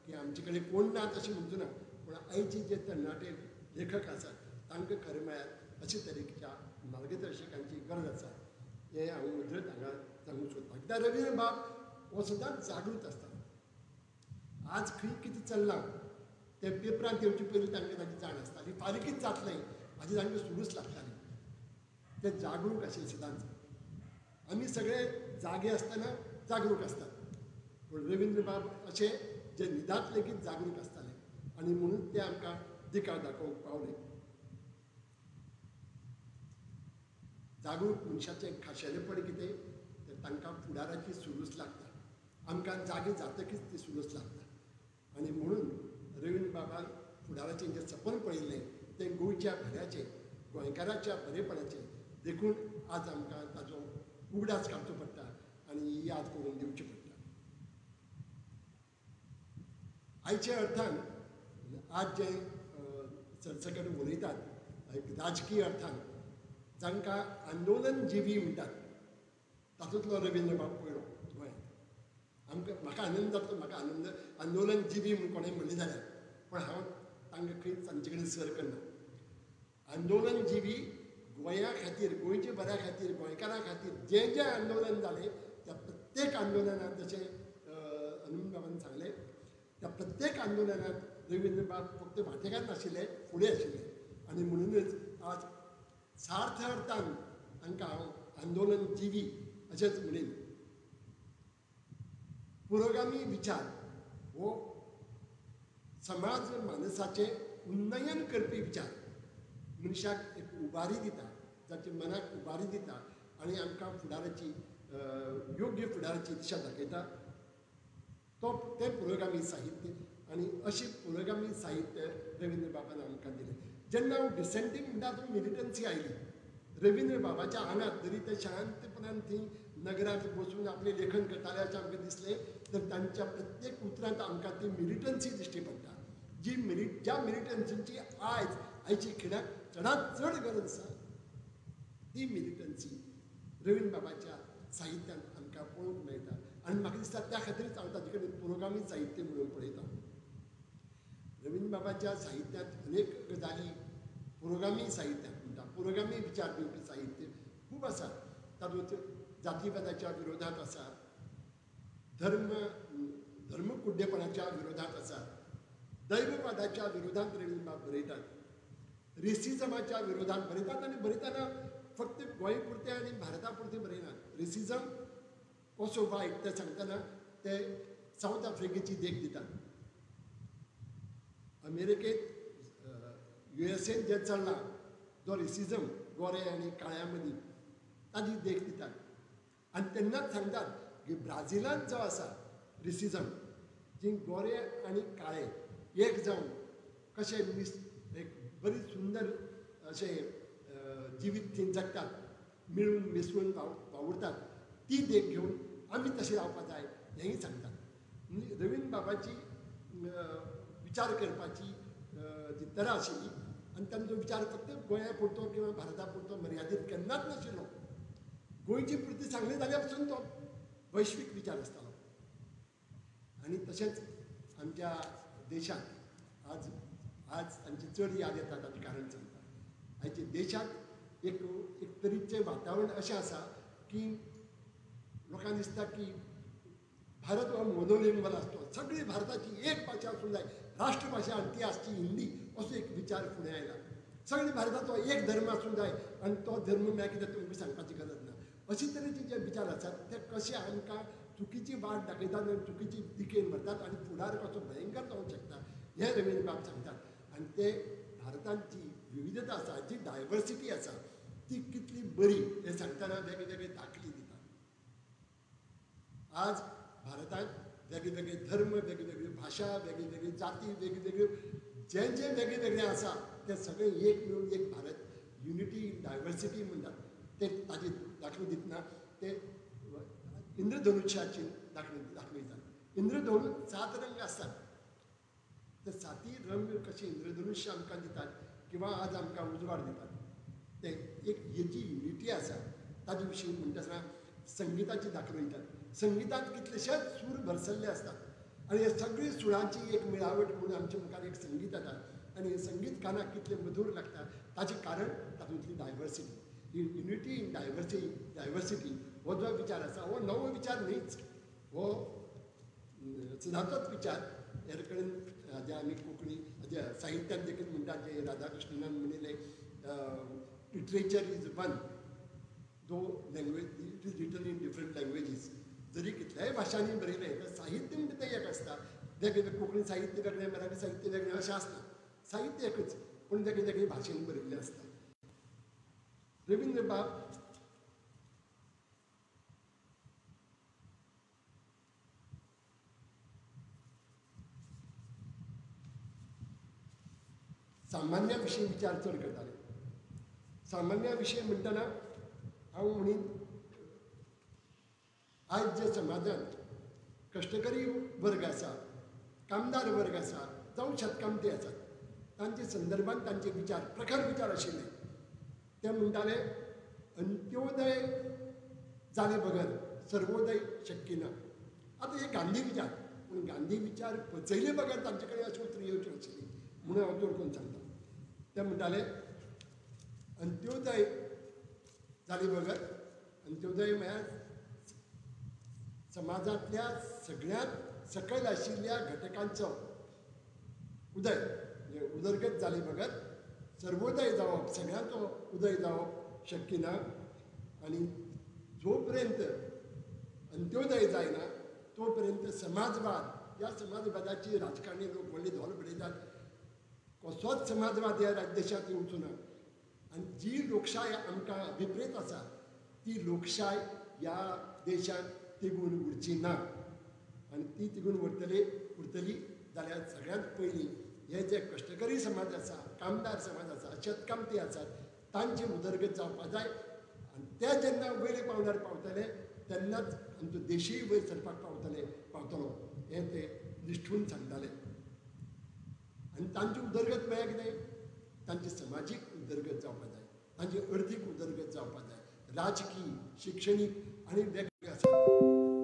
S8: की आमचे कडेन कोण ना तशें म्हणचो ना, पूण आयचे जे तरणाटे लेखक आसात तांकां खरें म्हळ्यार अशे तरेच्या मार्गदर्शकांची गरज आसा. हें हांव मुजरत हांगा सांगूंक सोदतां. कित्याक रवींद्र बाब हो सदांच जागृत आसता. आज खंय कितें चल्लां तें पेपरांत येवचे पयलीं तांकां ताची जाण आसताली. फाल्यां कितें जातलें हाजी तांकां सुरूच लागताली. ते जागरूक आशिल्ले सदांच. आमी सगळे जागे आसतना जागरूक आसतात, पूण रवींद्र बाब अशे जे न्हिदांत लेगीत जागरूक आसताले आनी म्हणून ते आमकां दिका दाखोवंक पावले. जागरूक मनशाचें खाशेलेपण कितें तर तांकां फुडाराची सुरूच लागता. आमकां जागे जातकीच ती सुरूच लागता. आनी म्हणून रवींद्र बाबान फुडाराचें जें सपन पळयिल्लें तें गोंयच्या भऱ्याचें, गोंयकाराच्या बरेपणाचें देखून आज आमकां ताचो उगडास काडचो पडटा आनी याद करून दिवची पडटा. आयच्या अर्थान आज जे सरसकट उलयतात राजकीय अर्थान जांकां आंदोलन जिवी म्हणटात तातूंतलो रवींद्र बाब पयलो गोंयांत. आमकां म्हाका आनंद जातलो, म्हाका आंदोलन जिवी म्हूण कोणें म्हणलें जाल्यार, पण हांव तांकां खंयच तांचे कडेन सर करना. आंदोलन जिवी गोंया खातीर, गोंयच्या बऱ्या खातीर, गोंयकारां खातीर जें जें आंदोलन जालें त्या प्रत्येक आंदोलनांत जशें हनुमंत बाबान सांगलें त्या प्रत्येक आंदोलनांत रवींद्र बाब फक्त वांटेकार नाशिल्ले, फुडें आशिल्ले. आनी म्हणूनच आज सार्थ अर्थान तांकां हांव आंदोलन जिवी अशेंच म्हणीन. पुरोगामी विचार हो समाज मानसाचें उन्नयन करपी विचार मनशाक एक उबारी दिता, जाच्या मनाक उबारी दिता आनी आमकां फुडाराची योग्य फुडाराची दिशा दाखयता. तें पुरोगामी साहित्य आनी अशें पुरोगामी साहित्य रवींद्र बाबान आमकां दिलें. जेन्ना हांव डिसेंटींग म्हणटा तो मिलिटन्सी आयली रवींद्र बाबाच्या आंगात, जरी ते शांतपणान थंय नगरांत बसून आपलें लेखन करताले अशें आमकां दिसलें, तर तांच्या प्रत्येक उतरांत आमकां ती मिलिटन्सी दिश्टी पडटा. ज्या मिलिटन्सीची आयची खिणाक चडांत चड गरज आसा ती मिलिटन्सी रवींद्र बाबाच्या साहित्यांत आमकां पळोवंक मेळटा. आनी म्हाका दिसता त्या खातीरच हांव ताजे कडेन पुरोगामी साहित्य म्हणून पळयता. रवींद्र बाबाच्या साहित्यांत अनेक गजाली पुरोगामी साहित्यांत म्हणटा, पुरोगामी विचार दिवपी साहित्य खूब आसा. तातूंत जातीवादाच्या विरोधात आसा, धर्मकुड्डेपणाच्या विरोधात आसा, दैववादाच्या विरोधात रवींद्र बाब बरयतात, रेसिजमाच्या विरोधात बरयतात. आनी बरयतना फक्त गोंय पुरते आनी भारता पुरते बरयनात. रेसिजम कसो वायट तें सांगतना ते सावथ आफ्रिकेची देख दितात. अमेरिकेंत USA जे चल्ला जो रेसिजम गोरे आनी काळ्यां मदीं ताजी देख दितात. आनी तेन्नाच सांगतात की ब्राझिलांत जो आसा रेसिजम, जी गोरे आनी काळे एक जावन कशें एक बरी सुंदर अशें जिवीत थंय जगतात, मिळून मिसळून वावुरतात, ती देख घेवन आमी तशें रावपाक जाय हेंय सांगतात. रवींद्र बाबाची विचार करपाची जी तरा आशिल्ली आनी तांचो विचार फक्त गोंया पुरतो किंवा भारता पुरतो मर्यादीत केन्नाच नाशिल्लो. गोंयची पुरती सांगली जाल्यार पसून तो वैश्वीक विचार आसतालो. आनी तशेंच आमच्या देशांत आज तांची चड याद येता ताचें कारण सांगता. आयच्या देशांत एक तरेचें वातावरण अशें आसा की लोकांक दिसता की भारत हो मोनोलिंगल आसतो, सगळी भारताची एक भाशा आसूंक जाय, राष्ट्रभाशा आनी ती आसची हिंदी, असो एक विचार फुडें आयला. सगळ्या भारताचो एक धर्म आसूंक जाय आनी तो धर्म म्हळ्यार कितें तुमकां सांगपाची गरज ना. अशे तरेचे जे विचार आसात ते कशे आमकां चुकीची वाट दाखयतात आनी चुकीची दिकेन व्हरतात आनी फुडार कसो भयंकर जावंक शकता हें रवींद्र बाब सांगतात. आनी ते भारतांत जी विविधता आसा, जी डायवर्सिटी आसा ती कितली बरी हें सांगतना वेगवेगळे दाखले दितात. आज भारतांत वेगवेगळे धर्म, वेगवेगळी भाशा, वेगवेगळी जाती, वेगवेगळ्यो जें जें वेगवेगळें आसा तें सगळें एक मेळून एक भारत युनिटी इन डायवर्सिटी म्हणटात. ते ताजे दाखलो दितना ते इंद्रधनुश्याची दाखयतात. इंद्रधनुश 7 रंग आसतात. ते 7 रंग कशे इंद्रधनुश्य आमकां दितात किंवा आज आमकां उजवाड दितात. ते एक ही जी युनिटी आसा ताजे विशीं म्हणटा आसतना संगिताची दाखलो दितात. संगितांत कितलेशेच सूर भरसल्ले असतात आनी हे सगळी सुरांची एक मेळावट म्हणून आमच्या मुखार एक संगीत येता आनी हे संगीत कानाक कितलें मधूर लागता ताचें कारण तातूंतली diversity. He unity in diversity हो जो विचार आसा हो नवो विचार न्हीच, हो सदांचोच विचार. हेर कडेन जे आमी कोंकणी जे साहित्यात देखील म्हणटात, जे राधाकृष्णनान म्हणिल्ले literature is one though language it is written in different languages. जरी कितल्याय भाशांनी बरयलें तर साहित्य म्हणटा तें एक आसता. वेगवेगळें कोंकणी साहित्य वेगळें, मराठी साहित्य वेगळें अशें आसना. साहित्य एकच पूण वेगवेगळे भाशेन बरयल्लें आसता. रवींद्र बाब सामान्या विशीं विचार चड करताले. सामान्या विशीं म्हणटना हांव म्हणीन आयज जे समाजांत कश्टकरी वर्ग आसा, कामदार वर्ग आसा, जावं शेतकामती आसात, तांचे संदर्भांत तांचे विचार प्रखर विचार आशिल्ले. ते म्हणटाले अंत्योदय जाले बगर सर्वोदय शक्य ना. आतां हे गांधी विचार, पूण गांधी विचार पचयले बगर तांचे कडेन अशी उतरां येवची नाशिल्ली म्हणून हांव जोड करून सांगता. ते म्हणटाले अंत्योदय जाले बगर, अंत्योदय म्हळ्यार समाजांतल्या सगळ्यांत सकयल आशिल्ल्या घटकांचो उदय, म्हणजे उदरगत जाले बगर सर्वोदय जावप, सगळ्यांचो उदय जावप शक्य ना. आनी जो पर्यंत अंत्योदय जायना तो पर्यंत समाजवाद, ह्या समाजवादाची राजकारणी लोक व्हडली धोल पडयतात. कसोच समाजवाद ह्या देशांत येवचो ना. आनी जी लोकशाय आमकां अभिप्रेत आसा ती लोकशाय ह्या देशांत तिगून उरची ना. आनी ती तिगून उरतली जाल्यार सगळ्यांत पयलीं हे जे कश्टकरी समाज आसा, कामदार समाज आसा, शेतकामती आसात, तांची उदरगत जावपा जाय. आनी ते जेन्ना वयले पांवड्यार पावतले तेन्नाच आमचो देशूय वयर सरपाक पावतलो हें ते निश्ठून सांगताले. आनी तांची उदरगत म्हळ्यार कितें? तांची समाजीक उदरगत जावपा जाय, तांची अर्थीक उदरगत जावपा जाय, राजकीय, शिक्षणीक आनी वेगवेगळे आसा.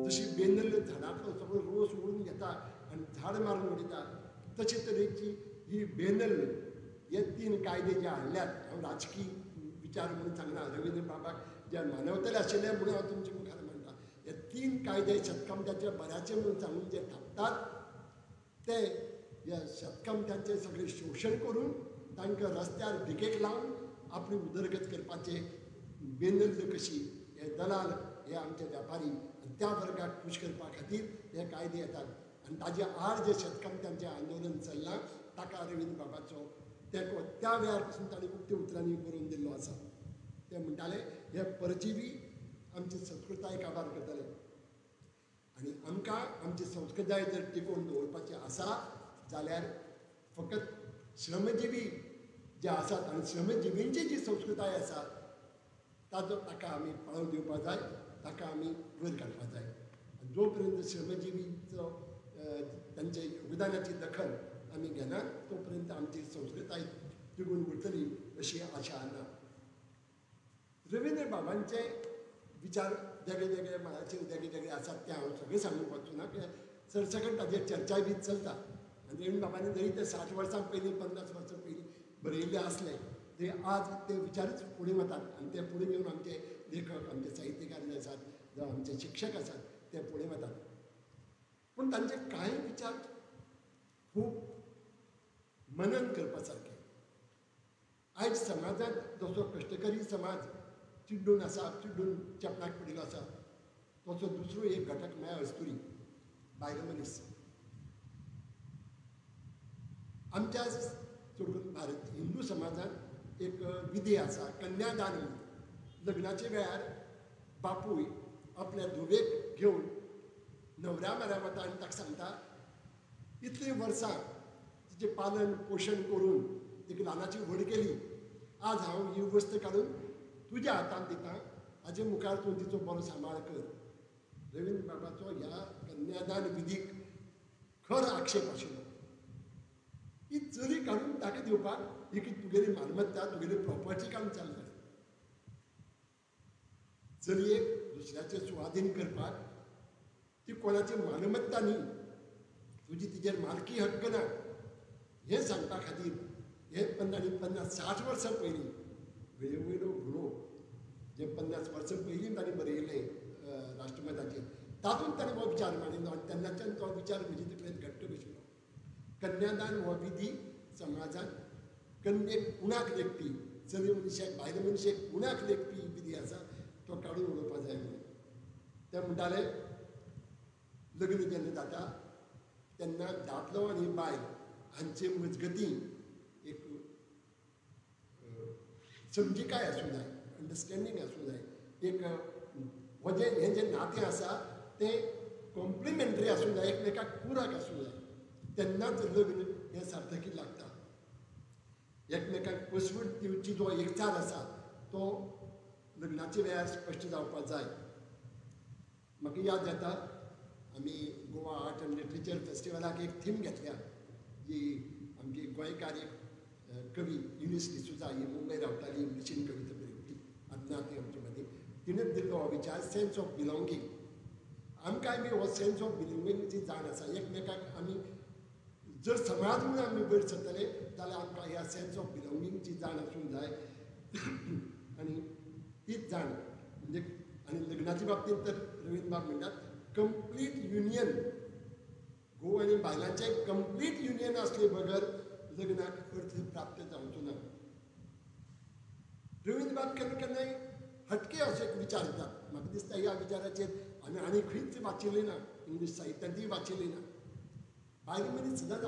S8: जशी बेनल्ल झाडांतलो सगळो रोस ओडून घेता आनी झाड मारून उडयता, तशे तरेची ही बेनल्ल हे 3 कायदे जे हाडल्यात. हांव राजकीय विचार म्हणून सांगना, रवींद्र बाबाक जे मानवतले आशिल्ले म्हणून हांव तुमचे मुखार म्हणटा. हे 3 कायदे शेतकामत्याच्या बऱ्याचे म्हणून सांगून जे थापतात ते ह्या शेतकामत्यांचें सगळें शोशण करून तांकां रस्त्यार भिकेक लावन आपली उदरगत करपाचे बेनल्ल कशी हे दलाल, हे आमचे वेपारी आनी त्या वर्गाक खूश करपा खातीर हे कायदे येतात. आनी ताजे आड जे शेतकामत्यांचें आंदोलन चल्लां ताका रवींद्र बाबाचो तेंको त्या वेळार पासून ताणें उक्त्या उतरांनी बरोवन दिल्लो आसा. ते म्हणटाले हे परजीवी आमची संस्कृताय काबार करतले. आनी आमकां आमची संस्कृताय जर टिकोवन दवरपाची आसा जाल्यार फकत श्रमजिवी जे आसात आनी श्रमजिवींची जी संस्कृताय आसा ताका आमी पाळो दिवपा जाय, ताका आमी वयर काडपा जाय. जो पर्यंत श्रमजिवीचो तांचे योगदानाची दखल आमी घेना तो पर्यंत आमची संस्कृताय तिगून उरतली अशी आशा ना. रवींद्र बाबांचे विचार वेगळे मळाचेर वेगळे आसात ते हांव सगळें सांगूंक वचूं ना, कित्याक सरसकट ताजेर चर्चाय बी चलता. आनी रवींद्र बाबांनी जरी ते 60 वर्सां पयलीं 50 वर्सां पयलीं बरयिल्ले आसले तरी आज ते विचारच फुडें वतात आनी ते फुडें घेवन आमचे लेखक, आमचे साहित्यकार जे आसात, जावं आमचे शिक्षक आसात ते फुडें वतात. पूण तांचे कांय विचार खूब मनन करपा सारके. आयज समाजांत जसो कश्टकरी समाज चिड्डून आसा, चिड्डून चेपणाक पडिल्लो आसा, तसो दुसरो एक घटक म्हळ्यार अस्तुरी, बायल मनीस. आमच्या चड करून भारत हिंदू समाजात एक विधी आसा कन्यादान म्हणून. लग्नाच्या वेळार बापूय आपल्या धुवेक घेवन न्हवऱ्या म्हऱ्या वता आनी ताका सांगता इतलीं वर्सां तिचें पालन पोशण करून तिका ल्हानाची व्हड केली, आज हांव ही वस्त काडून तुज्या हातांत दितां, हाजे मुखार तूं तिचो बरो सांबाळ कर. रवींद्र बाबाचो ह्या कन्यादान विधीक खर आक्षेप आशिल्लो. ही चली काडून ताका दिवपाक ही तुगेली मालमत्ता तुगेली प्रॉपर्टी काडून चालू चलयेक दुसऱ्याचे सुवाधीन करपाक ती कोणाची मालमत्ता न्ही, तुजी तिजेर मालकी हक्क ना हें सांगपा खातीर हे 50-60 वर्सां पयलीं वेळोवेळो गुणो जे 50 वर्सां पयलीं ताणें बरयलें राष्ट्रमताचेर, तातूंत ताणें हो विचार मांडिल्लो आनी तेन्नाच्यान तो विचार म्हजे तकलेंत घट्ट बशिल्लो. कन्यादान हो विधी समाजांत कन्येक उणाक लेखपी, चली मनशाक भायल मनशेक उणाक लेखपी विधी आसा तो काडून उडोवपा जाय म्हणून. ते म्हणटाले लग्न जेन्ना जाता तेन्ना दादलो आनी बायल हांचे मजगती एक समजिकाय आसूं जाय, अंडरस्टँडींग आसूं जाय. एक हो हें जें नातें आसा तें कॉम्प्लिमेंटरी आसूं जाय, एकमेकाक पुरक आसूं जाय. तेन्नाच लग्न हें सार्थकी लागता. एकमेकाक पसवट दिवची जो एकचार आसा तो लग्नाच्या वेळार स्पश्ट जावपाक जाय. म्हाका याद जाता आमी गोवा आर्ट एंड लिटरेचर फेस्टिवलाक एक थीम घेतल्या जी आमची गोंयकार एक कवी युनिस डिसूजा ही मुंबय रावताली, इंग्लिशीन कविता बरयली, आदना ती आमचे मदीं. तिणेंच दिल्लो हो विचार सेन्स ऑफ बिलॉंगींग. आमकांय बी हो सेन्स ऑफ बिलॉंगींगची जाण आसा. एकमेकाक आमी जर समाज म्हणून आमी वयर सरतले जाल्यार आमकां ह्या सेन्स ऑफ बिलॉंगींगची जाण आसूंक जाय. आनी तीच जाण म्हणजे आनी लग्नाच्या बाबतींत तर रवींद्र बाब म्हणटात कंप्लीट युनियन. घोव आनी बायलांचें कंप्लीट युनियन आसले बगर लग्नाक अर्थ प्राप्त जावचो ना. रवींद्र बाब केन्ना केन्नाय हटके अशे विचार येतात. म्हाका दिसता ह्या विचाराचेर आमी आनी खंयच वाचिल्ली ना, इंग्लीश साहित्यांतूय वाचिल्ली ना. बायल मनीस सदांच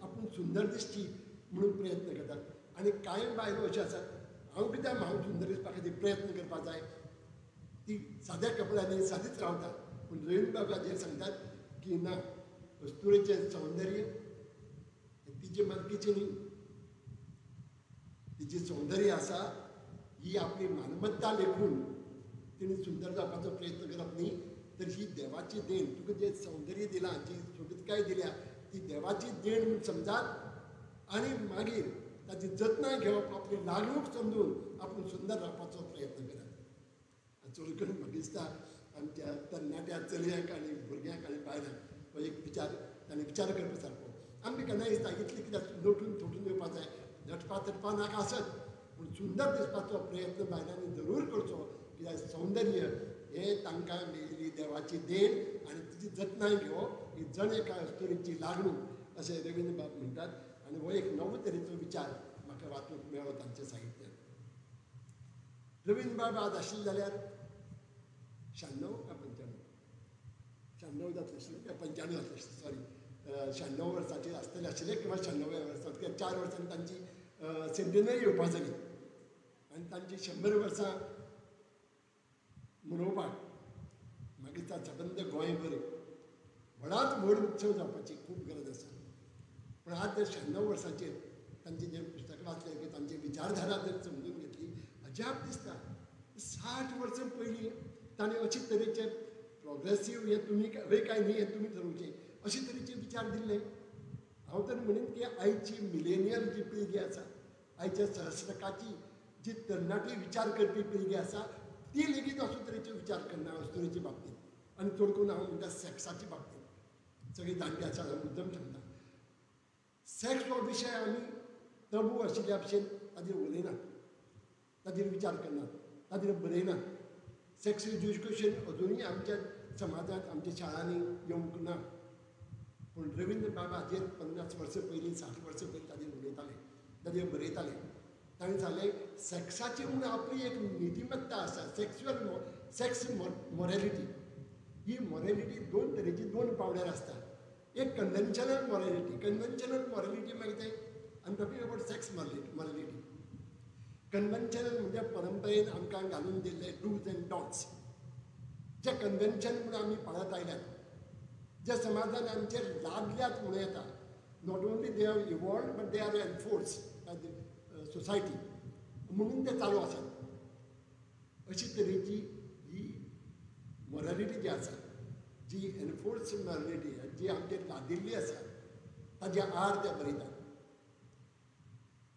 S8: आपूण सुंदर दिसची म्हणून प्रयत्न करतात. आनी कांय बायलो अश्यो आसात हांव कित्याक हांव सुंदर दिसपा खातीर प्रयत्न करपाक जाय, ती साद्या कपड्यांनी सादीच रावता. पूण रवींद्र बाब हाजेर सांगतात की ना, कस्तुरेचें सौंदर्य तिचे मालकीचें न्ही. तिचें सौंदर्य आसा ही आपली मालमत्ता लेखून तिणें सुंदर जावपाचो प्रयत्न करप न्ही, तर ही देवाची देण. तुका जें सौंदर्य दिलां, जी सोबितकाय दिल्या ती देवाची देण म्हणून समजात आनी मागीर ताची जतनाय घेवप, आपली लागणूक समजून आपूण सुंदर रावपाचो प्रयत्न करात. चड करून म्हाका दिसता आमच्या तरणाट्या चलयांक आनी भुरग्यांक आनी बायलांक हो एक विचार ताणें विचार करपा सारको. आमकां केन्नाय दिसता इतलें कित्याक नटून थोटून येवपा जाय, नटपा तटपा नाका आसत, पूण सुंदर दिसपाचो प्रयत्न बायलांनी जरूर करचो. कित्याक सौंदर्य हें तांकां मेळिल्ली देवाची देण आनी तिची जतनाय घेवप ही जण एका अस्तुरीची लागणूक अशें रवींद्र बाब म्हणटात. आनी हो एक नवो तरेचो विचार म्हाका वाचूंक मेळ्ळो तांच्या साहित्यांत. रवींद्र बाब आज आशिल्ले जाल्यार 96 का 95 96 जातले आशिल्ले काय 95 जातले आशिल्ले, सॉरी 96 वर्सांचेर आसतले आशिल्ले किंवा 96व्या वर्सांत. कित्याक 4 वर्सांनी तांची सेंटेनरी येवपा जाली आनी तांची 100 वर्सां मनोवपाक म्हाका दिसता सबंद गोंयभर व्हडांत व्हड उत्सव जावपाची खूब गरज आसा. पूण आज जर 96 वर्सांचेर तांची जें पुस्तकां वाचलें की तांची विचारधारा जर समजून घेतली अजाप दिसता. 60 वर्सां पयलीं ताणें अशे तरेचे प्रोग्रेसीव हें तुमी हय काय न्ही हें तुमी ठरोवचें अशे तरेचे विचार दिल्ले. हांव तर म्हणीन की आयची मिलेनियल जी पिळगी आसा, आयच्या सहस्त्रकाची जी तरणाटी विचार करपी पिळगी आसा ती लेगीत अशे तरेचे विचार करना अस्तुरेचे बाबतींत. आनी चड करून हांव म्हणटा सॅक्साच्या बाबतींत सगळीं जाणटी आसा हांव मुद्दम सांगता. सॅक्स हो विशय आमी टबू आशिल्ल्या भशेन ताजेर उलयनात, ताजेर विचार करनात, ताजेर बरयनात. सॅक्स एज्युकेशन अजुनूय आमच्या समाजांत आमच्या शाळांनी येवंक ना. पूण रवींद्र बाब हाजेर 50 वर्सां पयलीं 60 वर्सां पयलीं ताजेर उलयताले, ताजेर बरयताले. ताणें सांगलें सॅक्साची म्हूण आपली एक नितिमत्ता आसा, सेक्स मॉरेलिटी. ही मॉरेलिटी 2 तरेची 2 पावड्यार आसता. एक कन्व्हेन्शनल मॉरेलिटी. कन्व्हेन्शनल मॉरेलिटी मागीर तें I am talking about sex morality. Conventional म्हणजे परंपरेन आमकां घालून दिल्ले डूज अँड डॉन्ट्स, जे कन्व्हेन्शन म्हणून आमी पळत आयल्यात, जे समाजान आमचे लादल्यात म्हणून येता. Not only they have evolved but they are enforced by the society, म्हणून ते चालू आसात. अशी तरेची ही मॉरलिटी जी आसा, जी एनफोर्स मॉरलिटी जी आमचेर लादिल्ली आसा, ताजे आड ते बरयतात.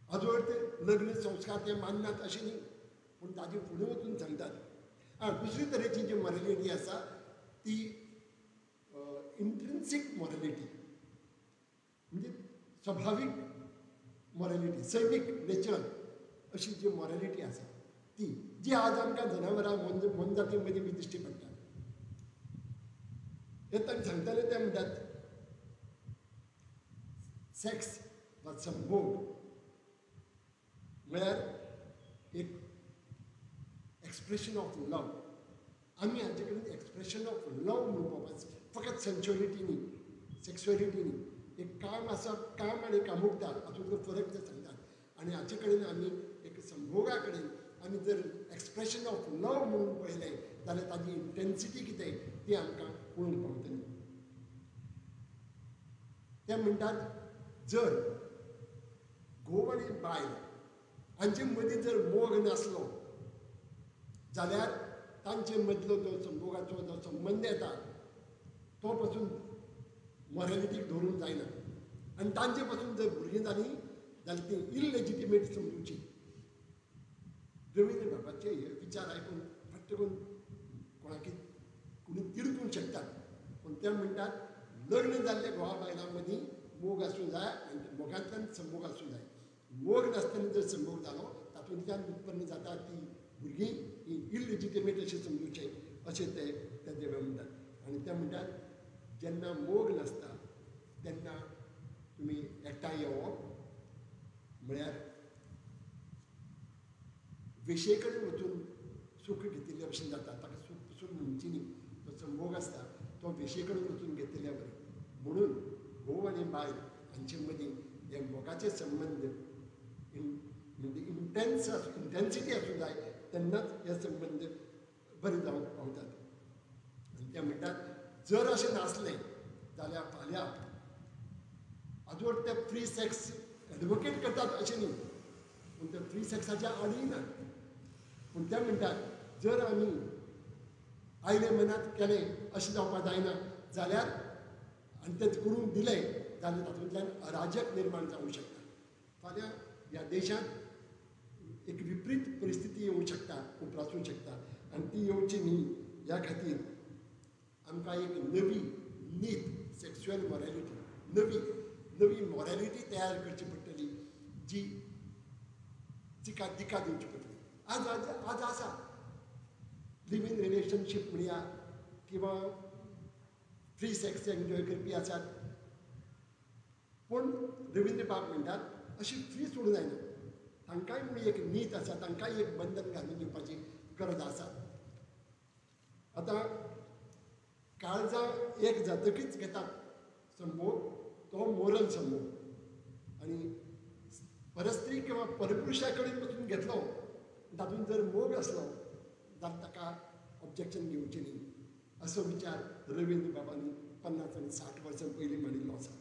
S8: हाजो अर्थ लग्न संस्कार ते माननात अशें न्ही, पूण ताजे फुडें वचून सांगतात. दुसरे तरेची जी मॉरलिटी आसा ती इंट्रिन्सीक मॉरलिटी, म्हणजे स्वाभावीक मॉरलिटी, सैमीक नेचरल अशी जी मॉरलिटी आसा ती, जी आज आमकां जनावरां मनजाती मदीं बी दिश्टी पडटा. हे तांणी सांगताले ते म्हणटात सेक्स वा संभोग म्हळ्यार एक एक्सप्रेशन ऑफ लव. आमी हाचे कडेन एक्सप्रेशन ऑफ लव म्हणून पळोवपाचें, फकत सेन्च्युअलिटी न्ही, सेक्सुअलिटी न्ही. एक काम आसप, काम आनी कामुकता हातूंतलो फरक ते सांगतात. आनी हाचे कडेन आमी एक संभोगा कडेन आमी जर एक्सप्रेशन ऑफ लव म्हणून पळयलें जाल्यार ताजी इंटेन्सिटी कितें ती आमकां कळून पावतली. ते म्हणटात जर घोव आनी बायल हांचे मदीं जर मोग नासलो जाल्यार तांचे मदलो जो संभोगाचो जो संबंद येता तो पासून मॉरलिटीक धरून जायना. आनी तांचे पासून जर भुरगीं जालीं जाल्यार ती इललेजिटिमेट समजुची. रवींद्र बाबाचे हे विचार आयकून फट्ट करून कोणाकी कोणी तिडकूंक शकतात, पूण ते म्हणटात लग्न जाल्ले घोवा बायलां मदीं मोग आसूं जाय आनी मोगांतल्यान संभोग आसूं जाय. मोग नासतना जर संभोग जालो तातूंतल्यान उत्पन्न जाता ती भुरगीं ही इललेजिटिमेट अशें समजुचें अशें ते देवे म्हणटात. आनी ते म्हणटात जेन्ना मोग नासता तेन्ना तुमी एकठांय येवप म्हळ्यार वेशे कडेन वचून सूख घेतिल्ले भशेन जाता. ताका सूख पसून म्हणची न्ही, तो संभोग आसता तो वेशे कडेन वचून घेतिल्ल्या बरें. म्हणून घोव आनी बायल हांचे मदीं हे मोगाचे संबंद म्हणजे इंटेन्सिटी आसूं जाय, तेन्नाच हे संबंद बरे जावंक पावतात. आनी ते म्हणटात जर अशें नासलें जाल्यार फाल्यां हाजो ते फ्री सेक्स एडवोकेट करतात अशें न्ही, पूण ते फ्री सेक्साच्या आडीय ना. पूण ते म्हणटात जर आमी आयले मनात केलें अशें जावपाक जायना जाल्यार आनी तें करून दिलें जाल्यार तातूंतल्यान अराजक निर्माण जावंक शकता. फाल्यां ह्या देशांत एक विपरीत परिस्थिती येवंक शकता, उप्रासूंक शकता. आनी ती येवची न्ही ह्या खातीर आमकां एक नवी नीत सेक्शुअल मॉरॅलिटी, नवी मॉरॅलिटी तयार करची पडटली जी दिका दिवची पडटली. आज आसा लिव इन रिलेशनशीप म्हणया किंवा फ्री सेक्स एन्जॉय करपी आसात, पूण रवींद्र बाब म्हणटात अशी फ्री सोडूं जायना. तांकांय म्हूण एक नीत आसा, तांकांय एक बंधन घालून दिवपाची गरज आसा. आतां काळजां एक जातकीच घेतात संभोग, तो मोरल संभोग. आनी परस्त्री किंवा परपुरुशा कडेन वचून घेतलो तातूंत जर मोग आसलो जाल्यार ताका ऑब्जेक्शन घेवचें न्ही असो विचार रवींद्र बाबांनी 50 आनी 60 वर्सां पयलीं मांडिल्लो आसा.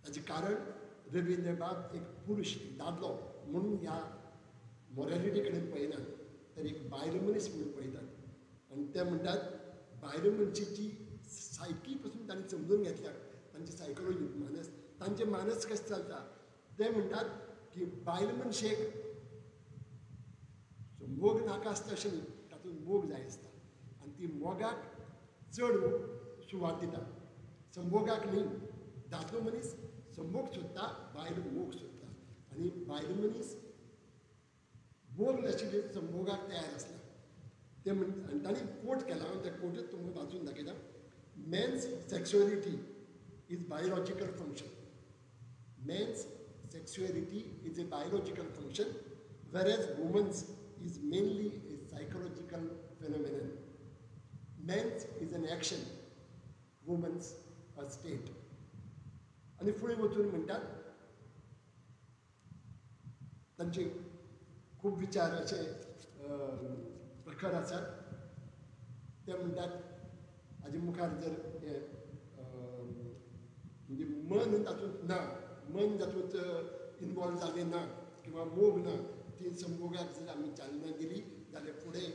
S8: ताजें कारण रवींद्र बाब एक पुरुश दादलो म्हणून ह्या मॉरॅलिटी कडेन पळयनात, तर एक बायल मनीस म्हणून पळयतात. आनी ते म्हणटात बायल मनशेची सायकी पासून तांणी समजून घेतल्या, तांची सायकोलॉजी मानस, तांचें मानस कशें चलता. ते म्हणटात की बायल मनशेक मोग नाका आसता अशें न्ही, तातूंत मोग जाय आसता. आनी ती मोगाक चड सुवात दिता, संभोगाक न्ही. दादलो मनीस संभोग सोदता, बायल मोग सोदता. आनी बायल मनीस मोग नाशिल्ले संभोगाक तयार आसला. ते आनी तांणी कोट केला, हांव त्या कोटींत तुमकां वाचून दाखयता. Men's sexuality is biological function. Men's sexuality is a biological function, whereas women's is mainly a psychological phenomenon. Men's is an action, women's a state. आणि पुढे वचून म्हणटात तांचे खूब विचार असे प्रखर आसात. ते म्हणटात हाजे मुखार जर हे म्हणजे मन तातूंत ना, मन तातूंत इनवॉल्व जालें ना किंवा मोग ना, ती संभोगाक जर आमी चालना दिली जाल्यार फुडें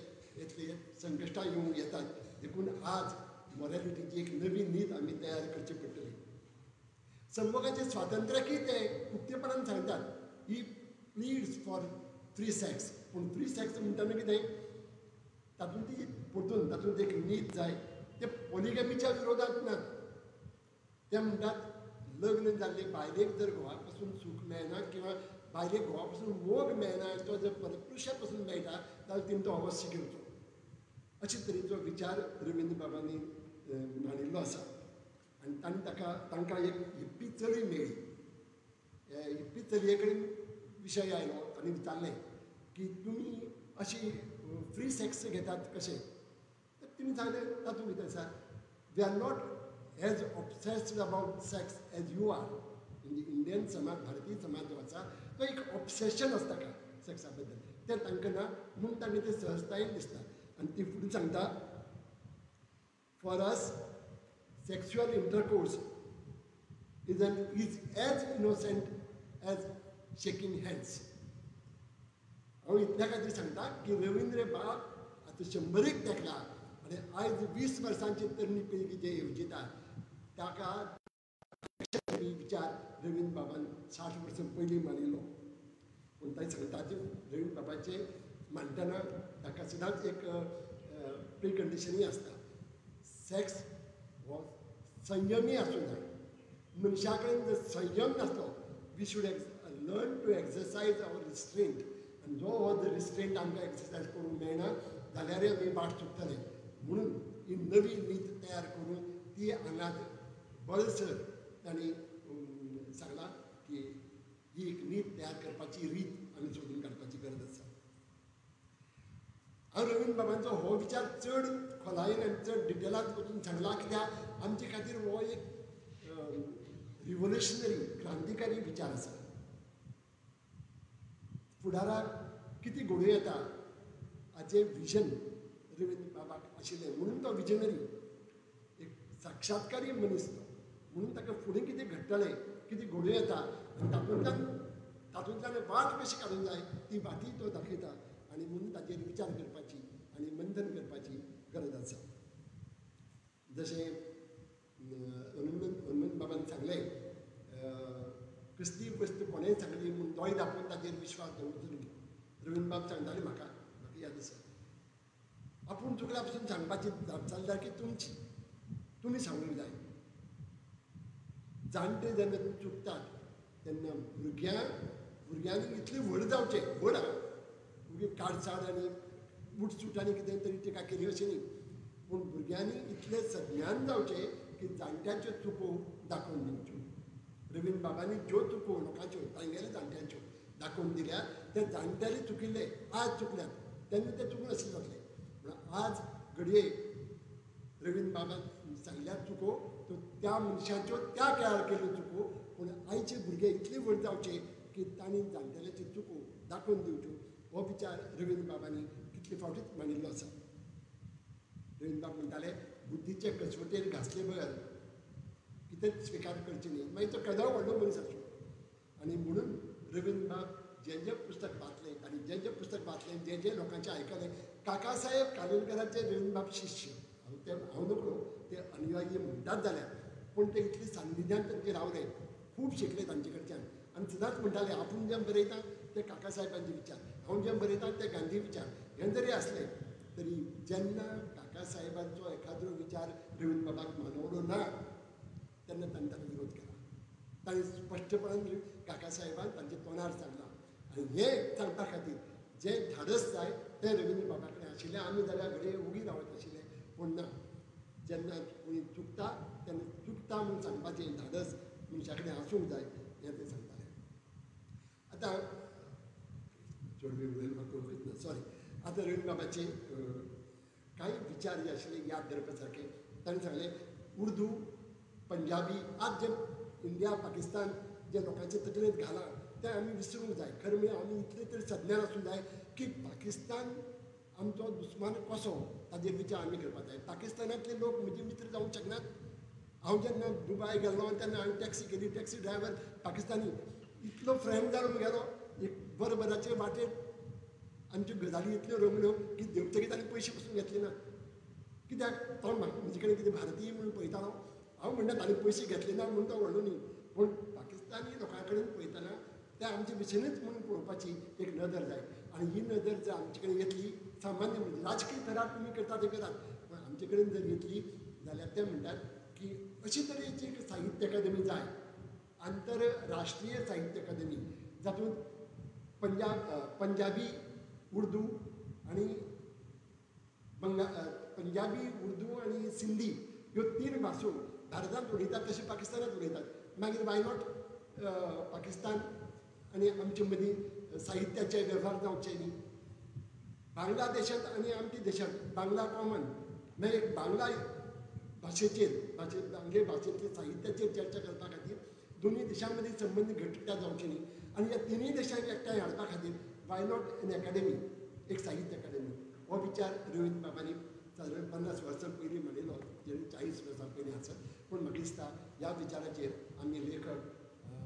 S8: इतले संकश्टां येवंक येतात. देखून आज मॉरॅलिटीची एक नवी नीत आमी तयार करची पडटली. संभोगाचें स्वातंत्र्यकी ते उक्तेपणान सांगतात. ही प्लीड्स फॉर फ्री सेक्स. पूण फ्री सेक्स म्हणटना कितें तातूंत ती परतून तातूंत एक नीत जाय. ते पॉलिगॅमीच्या विरोधात ना. ते म्हणटात लग्न जाल्ले बायलेक जर घोवा पासून सूख मेळना किंवा बायलेक घोवा पासून मोग मेळना, तो जर परपुरुशा पासून मेळटा जाल्यार तिणें तो अवश्य घेवचो. अशे तरेचो विचार रवींद्र बाबांनी मांडिल्लो आसा. आनी तांकां एक हिप्पी चली मेळ्ळी. हिप्पी चलये कडेन विशय आयलो आनी विचारलें की तुमी अशी फ्री सेक्स घेतात कशें? तर तिणी सांगलें तातूंत कितें आसा, we are not as obsessed about sex as you are. म्हणजे इंडियन समाज, भारतीय समाज जो आसा तो एक ऑब्सेशन आसता ताका सेक्सा बद्दल. तें तांकां ना म्हणून तांणी तें सहजतायेन दिसता. आनी ती फुडें सांगता, for us sexual intercourse is as innocent as shaking hands. हांव इतल्या खातीर सांगता की रवींद्र बाब आतां 100क तेंकला आनी आयज 20 वर्सांची तरणी पिळगी जे येवजिता ताका विचार रवींद्र बाबान 60 वर्सां पयलीं मांडिल्लो. पूण तांणी सांगता रवींद्र बाबाचें मांडटना ताका सदांच एक प्री कंडिशनूय आसता. सेक्स हो संयमी आसूं जाय. मनशा कडेन जर संयम नासलो, we should learn to exercise our restraint. आनी जो हो जर रिस्ट्रेंट आमकां एक्सरसायज करूंक मेळना जाल्यार आमी वाट चुकतले. म्हणून ही नवी नीत तयार करून ती हांगा बळसर तांणी सांगलां की ही एक नीत तयार करपाची रीत आमी सोदून काडपाची गरज आसा. हांव रवींद्र बाबांचो हो विचार चड खोलायेन आनी चड डिटेलांत वचून सांगला कित्याक आमचे खातीर हो एक रिव्होल्युशनरी, क्रांतिकारी विचार आसा. फुडाराक कितें घडोवन येता हाचें विजन रवींद्र बाबाक आशिल्लें. म्हणून तो विजनरी, एक साक्षात्कारी मनीस तो. म्हणून ताका फुडें कितें घडटलें, कितें घडोवन येता आनी तातूंतल्यान वाट कशी काडूंक जाय ती वाटय तो दाखयता. आनी म्हणून ताचेर विचार करपाची आनी मंथन करपाची गरज आसा. जशें हनुमंत बाबान सांगलें, कसली वस्त कोणेंय सांगली म्हूण दोय दाखोवन ताचेर विश्वास दवरचो न्ही. रवींद्र बाब सांगताले म्हाका याद आसा, आपूण चुकल्या पासून सांगपाची जबाबदारी तुमची, तुमी सांगूंक जाय. जाणटे जेन्ना चुकतात तेन्ना भुरग्यांनी इतलें व्हड जावचें, व्हड काडसाड आनी बुटसूट आनी कितें तरी टिका केली अशें न्ही. पूण भुरग्यांनी इतलें सज्ञान जावचें की जाणट्यांच्यो चुको दाखोवन दिवच्यो. रवींद्र बाबांनी ज्यो चुको लोकांच्यो तांगेल्या जाणट्यांच्यो दाखोवन दिल्या, ते जाणट्यांनी चुकिल्ले आज चुकल्यात, तेन्ना ते चुकून अशें जातलें. म्हण आज घडये रवींद्र बाबान सांगल्या चुको त्यो त्या मनशांच्यो त्या काळार केल्ल्यो चुको. पूण आयचे भुरगे इतले व्हड जावचे की तांणी जाणटेल्यांच्यो चुको दाखोवन दिवच्यो. हो विचार रवींद्र बाबांनी कितले फावटीच मांडिल्लो आसा. रवींद्र बाब म्हणटाले, बुद्धीचे कसवटेर घासले बगर कितेंच स्विकार करचें न्ही. मागीर तो केदो व्हडलो मनीस आसूं. आनी म्हणून रवींद्र बाब जें पुस्तक वाचलें आनी जें पुस्तक वाचलें, जें लोकांचें आयकलें, काकासाहेब कालेलकराचे रवींद्र बाब शिश्य, हांव नकळो ते अनुयायी म्हणटात जाल्यार, पूण ते इतले सान्निध्यान तांचे रावले, खूब शिकले तांचे कडच्यान. आनी सदांच म्हणटाले आपूण जें बरयता ते काकासाहेबांचे विचार, हांव जें बरयता ते गांधी विचार. हें जरी असलें तरी जेन्ना काकासाहेबांचो एखादो विचार रवींद्र बाबाक मानवलो ना तेन्ना ताणें ताका विरोध केला. ताणें स्पश्टपणान काकासाहेबान तांच्या तोंडार सांगलां. आनी हें सांगपा खातीर जें धाडस जाय तें रवींद्र बाबा कडेन आशिल्लें. आमी जाल्यार घडये उगी रावत आशिल्ले, पूण ना, जेन्ना कोणी चुकता तेन्ना चुकता म्हूण सांगपाचें धाडस मनशा कडेन आसूंक जाय हें ते सांगताले. आतां चड वेळ उलयलो म्हाका कळूंक ना, सॉरी. आतां रवींद्र बाबाचे कांय विचार जे आशिल्ले याद धरपा सारके. ताणें सांगलें उर्दू, पंजाबी, आज जे इंडिया पाकिस्तान जे लोकांचे तकलेंत घालां तें आमी विसरूंक जाय. खरें म्हणजे आमी इतले तरी सज्ञान आसूंक जाय की पाकिस्तान आमचो दुस्मान कसो ताजेर विचार आमी करपाक जाय. पाकिस्तानांतले लोक म्हजे मित्र जावंक शकनात. हांव जेन्ना दुबाय गेल्लो तेन्ना हांवें टॅक्सी केली. टॅक्सी ड्रायव्हर पाकिस्तानी इतलो फ्रेंड जालो म्हगेलो. एक बरबराचे वाटेर आमच्यो गजाली इतल्यो रंगल्यो की देवतकी ताणें पयशे पसून घेतले ना. कित्याक तो म्हजे कडेन कितें भारतीय म्हणून पळयतालो. हांव म्हणटा ताणें पयशे घेतले ना म्हणून तो व्हडलो न्ही. पूण पाकिस्तानी लोकां कडेन पळयतना ते आमचे भशेनच म्हणून पळोवपाची एक नदर जाय. आनी ही नदर जर आमचे कडेन येतली, सामान्य म्हणजे राजकीय थरार तुमी करता ते करात, पूण आमचे कडेन जर येतली जाल्यार ते म्हणटात की अशे तरेची एक साहित्य अकादमी जाय, आंतरराष्ट्रीय साहित्य अकादमी, जातूंत पंजाबी, उर्दू आनी पंजाबी, उर्दू आनी सिंधी ह्यो 3 भासो भारतांत उलयतात तशें पाकिस्तानांत उलयतात. मागीर वाय नॉट पाकिस्तान आनी आमचे मदीं साहित्याचे वेव्हार जावचे न्ही. बांगलादेशांत आनी आमच्या देशांत बांगला कॉमन, मागीर एक बांगला भाशेचेर बांगले भाशेंतल्या साहित्याचेर चर्चा करपा खातीर दोनूय देशां मदीं संबंद घट्ट जावचे न्ही. आनी ह्या 3 देशांक एकठांय हाडपा खातीर वाय नॉट एन अकादेमी, एक साहित्य अकादेमी. हो विचार रवींद्र बाबांनी सादारण 50 वर्सां पयलीं मांडिल्लो, 40 वर्सां पयलीं आसत. पूण म्हाका दिसता ह्या विचाराचेर आमी लेखक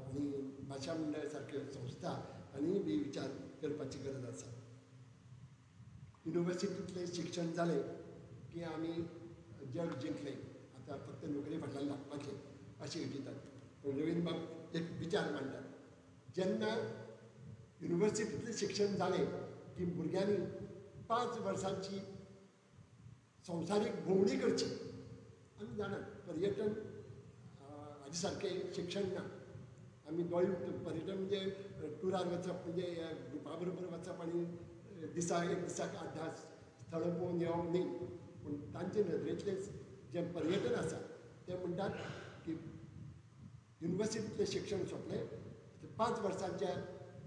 S8: आनी भाशा मंडळ सारक्यो संस्था आनी बी विचार करपाची गरज आसा. युनिवर्सिटींतलें शिक्षण जालें की आमी जग जिंकलें, आतां फक्त नोकरी फाटल्यान लागपाचें अशें विचितात. पूण रवींद्र बाब एक विचार मांडटात. जेन्ना युनिवर्सिटींतलें शिक्षण जालें की भुरग्यांनी 5 वर्सांची संवसारीक भोंवडी करची. आमी जाणात पर्यटन हाजे सारकें शिक्षण ना. आमी गोंय पर्यटन म्हणजे टुरार वचप, म्हणजे ग्रुपा बरोबर वचप आनी एक दिसाक 8-10 स्थळां पळोवन येवप न्ही. पूण तांचे नदरेंतलें जें पर्यटन आसा तें म्हणटात की युनिवर्सिटींतलें शिक्षण सोंपलें, 5 वर्सांच्या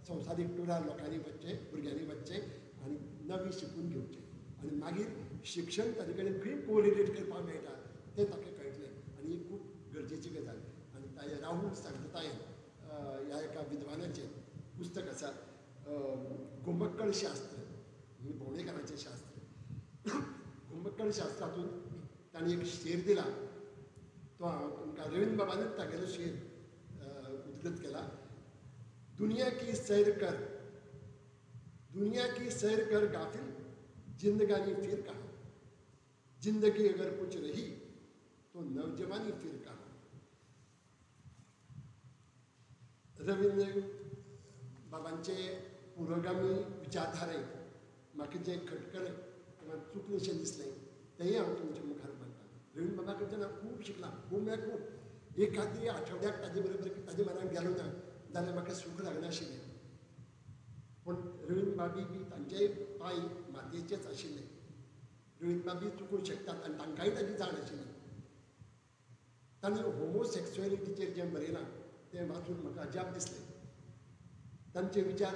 S8: संवसारीक टुरार लोकांनी वचचें, भुरग्यांनी वचचें आनी नवी शिकून घेवचें. आनी मागीर शिक्षण ताजे कडेन खंय कोरिलेट करपाक मेळटा तें ताका कळटलें. आनी ही खूब गरजेची गजाल. आनी ताजें राहुल सांगतायन ह्या एका विद्वानाचें पुस्तक आसा, घुमक्कळ शास्त्र, भोंवडेकाराचें शास्त्र. घुमक्कळ शास्त्रांतून ताणें एक शेर दिला, तो हांव तुमकां रवींद्र बाबानूच तागेलो शेर उद्धृत केला. दुनिया की सैर कर गाफिल, जिंदगानी फिर कहा, जिंदगी अगर कुछ रही तो नौजवानी फिर कहा. रवींद्र बाबांचे पुरोगामी विचारधारेक म्हाका जें खटकलें किंवा चुकलेशें दिसलें तेंय हांव तुमच्या मुखार मांडटां. रवींद्र बाबा कडच्यान हांव खूब शिकलां, खूब म्हळ्यार खूब. एखादी आठवड्याक ताजे बरोबर ताजे म्हऱ्यान गेलो ना जाल्यार म्हाका सूख लागनाशिल्लें. पूण रवींद्र बाबी बी तांचेय पांय मातयेचेच आशिल्ले. रवींद्र बाबी चुकूंक शकतात आनी तांकांय ताजी जाण आशिल्ली. तांणी होमोसॅक्च्युएलिटीचेर जें बरयलां तें वाचून म्हाका अजाप दिसलें. तांचे विचार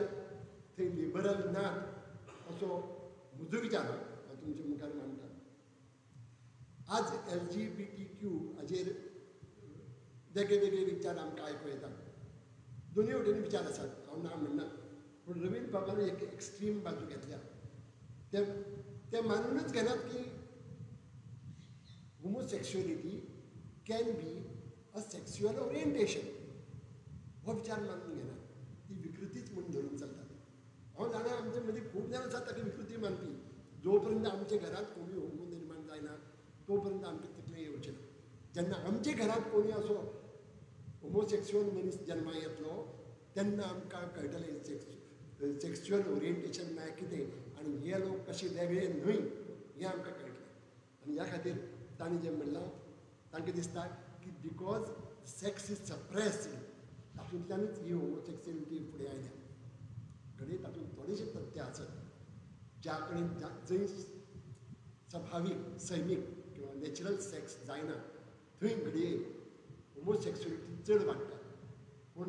S8: थंय लिबरल नात असो म्हजो विचार हांव तुमच्या मुखार मांडटां. आज LGBTQ हाजेर वेगळे वेगळे विचार आमकां आयकूं येतात. दोनूय वटेन विचार आसात, हांव ना म्हणना. पूण रवींद्र बाबान एक एक्स्ट्रीम बाजू घेतल्या. ते मानूनच घेनात की होमोसॅक्च्युएलिटी कॅन बी अ सॅक्च्युअल ओरिएंटेशन. हो विचार मानून घेनात, ती विकृतीच म्हणून धरून चलतात. हांव जाणा आमचे मदीं खूब जाण आसात ताका विकृती मानपी. जो पर्यंत आमच्या घरांत कोणी होमो निर्माण जायना तो पर्यंत आमकां तितलें येवचें ना. जेन्ना आमच्या घरांत कोणी असो होमोसॅक्च्युअल मनीस जल्मा येतलो तेन्ना आमकां कळटलें सॅक्च्युअल ओरिएंटेशन म्हळ्यार कितें आनी हे लोक कशे वेगळे न्हय हें आमकां कळटलें. आनी ह्या खातीर ताणें जें म्हणलां तांकां दिसता की बिकॉज सेक्स इज सप्रेस्ड तातूंतल्यानूच ही होमोसॅक्च्युअलिटी फुडें आयल्या. घडये तातूंत थोडेशे तथ्य आसत ज्या कडेन जंय स्वाभावीक सैमीक किंवा नॅचरल सेक्स जायना थंय घडये होमोसॅक्च्युअलिटी चड वाडटा. पूण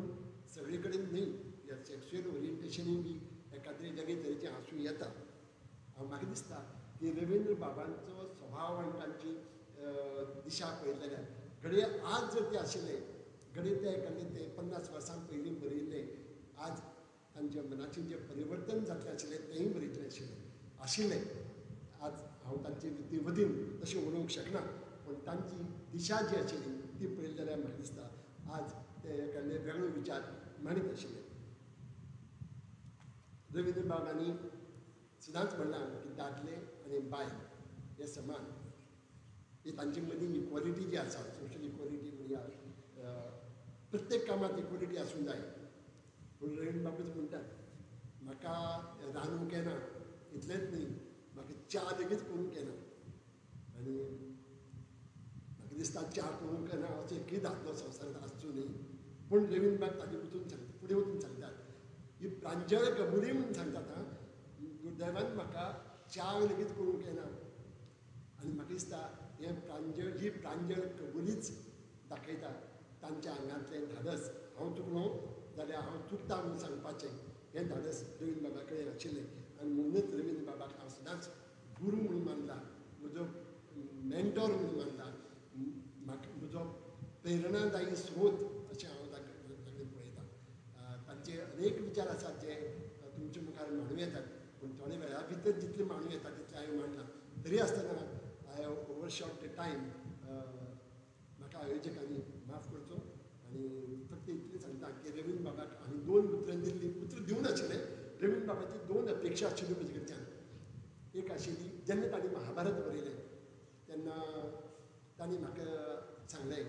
S8: सगळे कडेन न्हय. ह्या सॅक्च्युअल ओरिएंटेशनूय बी एखाद्रे वेगळे तरेचें आसूं येता. म्हाका दिसता की रवींद्र बाबांचो स्वभाव आनी तांची दिशा पळयत जाल्यार घडये आज जर ते आशिल्ले घडये ते एखादे ते 50 वर्सां पयलीं बरयल्ले आज तांच्या मनाचें जें परिवर्तन जातलें आशिल्लें तेंय बरयतलें आशिल्लें. आज हांव तांचे वतीन तशें उलोवंक शकना, पूण तांची दिशा जी आशिल्ली ती पळयली जाल्यार म्हाका दिसता आज ते एखादे वेगळे विचार मांडीत आशिल्ले. रवींद्र बाबांनी सदांच म्हणलां की दादले आनी बायल हे समान. ही तांचे मदीं इक्वॉलिटी जी आसा, सोशल इक्वॉलिटी म्हणजे प्रत्येक कामात इक्वॉलिटी आसूंक जाय. पूण रवींद्र बाबूच म्हणटात म्हाका रांदूंक येना इतलेंच न्ही, म्हाका च्या लेगीत करूंक येना. आनी म्हाका दिसता च्या करूंक येना असो एकय दादलो संवसारांत आसचो न्ही. पूण रवींद्र बाब ताजे वचून सांगता, फुडें वचून सांगतात ही प्रांजळ कबुली म्हणून सांगतात. दुर्दैवान म्हाका च्या लेगीत करूंक येना. आनी म्हाका दिसता ही प्रांजळ कबुलीच दाखयता तांच्या आंगांतलें धाडस. हांव चुकलो जाल्यार हांव चुकता म्हणून सांगपाचें हें धाडस रवींद्र बाबा कडेन आशिल्लें. आनी म्हणूनच रवींद्र बाबाक हांव सदांच गुरू म्हणून मानला, म्हजो मेंटॉर म्हणून मानला, म्हजो प्रेरणादायी स्रोत अशें हांव तांचे पळयतां. तांचे अनेक विचार आसात जे तुमचे मुखार मांडूं येतात, पूण थोड्या वेळा भितर जितले मांडूं येता तितले हांवें मांडला. तरी आसतना I have overshot the time. म्हाका आयोजकांनी माफ करचो. आनी फक्त इतलें सांगता की रवींद्र बाबाक हांवें 2 उतरां दिल्लीं, उतर दिवनाशिल्लें. रवींद्र बाबाची 2 अपेक्षा आशिल्ल्यो म्हजे कडच्यान. एक आशिल्ली जेन्ना ताणें महाभारत बरयलें तेन्ना ताणें म्हाका सांगलें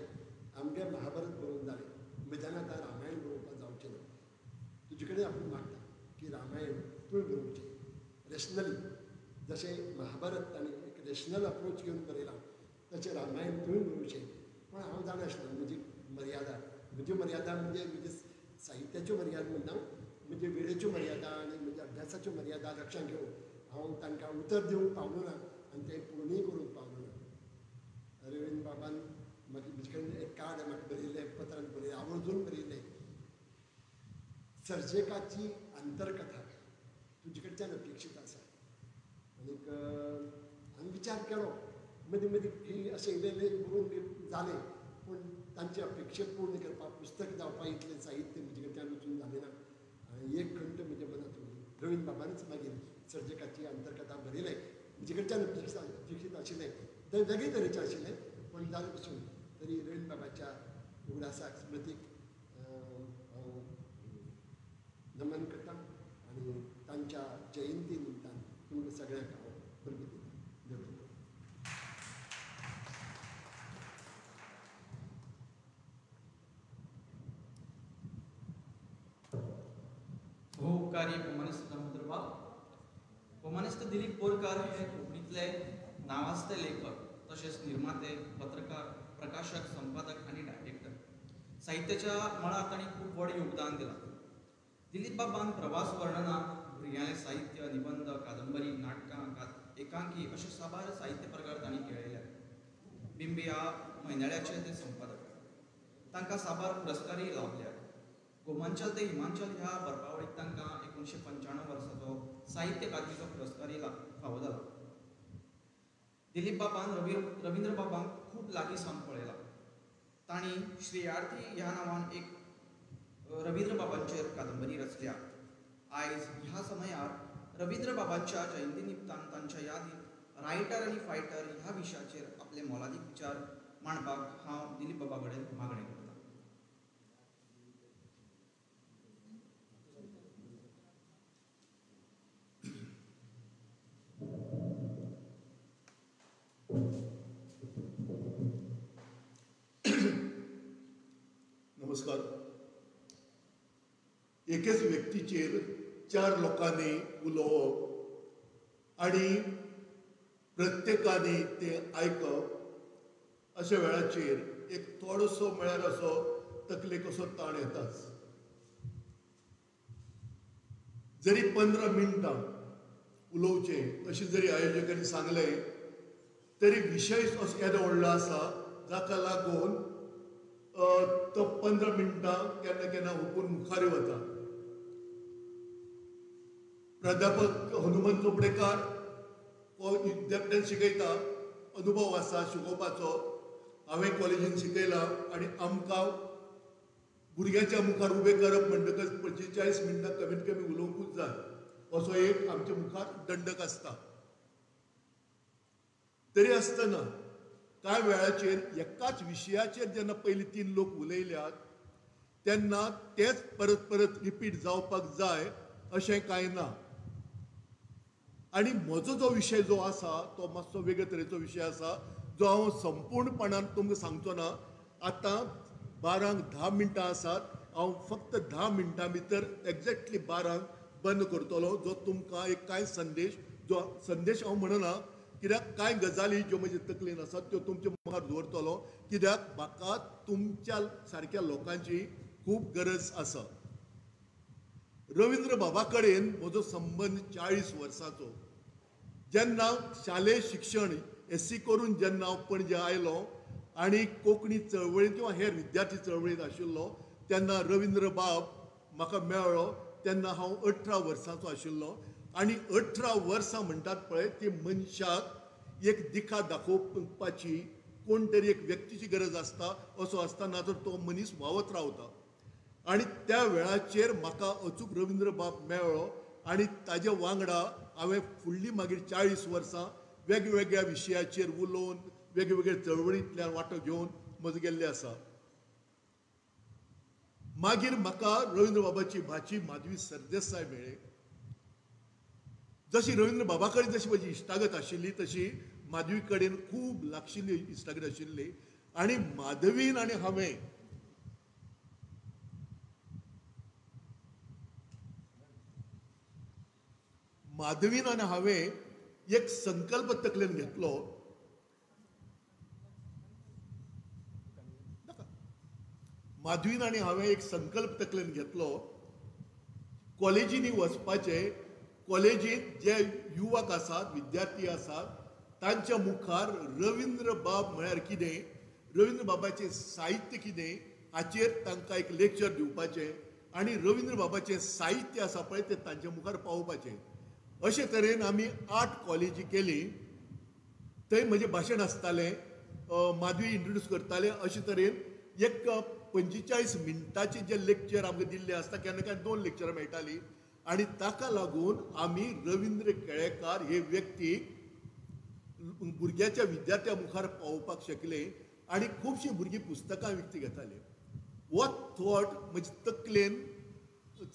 S8: आमगें महाभारत बरोवन जालें, म्हज्यान आतां रामायण बरोवपाक जावचें ना. तुजे कडेन आपूण मागता की रामायण तुवें बरोवचें रॅशनली. जशें महाभारत ताणें एक रॅशनल अप्रोच घेवन बरयलां तशें रामायण तुवें बरोवचें. पूण हांव जाणाशिल्लो म्हजी मर्यादा. म्हज्यो मर्यादा म्हणजे म्हजे साहित्याच्यो मर्यादा म्हणटा, म्हणजे वेळेच्यो मर्यादा आनी म्हज्या अभ्यासाच्यो मर्यादा लक्षांत घेवन हांव तांकां उतर दिवंक पावलो ना आनी तें पूर्णय करूंक पावलो ना. रवींद्र बाबान म्हजे कडेन एक कार्ड म्हाका बरयल्लें, पत्रांत बरयलें, आवर्जून बरयलें, सर्जकाची अंतरकथा तुजे कडच्यान अपेक्षीत आसा. आनीक हांवें विचार केलो मदीं मदीं की अशें इल्लें बरोवन जालें, पूण तांचे अपेक्षा पूर्ण करपाक पुस्तक जावपाक इतलें साहित्य म्हजे कडच्यान वचून जालें ना. आनी एक खंत म्हज्या मनांत उरली. रवींद्र बाबानच मागीर सर्जकाची अंतरकथा बरयलें. म्हजे कडच्यान अपेक्षीत आशिल्लें तें वेगळे तरेचें आशिल्लें, पूण जालें पसून तरी रवींद्र बाबाच्या उगडासाक स्मृतीक हांव नमन करता. आनी तांच्या जयंती निमतान तुमकां सगळ्यांक हांव परबी दिता. देव बरें.
S9: उपकारी पोमानिस्त दामोदर बाब. पोमानिस्त दिलीप बोरकार हे कोंकणीतले नांवाजते लेखक, तशेंच निर्माते, पत्रकार, प्रकाशक, संपादक आनी डायरेक्टर. साहित्याच्या मळार तांणी खूब व्हड योगदान दिलां. दिलीप बाबान प्रवास वर्णना, भुरग्यांचें साहित्य, निबंध, कादंबरी, नाटकां, एकांकी अशे साबार साहित्य प्रकार तांणी केळयल्यात. बिंबी ह्या म्हयन्याळ्याचे ते संपादक. तांकां साबार पुरस्कारूय लाभल्यात. गोमांचल ते हिमांचल ह्या बरपावळीक तांकां 1995 वर्साचो साहित्य अकादमीचो पुरस्कारूय फावो जाला. दिलीप बाबान रवींद्र बाबांक खूब लागीं सावन पळयला. तांणी श्रेयार्थी ह्या नांवान एक रवींद्र बाबांचेर कादंबरी रचल्या. आयज ह्या समयार रवींद्र बाबांच्या जयंती निमतान तांच्या यादींत रायटर आनी फायटर ह्या विशयाचेर आपले मोलादीक विचार मांडपाक हांव दिलीप बाबा कडेन मागणें करतां.
S10: नमस्कार. एकेच व्यक्तीचेर 4 लोकांनी उलोवप आनी प्रत्येकानी तें आयकप अशा वेळाचेर एक थोडोसो म्हळ्यार असो तकलेक असो ताण येताच. जरी 15 मिनटां उलोवचें अशें जरी आयोजकांनी सांगलें तरी विशय असो येदो व्हडलो आसा जाका लागून तो 15 मिनटां केन्ना केन्ना हुपून मुखार वता. प्राध्यापक हनुमंत चोपडेकार हो विद्यापीठांत शिकयता, अनुभव आसा शिकोवपाचो. हांवें कॉलेजीन शिकयलां आनी आमकां भुरग्याच्या मुखार उबें करप म्हणटकच 45 मिनटां कमीत कमी उलोवंकूच जाय असो एक आमच्या मुखार दंडक आसता. तरी आसतना कांय वेळाचेर एकाच विशयाचेर जेन्ना पयलीं 3 लोक उलयल्यात तेन्ना तेच परत परत रिपीट जावपाक जाय अशें कांय ना. आनी म्हजो जो विशय जो आसा तो मातसो वेगळे तरेचो विशय आसा जो हांव संपूर्णपणान तुमकां सांगचो ना. आतां 12:10 मिनटां आसात. हांव फक्त 10 मिनटां भितर एक्झॅक्टली 12 बंद करतलो जो तुमकां एक कांय संदेश जो संदेश हांव म्हणना कित्याक कांय गजाली ज्यो म्हजे तकलेन आसात त्यो तुमच्या मुखार दवरतलो कित्याक म्हाका तुमच्या सारक्या लोकांची खूब गरज आसा. रवींद्र बाबा कडेन म्हजो संबंद 40 वर्सांचो. जेन्ना शालेय शिक्षण SC करून जेन्ना हांव पणजे आयलो आनी कोंकणी चळवळींत किंवा हेर विद्यार्थी चळवळींत आशिल्लो तेन्ना रवींद्र बाब म्हाका मेळ्ळो तेन्ना हांव 18 वर्सांचो आशिल्लो. आनी 18 वर्सां म्हणटात पळय ती मनशाक एक दिखा दाखोवपाची कोण तरी एक व्यक्तीची गरज आसता. असो आसतना तर तो मनीस वावत रावता. आनी त्या वेळाचेर म्हाका अचूक रवींद्र बाब मेळ्ळो आनी ताजे वांगडा हांवें फुडलीं मागीर 40 वर्सां वेगवेगळ्या विशयाचेर उलोवन वेगवेगळ्या चळवळींतल्यान वांटो घेवन म्हजो गेल्ले आसा. मागीर म्हाका रवींद्र बाबाची भाची माधवी सरदेसाय मेळ्ळी. जशी रवींद्र बाबा कडेन जशी म्हजी इश्टागत आशिल्ली तशी माधवी कडेन खूब लागशिल्ली इश्टागत आशिल्ली. आनी माधवीन आनी हांवें एक संकल्प तकलेन घेतलो. माधवीन आनी हांवें एक संकल्प तकलेन घेतलो कॉलेजींनी वचपाचे. कॉलेजींत जे युवक आसात विद्यार्थी आसात तांच्या मुखार रवींद्र बाब म्हळ्यार कितें रवींद्र बाबाचें साहित्य कितें हाचेर तांकां एक लेक्चर दिवपाचें आनी रवींद्र बाबाचें साहित्य आसा पळय तें तांच्या मुखार पावोवपाचें. अशे तरेन आमी 8 कॉलेजी केली. थंय म्हजें भाशण आसतालें. माधवी इंट्रोड्यूस करताले. अशे तरेन एक 45 मिनटाचें जें लेक्चर आमकां दिल्लें आसता केन्ना केन्ना 2 लेक्चरां मेळटालीं. आनी ताका लागून आमी रवींद्र केळेकार हे व्यक्तीक भुरग्याच्या विद्यार्थ्या मुखार पावोवपाक शकले आनी खुबशीं भुरगीं पुस्तकां विकती घेताले. हो थॉट म्हजे तकलेन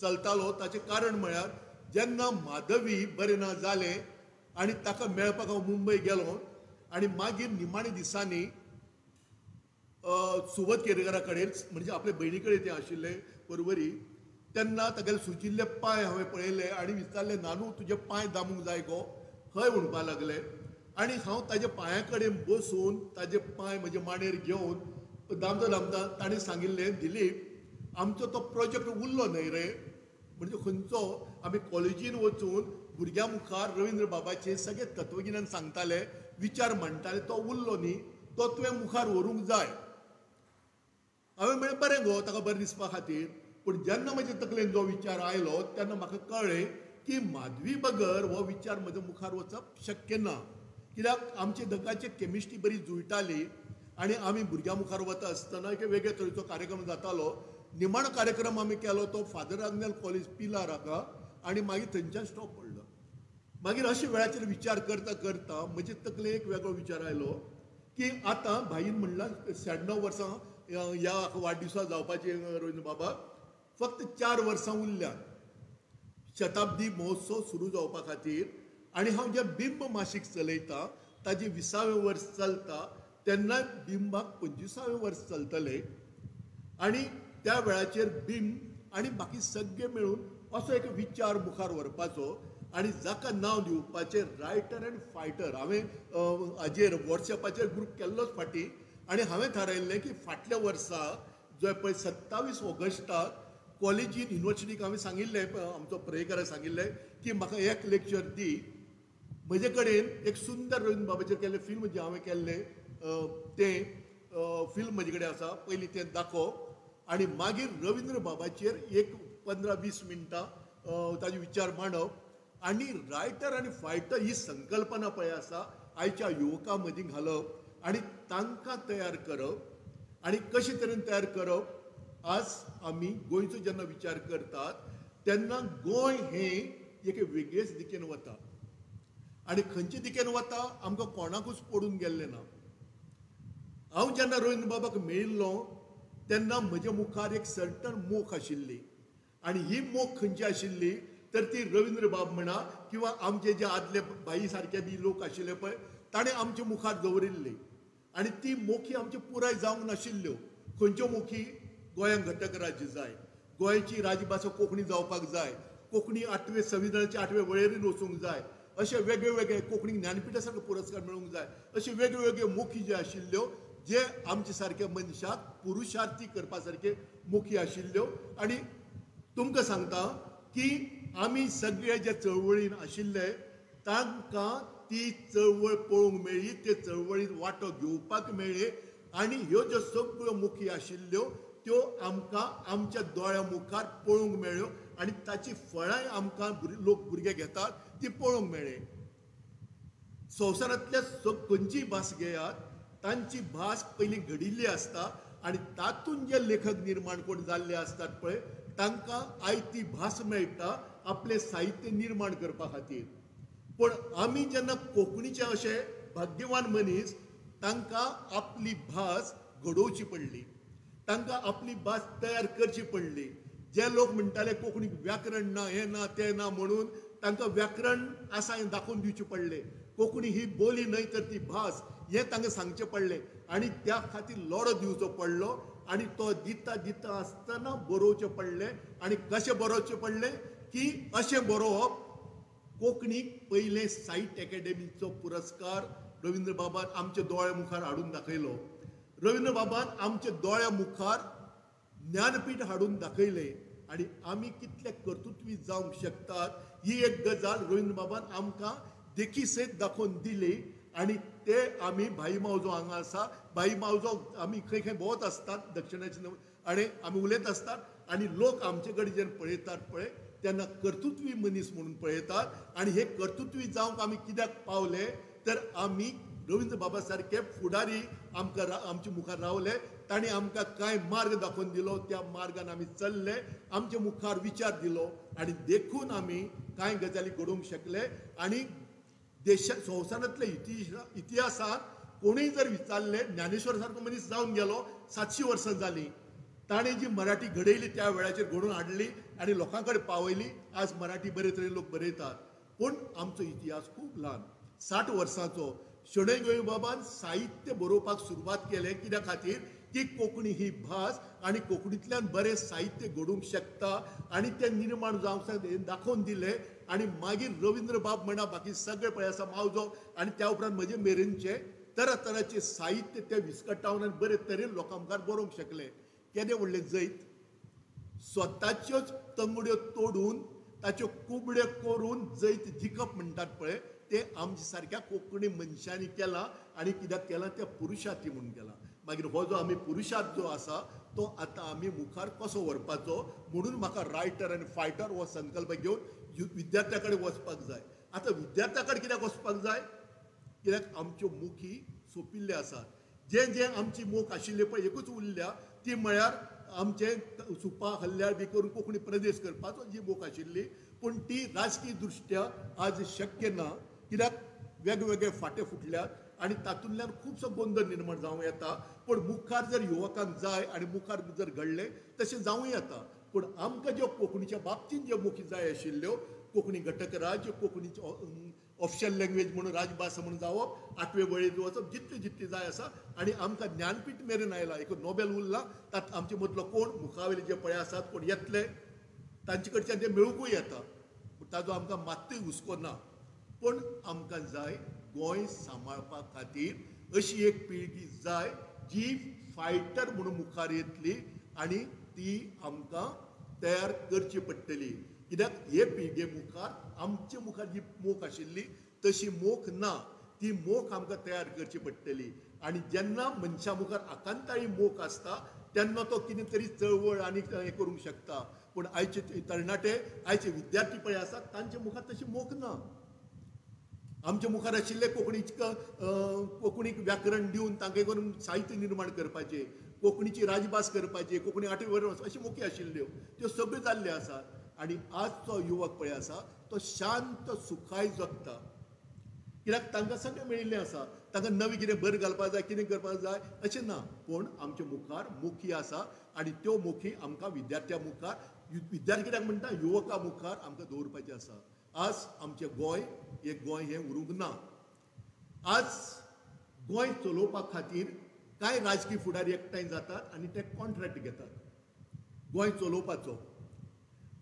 S10: चलतालो. ताचें कारण म्हळ्यार जेन्ना माधवी बरें ना जालें आनी ताका मेळपाक हांव मुंबय गेलो आनी मागीर निमाण्या दिसांनी सुबोध केरकारा कडेन म्हणजे आपले भयणी कडेन तें आशिल्लें परवरी तेन्ना तागेले सुजिल्ले पांय हांवें पळयले आनी विचारलें नानू तुजे पांय दामूंक जाय गो खंय म्हणपाक लागले. आनी हांव ताजे पांया कडेन बसून ताजे पांय म्हजे मांडेर घेवन दामता ताणें सांगिल्लें दिलीप आमचो तो प्रोजेक्ट उरलो न्हय रे. म्हणजे खंयचो आमी कॉलेजीन वचून भुरग्यां मुखार रवींद्र बाबाचें सगळें तत्वगिन्यान सांगताले विचार मांडटाले तो उरलो न्ही तो तुवें मुखार व्हरूंक जाय. हांवें म्हळें बरें गो ताका बरें दिसपा खातीर. पूण जेन्ना म्हजे तकलेन जो विचार आयलो तेन्ना म्हाका कळ्ळें की माधवी बगर हो विचार म्हज्या मुखार वचप शक्य ना. कित्याक आमचे दोगांची केमिस्ट्री बरी जुळटाली आनी आमी भुरग्यां मुखार वता आसतना एक वेगळे तरेचो कार्यक्रम जातालो. निमाणो कार्यक्रम आमी केलो तो फादर आग्नेल कॉलेज पिलार हाका आनी मागीर थंयच्यान स्टॉप पडलो. मागीर अशे वेळाचेर विचार करता करता म्हजे तकलेन एक वेगळो विचार आयलो की आतां भाईन म्हणलां 96 वर्सां ह्या वाडदिवसा जावपाची रवींद्र बाबा फक्त 4 वर्सां उरल्यात शताब्दी महोत्सव सुरू जावपा खातीर. आनी हांव जे बिंब मासीक चलयतां ताजें 20वें वर्स चलता तेन्ना बिंबाक 25वें वर्स चलतलें. आनी त्या वेळाचेर बिंब आनी बाकी सगळे मेळून असो एक विचार मुखार व्हरपाचो आनी जाका नांव दिवपाचें रायटर एंड फायटर. हांवें हाजेर वॉट्सॅपाचेर ग्रूप केल्लोच फाटीं आनी हांवें थारायल्लें की फाटल्या वर्सा जो पळय 27 ऑगस्टाक कॉलेजीन युनिवर्सिटीक हांवें सांगिल्लें आमचो प्रेयकाराक सांगिल्लें की म्हाका एक लेक्चर दी. म्हजे कडेन एक सुंदर रवींद्र बाबाचेर केल्लें फिल्म जें हांवें केल्लें तें फिल्म म्हजे कडेन आसा पयलीं तें दाखोव आनी मागीर रवींद्र बाबाचेर एक 15-20 मिनटां ताजे विचार मांडप. आनी रायटर आनी फायटर ही संकल्पना पळय आसा आयच्या युवकां मदीं घालप आनी तांकां तयार करप. आनी कशे तरेन तयार करप आज आमी गोंयचो जेन्ना विचार करतात तेन्ना गोंय हें एक वेगळेच दिकेन वता आनी खंयचे दिकेन वता आमकां कोणाकूच पडून गेल्लें ना. हांव जेन्ना रवींद्र बाबाक मेळिल्लो तेन्ना म्हज्या मुखार एक सर्टन मोख आशिल्ली आनी ही मोख खंयची आशिल्ली तर ती रवींद्र बाब म्हणा किंवा आमचे जे आदले बाई सारके बी लोक आशिल्ले पळय ताणें आमच्या मुखार दवरिल्ली आनी ती मोखी आमची पुराय जावंक नाशिल्ल्यो. खंयच्यो मोखी? गोंयांत घटक राज्य जाय, गोंयची राजभास कोंकणी जावपाक जाय, कोंकणी 8वे संविधानाचे 8वे वळेरीन वचूंक जाय, अशे वेगळे वेगळे कोंकणीक ज्ञानपिठा सारको पुरस्कार मेळूंक जाय, अशे वेगळ्यो वेगळ्यो मोखी ज्यो आशिल्ल्यो जे आमचे सारके मनशाक पुरुशार्थी करपा सारके मोखी आशिल्ल्यो. आनी तुमकां सांगता की आमी सगळे जे चळवळीन आशिल्ले तांकां ती चळवळ पळोवंक मेळ्ळी, ते चळवळीत वांटो घेवपाक मेळ्ळी आनी ह्यो ज्यो सगळ्यो मुखी आशिल्ल्यो त्यो आमकां आमच्या दोळ्या मुखार पळोवंक मेळ्ळ्यो आनी ताची फळांय आमकां लोक भुरगे घेतात ती पळोवंक मेळ्ळी. संवसारांतल्या खंयचीय भास घेयात तांची भास पयलीं घडिल्ली आसता आनी तातूंत जे लेखक निर्माण कोण जाल्ले आसतात पळय तांकां आयज ती भास मेळटा आपलें साहित्य निर्माण करपा खातीर. पण आमी जेन्ना कोंकणीचे अशे भाग्यवान मनीस तांकां आपली भास घडोवची पडली, तांकां आपली भास तयार करची पडली. जे लोक म्हणटाले कोंकणीक व्याकरण ना, हें ना, तें ना म्हणून तांकां व्याकरण आसा हें दाखोवन दिवचें पडलें. कोंकणी ही बोली न्हय तर ती भास हें तांकां सांगचें पडलें आनी त्या खातीर लढो दिवचो पडलो आनी तो दिता दिता आसतना बरोवचें पडलें. आनी कशें बरोवचें पडलें की अशें बरोवप. कोंकणीक पयलें साहित्य अकादेमीचो पुरस्कार रवींद्र बाबान आमच्या दोळ्या मुखार हाडून दाखयलो. रवींद्र बाबान आमच्या दोळ्या मुखार ज्ञानपीठ हाडून दाखयलें आनी आमी कितले कर्तृत्वी जावंक शकतात ही एक गजाल रवींद्र बाबान आमकां देखी सयत दाखोवन दिली. आनी ते आमी भाई मावजो हांगा आसा, भाई मावजो आमी खंय खंय भोंवत आसतात दक्षिणाचे आनी आमी उलयत आसतात आनी लोक आमचे कडेन जेन्ना पळयतात पळय तेन्ना कर्तृत्वी मनीस म्हणून पळयतात आनी हे कर्तृत्वी जावंक आमी कित्याक पावले तर आमी रवींद्र बाबा सारके फुडारी आमकां आमच्या मुखार रावले. ताणें आमकां कांय मार्ग दाखोवन दिलो, त्या मार्गान आमी चल्ले, आमच्या मुखार विचार दिलो आनी देखून आमी कांय गजाली घडोवंक शकले. आनी देशा संवसारांतल्या इतिहासांत कोणूय जर विचारले ज्ञानेश्वर सारको मनीस जावन गेलो 700 वर्सां जालीं, ताणें जी मराठी घडयली त्या वेळाचेर घडोवन हाडली आनी लोकां कडेन पावयली. आज मराठी बरे तरेन लोक बरयतात पूण आमचो इतिहास खूब ल्हान 60 वर्सांचो. शेणै गोंयबाबान साहित्य बरोवपाक सुरवात केलें कित्या खातीर की कोंकणी ही भास आनी कोंकणींतल्यान बरें साहित्य घडूंक शकता आनी तें निर्माण जावंक दाखोवन दिलें. आनी मागीर रवींद्र बाब म्हणा बाकी सगळे पळय आसा मावजो आनी त्या उपरांत म्हजे मेरेनचे तरातरांचे साहित्य ते विस्कटावन आनी बरे तरेन लोकां मुखार बरोवंक शकले. केदें व्हडलें जैत. स्वताच्योच तंगड्यो तोडून ताच्यो कुबड्यो करून जैत जिखप म्हणटात पळय ते आमच्या सारक्या कोंकणी मनशांनी केलां. आनी कित्याक केलां त्या पुरुशार्थी म्हणून केलां. मागीर हो जो आमी पुरुशार्थ जो आसा तो आतां आमी मुखार कसो व्हरपाचो म्हणून म्हाका रायटर आनी फायटर हो संकल्प घेवन विद्यार्थ्या कडेन वचपाक जाय. आतां विद्यार्थ्या कडेन कित्याक वचपाक जाय कित्याक आमच्यो मुखी सोंपिल्ल्यो आसात. जे आमची मोख आशिल्ली पळय एकूच उरल्या ती म्हळ्यार आमचे सुपा हल्ल्यार बी करून कोंकणी प्रदेश करपाचो जी मोख आशिल्ली पूण ती राजकीय दृश्ट्या आज शक्य ना कित्याक वेगवेगळे फाटे फुटल्यात आनी तातूंतल्यान खुबसो गोंदळ निर्माण जावं येता. पूण मुखार जर युवकांक जाय आनी मुखार जर घडलें तशें जावं येता. पूण आमकां ज्यो कोंकणीच्या बाबतींत ज्यो मुखी जाय आशिल्ल्यो कोंकणी घटक राज्य कोंकणीची ऑफिशियल लँग्वेज म्हणून राजभास म्हणून जावप 8वे वळेर वचप जितली जितली जाय आसा. आनी आमकां ज्ञानपीठ मेरेन आयला एक नोबेल उरला तात आमचे मदलो कोण मुखावेले जे पळय आसात कोण येतले तांचे कडच्यान ते मेळूंकूय येता पूण ताजो आमकां मात्तूय हुस्को ना. पूण आमकां जाय गोंय सांबाळपा खातीर अशी एक पिळगी जाय जी फायटर म्हणून मुखार येतली आनी ती आमकां तयार करची पडटली. कित्याक हे पिळगे मुखार आमचे मुखार जी मोख आशिल्ली तशी मोख ना. ती मोख आमकां तयार करची पडटली. आनी जेन्ना मनशा मुखार आकांताळी मोख आसता तेन्ना तो कितें तरी चळवळ आनी हें करूंक शकता. पूण आयचे तरणाटे आयचे विद्यार्थी पळय आसात तांचे मुखार तशी मोख ना. आमच्या मुखार आशिल्ले कोंकणीक व्याकरण दिवन तांकां करून साहित्य निर्माण करपाचें कोंकणीची राजभास करपाची, कोंकणी 8वी वर अशी मोखी आशिल्ल्यो त्यो सगळ्यो जाल्ल्यो आसात. आनी आजचो युवक पळय आसा तो शांत सुखाय जगता. कित्याक तांकां सगळें मेळिल्लें आसा. तांकां नवी कितें भर घालपाक जाय, कितें करपाक जाय अशें ना. पूण आमच्या मुखार मोखी आसा आनी त्यो मोखी आमकां विद्यार्थ्यां मुखार, विद्यार्थी कित्याक म्हणटा युवकां मुखार आमकां दवरपाचें आसा. आज आमचें गोंय हें उरूंक ना. आज गोंय चलोवपा खातीर कांय राजकीय फुडारी एकठांय जातात आनी ते कॉन्ट्रॅक्ट घेतात गोंय चलोवपाचो.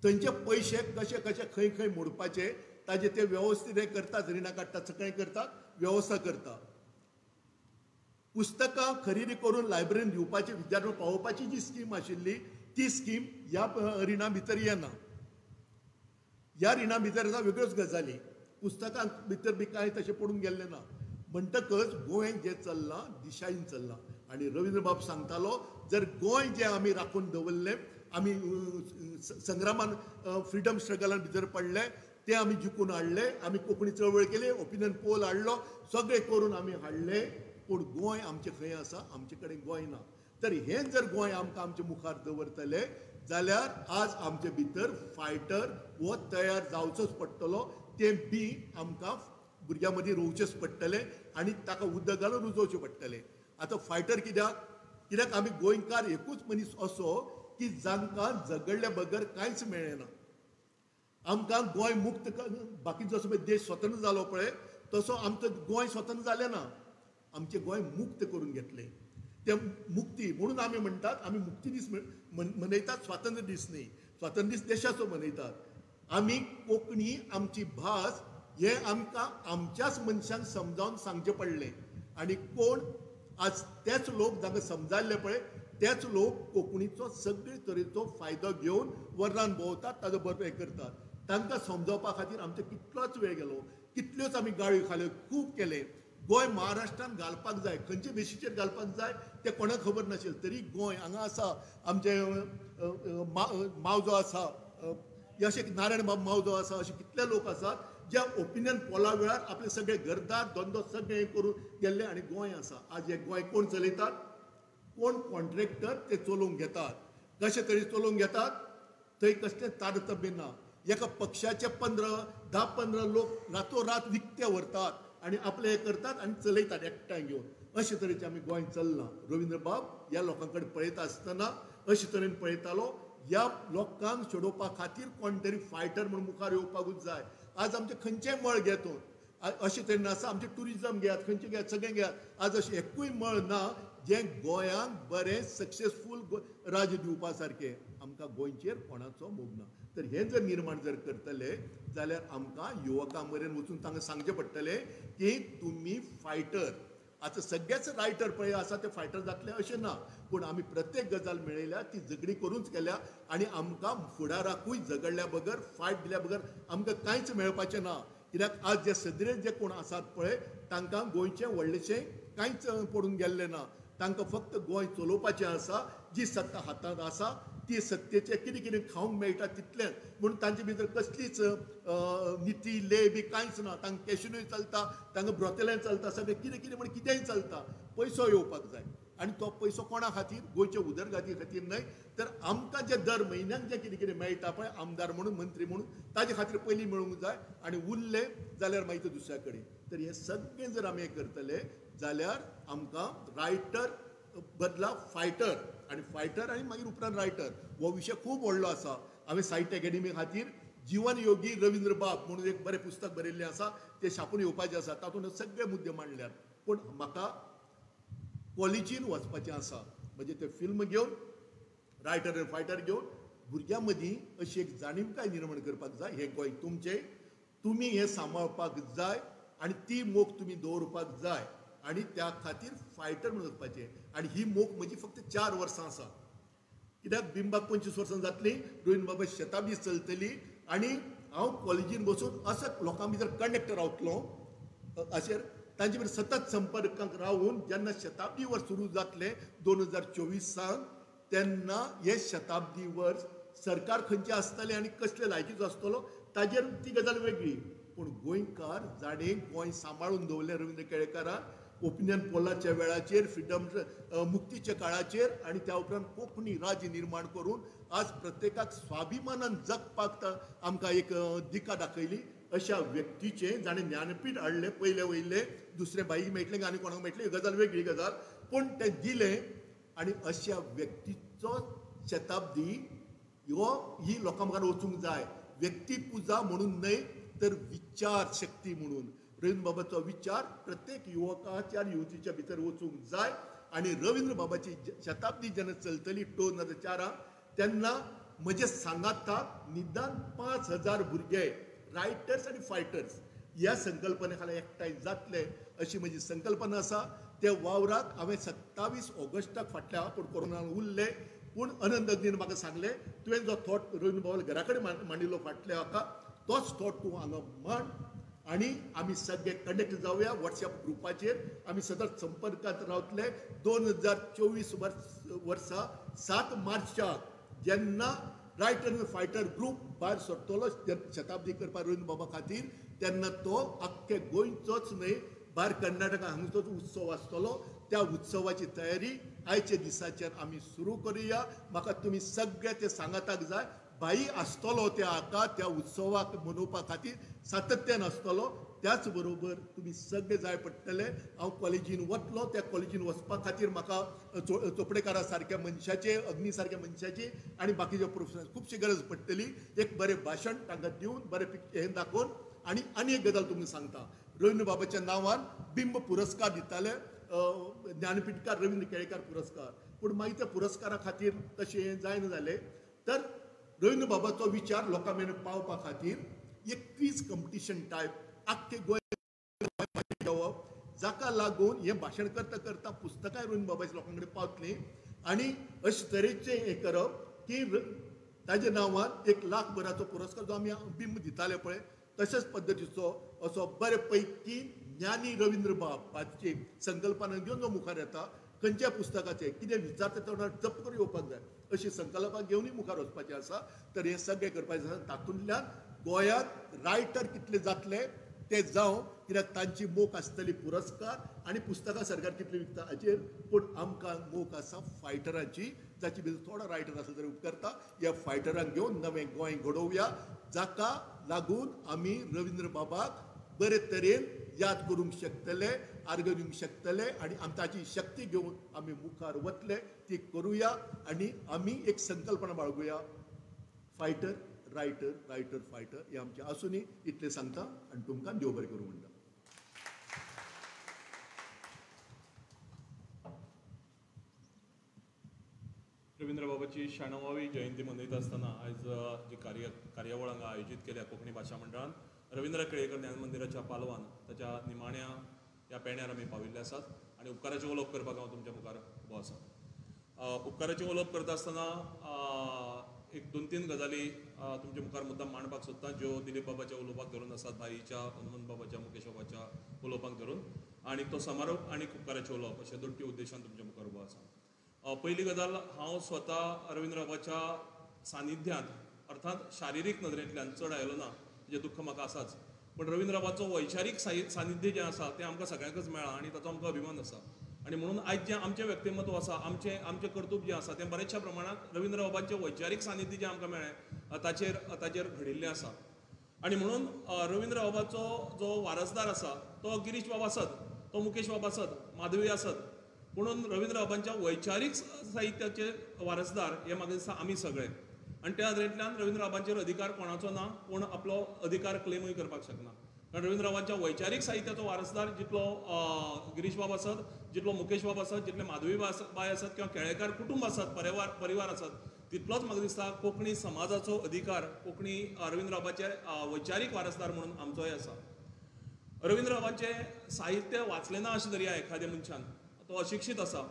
S10: थंयचे पयशे कशे कशे खंय खंय मोडपाचे ताजे ते वेवस्थीत हे करतात, रिणां काडटात, सगळें करतात, वेवस्था करतात. पुस्तकां खरेदी करून लायब्ररीन दिवपाची, विद्यार्थ्यांक पावोवपाची जी स्कीम आशिल्ली ती स्कीम ह्या रिणा भितर येना. ह्या रिणा भितर येता वेगळ्योच गजाली. पुस्तकां भितर बी कांय तशें पडून गेल्लें ना. म्हणटकच गोंय जें चल्लां दिशायेन चल्लां. आनी रवींद्र बाब सांगतालो जर गोंय जें आमी राखून दवरलें, आमी संग्रामान फ्रिडम स्ट्रगलान भितर पडले, ते आमी जिखून हाडले, आमी कोंकणी चळवळ केली, ओपिनियन पोल हाडलो, सगळें करून आमी हाडले, पूण गोंय आमचें खंय आसा, आमचे कडेन गोंय ना. तर हें जर गोंय आमकां आमच्या मुखार दवरतले जाल्यार आज आमचे भितर फायटर हो तयार जावचोच पडटलो. तें बी आमकां भुरग्यां मदीं रोवचेच पडटलें आनी ताका उदक घालून रुजोवचें पडटलें. आतां फायटर कित्याक आमी गोंयकार एकूच मनीस असो की जांकां झगडल्या बगर कांयच मेळ्ळें ना. आमकां गोंय मुक्त, बाकी जसो देश स्वतंत्र जालो पळय तसो आमचो गोंय स्वतंत्र जालें ना. आमचें गोंय मुक्त करून घेतलें. ते मुक्ती म्हणून आमी म्हणटात, आमी मुक्ती दीस मनयतात, स्वातंत्र्य दीस न्ही, स्वातंत्र्य दीस देशाचो मनयतात. आमी कोंकणी आमची भास हें आमकां आमच्याच मनशांक समजावन सांगचें पडलें. आनी कोण आज तेच लोक जांकां समजाल्ले पळय तेच लोक कोंकणीचो सगळे तरेचो फायदो घेवन वर्रान भोंवतात, ताजो बरो हें करतात. तांकां समजावपा खातीर आमचो कितलोच वेळ गेलो, कितल्योच आमी गाळयो खाल्यो, खूब केले. गोंय महाराष्ट्रान घालपाक जाय, खंयचे बेशीचेर घालपाक जाय तें कोणाक खबर नाशिल्लें. तरी गोंय हांगा आसा, आमचे मावजो आसा, अशे नारायण बाब मावजो आसा, अशे कितले लोक आसात ज्या ओपिनियन पोला वेळार आपले सगळे घरदार धंदो सगळे करून गेल्ले आनी गोंय आसा. आज हे गोंय कोण चलयतात? कोण कॉन्ट्रॅक्टर ते चलोवंक घेतात. कशे तरेन चलोवंक घेतात? थंय कसलें तारतम्य ना. एका पक्षाचे 10-15 लोक रातोरात विकते व्हरतात आनी आपले हे करतात आनी चलयतात एकठांय घेवन. अशे तरेचें आमी गोंय चल्लां. रवींद्र बाब ह्या लोकां कडेन पळयता आसतना अशे तरेन पळयतालो. ह्या लोकांक सोडोवपा खातीर कोण तरी फायटर म्हणून मुखार येवपाकूच जाय. आज आमचे खंयचेय मळ घेतून अशे तरेन आसा, आमचे ट्युरिजम घेयात, खंयचे घेयात, सगळें घेयात. आज अशें एकूय मळ ना जें गोंयांक बरें सक्सेसफूल राज्य दिवपा सारकें. आमकां गोंयचेर कोणाचो मोग ना. तर हें जर निर्माण जर करतले जाल्यार आमकां युवकां मेरेन वचून तांकां सांगचें पडटलें की तुमी फायटर. आतां सगळेच रायटर पळय आसा ते फायटर जातले अशें ना, पूण आमी प्रत्येक गजाल मेळयल्या ती झगडी करूंच केल्या आनी आमकां फुडाराकूय झगडल्या बगर, फायट दिल्या बगर आमकां कांयच मेळपाचें ना. कित्याक आज जे सदरेन जे कोण आसात पळय तांकां गोंयचें व्हडलेशें कांयच पडून गेल्लें ना. तांकां फक्त गोंय चलोवपाचें आसा. जी सत्ता हातांत आसा ती सत्तेचें कितें कितें खावंक मेळटा तितलेंच. म्हणून तांचे भितर कसलीच निती ले बी कांयच ना. तांकां कॅशिनोय चलता, तांकां ब्रोथेलांय चलता, सगळें कितें कितें म्हण कितेंय चलता. पयसो येवपाक जाय आनी तो पयसो कोणा खातीर? गोंयच्या उदरगती खातीर न्हय, तर आमकां जे दर म्हयन्याक जे कितें कितें मेळटा पळय आमदार म्हणून, मंत्री म्हणून, ताजे खातीर पयलीं मेळूंक जाय आनी उरले जाल्यार मागीर ते दुसऱ्या कडेन. तर हें सगळें जर आमी हें करतले जाल्यार आमकां रायटर बदला फायटर आनी फायटर आनी मागीर उपरांत रायटर हो विशय खूब व्हडलो आसा. हांवें साहित्य अकॅडमी खातीर जीवन योगी रवींद्र बाब म्हणून एक बरें पुस्तक बरयल्लें आसा, तें छापून येवपाचें आसा. तातूंत सगळे मुद्दे मांडल्यात. पूण म्हाका कॉलेजीन वचपाचें आसा. म्हणजे ते फिल्म घेवन, रायटर आनी फायटर घेवन भुरग्यां मदीं अशी एक जाणीवकाय निर्माण करपाक जाय. हें गोंय तुमचें, तुमी हें सांबाळपाक जाय आनी ती मोख तुमी दवरपाक जाय आनी त्या खातीर फायटर म्हणून वचपाचें. आनी ही मोख म्हजी फक्त 4 वर्सां आसा. कित्याक बिंबाक 25 वर्सां जातलीं, रवींद्र बाबा शताब्दी चलतली आनी हांव कॉलेजीन बसून असो लोकां भितर कनेक्ट रावतलो. अशें तांचे भितर सतत संपर्कांत रावून जेन्ना शताब्दी वर्स सुरू जातलें 2024 तेन्ना हे शताब्दी वर्स सरकार खंयचें आसतलें आनी कसले लायकीचो आसतलो ताजेर ती गजाल वेगळी. पूण गोंयकार जाणें गोंय सांबाळून दवरलें रवींद्र केळेकारान ओपिनियन पोलाच्या वेळाचेर फ्रिडम मुक्तीच्या काळाचेर आनी त्या उपरांत कोंकणी राज्य निर्माण करून आज प्रत्येकाक स्वाभिमानान जगपाक आमकां एक दिका दाखयली. अशा व्यक्तीचे जाणें ज्ञानपीठ हाडले पयले वयले, दुसरे बाईक मेळटले आनी कोणाक मेळटले ही गजाल वेगळी गजाल, पूण ते दिले. आनी अशा व्यक्तीचो शताब्दी ही लोकां मुखार वचूंक जाय. व्यक्ती पुजा म्हणून न्हय तर विचार शक्ती म्हणून. रवींद्र बाबाचो विचार प्रत्येक युवकाच्या युवतीच्या भितर वचूंक जाय. आनी रवींद्र बाबाची शताब्दी जेन्ना चलतली 2004 तेन्ना म्हजे सांगाताक निदान 5000 भुरगे रायटर्स आनी फायटर्स ह्या संकल्पने खाला एकठांय जातले अशी म्हजी संकल्पना आसा. ते वावराक हांवें 27 ऑगस्टाक फाटल्या पूण कोरोनान उरले, पूण अनंत अग्नीन म्हाका सांगलें तुवें जो थॉट रवींद्र बाबा घरा कडेन मांडिल्लो फाटल्या हाका तोच थॉट तूं हांगा मांड आनी आमी सगळे कनेक्ट जावया. वॉट्सॅप ग्रुपाचेर आमी सतत संपर्कांत रावतले. 2024 वर्सा 7 मार्चाक जेन्ना रायटर आनी फायटर ग्रूप भायर सरतलो शताब्दी करपाक रवींद्र बाबा खातीर, तेन्ना तो आख्खे गोंयचोच न्हय भायर कर्नाटका हांगचोच उत्सव आसतलो. त्या उत्सवाची तयारी आयचे दिसाचेर आमी सुरू करुया. म्हाका तुमी सगळे ते सांगाताक जाय. भाई आसतलो त्या हाका त्या उत्सवाक मनोवपा खातीर सातत्यान आसतलो. त्याच बरोबर तुमी सगळे जाय पडटले. हांव कॉलेजीन वतलो, त्या कॉलेजीन वचपा खातीर म्हाका चोपडेकारा सारक्या मनशाचे, अग्नी सारक्या मनशाची आनी बाकीचे प्रोफेसर खुबशी गरज पडटली. एक बरें भाशण तांकां दिवन बरें हें दाखोवन आनी एक गजाल तुमकां सांगता. रवींद्र बाबाच्या नांवान बिंब पुरस्कार दिताले, ज्ञानपीठकार रवींद्र केळेकार पुरस्कार. पूण मागीर त्या पुरस्कारा खातीर तशें जायना जालें. तर रवींद्र बाबाचो विचार लोकां मेरेन पावपा खातीर एक क्वीज कॉम्पिटिशन टायप आख्खे गोंय घेवप, जाका लागून हें भाशण करता करता पुस्तकां रवींद्र बाबाच्या लोकां कडेन पावतलीं आनी अशे तरेचें हें करप की ताजे नांवान 1,00,000 पुरस्कार जो आमी बिंब दिताले पळय तशाच पद्दतीचो असो बरे पैकी ज्ञानी रवींद्र बाबाची संकल्पना घेवन जो मुखार येता, खंयच्या पुस्तकाचें कितें विचारता तेन्ना जप करून येवपाक जाय अशी संकल्पना घेवनूय मुखार वचपाचें आसा. तर हें सगळें करपाचें आसा. तातूंतल्यान गोंयांत रायटर कितले जातले ते जावं, कित्याक तांची मोख आसतली पुरस्कार आनी पुस्तकां सरकार कितली विकता हाचेर, पूण आमकां मोख आसा फायटरांची, जाची भितर थोडो रायटर आसलो तरी उपकारता. ह्या फायटरांक घेवन नवें गोंय घडोवया, जाका लागून आमी रवींद्र बाबाक बरे तरेन याद करूंक शकतले, आर्गां दिवंक शकतले आनी ताची शक्ती घेवन आमी मुखार वतले. ती करुया आनी आमी एक संकल्पना बाळगुया. फायटर रायटर रायटर फायटर हे आमचें आसुनी. इतलें सांगता आनी तुमकां देव बरें करूं म्हणटा.
S11: रवींद्र बाबाची 96वी जयंती मनयता आसतना आयज जी कार्यावळ हांगा आयोजीत केल्या कोंकणी भाशा मंडळान रवींद्र केळेकर ज्ञान मंदिराच्या पालवान ताच्या निमाण्या ह्या पेण्यार आमी पाविल्ले आसात आनी उपकाराचे उलोवप करपाक हांव तुमच्या मुखार उबो आसा. उपकाराचे उलोवप करता आसतना एक 2-3 गजाली तुमच्या मुखार मुद्दाम मांडपाक सोदता, ज्यो दिलीप बाबाच्या उलोवपाक धरून आसात, भाईच्या, हनुमंत बाबाच्या, मुकेश बाबाच्या उलोवपाक धरून, आनी तो समारोप आनी उपकाराचे उलोवप अशे 2 उद्देशान तुमच्या मुखार उबो आसा. पयली गजाल, हांव स्वता रवींद्र बाबाच्या सानिध्यांत अर्थात शारिरीक नदरेंतल्यान चड आयलो ना, म्हणजे दुख्ख म्हाका आसाच, पण रवींद्र बाबाचो वैचारीक सानिध्य जें आसा तें आमकां सगळ्यांकच मेळ्ळा आनी ताचो आमकां अभिमान आसा. आनी म्हणून आयज जें आमचें व्यक्तिमत्व आसा, आमचें कर्तुत्व जें आसा तें बरेचशा प्रमाणांत रवींद्र बाबाचें वैचारीक सानिध्य जें आमकां मेळ्ळें ताचेर घडिल्लें आसा. आनी म्हणून रवींद्र बाबाचो जो वारसदार आसा तो गिरीश बाबा आसत, तो मुकेश बाबा आसत, माधवी आसत, म्हणून रवींद्र बाबांच्या वैचारीक साहित्याचे वारसदार हे म्हाका दिसता आमी सगळे. आनी त्या नदरेंतल्यान रवींद्र बाबांचेर अधिकार कोणाचो ना, कोण आपलो अधिकार क्लेमूय करपाक शकना. कारण रवींद्र बाबांच्या वैचारीक साहित्याचो वारसदार जितलो गिरीश बाबा आसत, जितलो मुकेश बाबा आसत, जितले माधवी बाय आसत किंवा केळेकार कुटुंब आसत, परिवार आसत, तितलोच म्हाका दिसता कोंकणी समाजाचो अधिकार कोंकणी रवींद्र बाबाचे वैचारीक वारसदार म्हणून आमचोय आसा. रवींद्र बाबांचें साहित्य वाचलें ना अशें दर्या एखाद्या मनशान, तो अशिक्षीत आसा,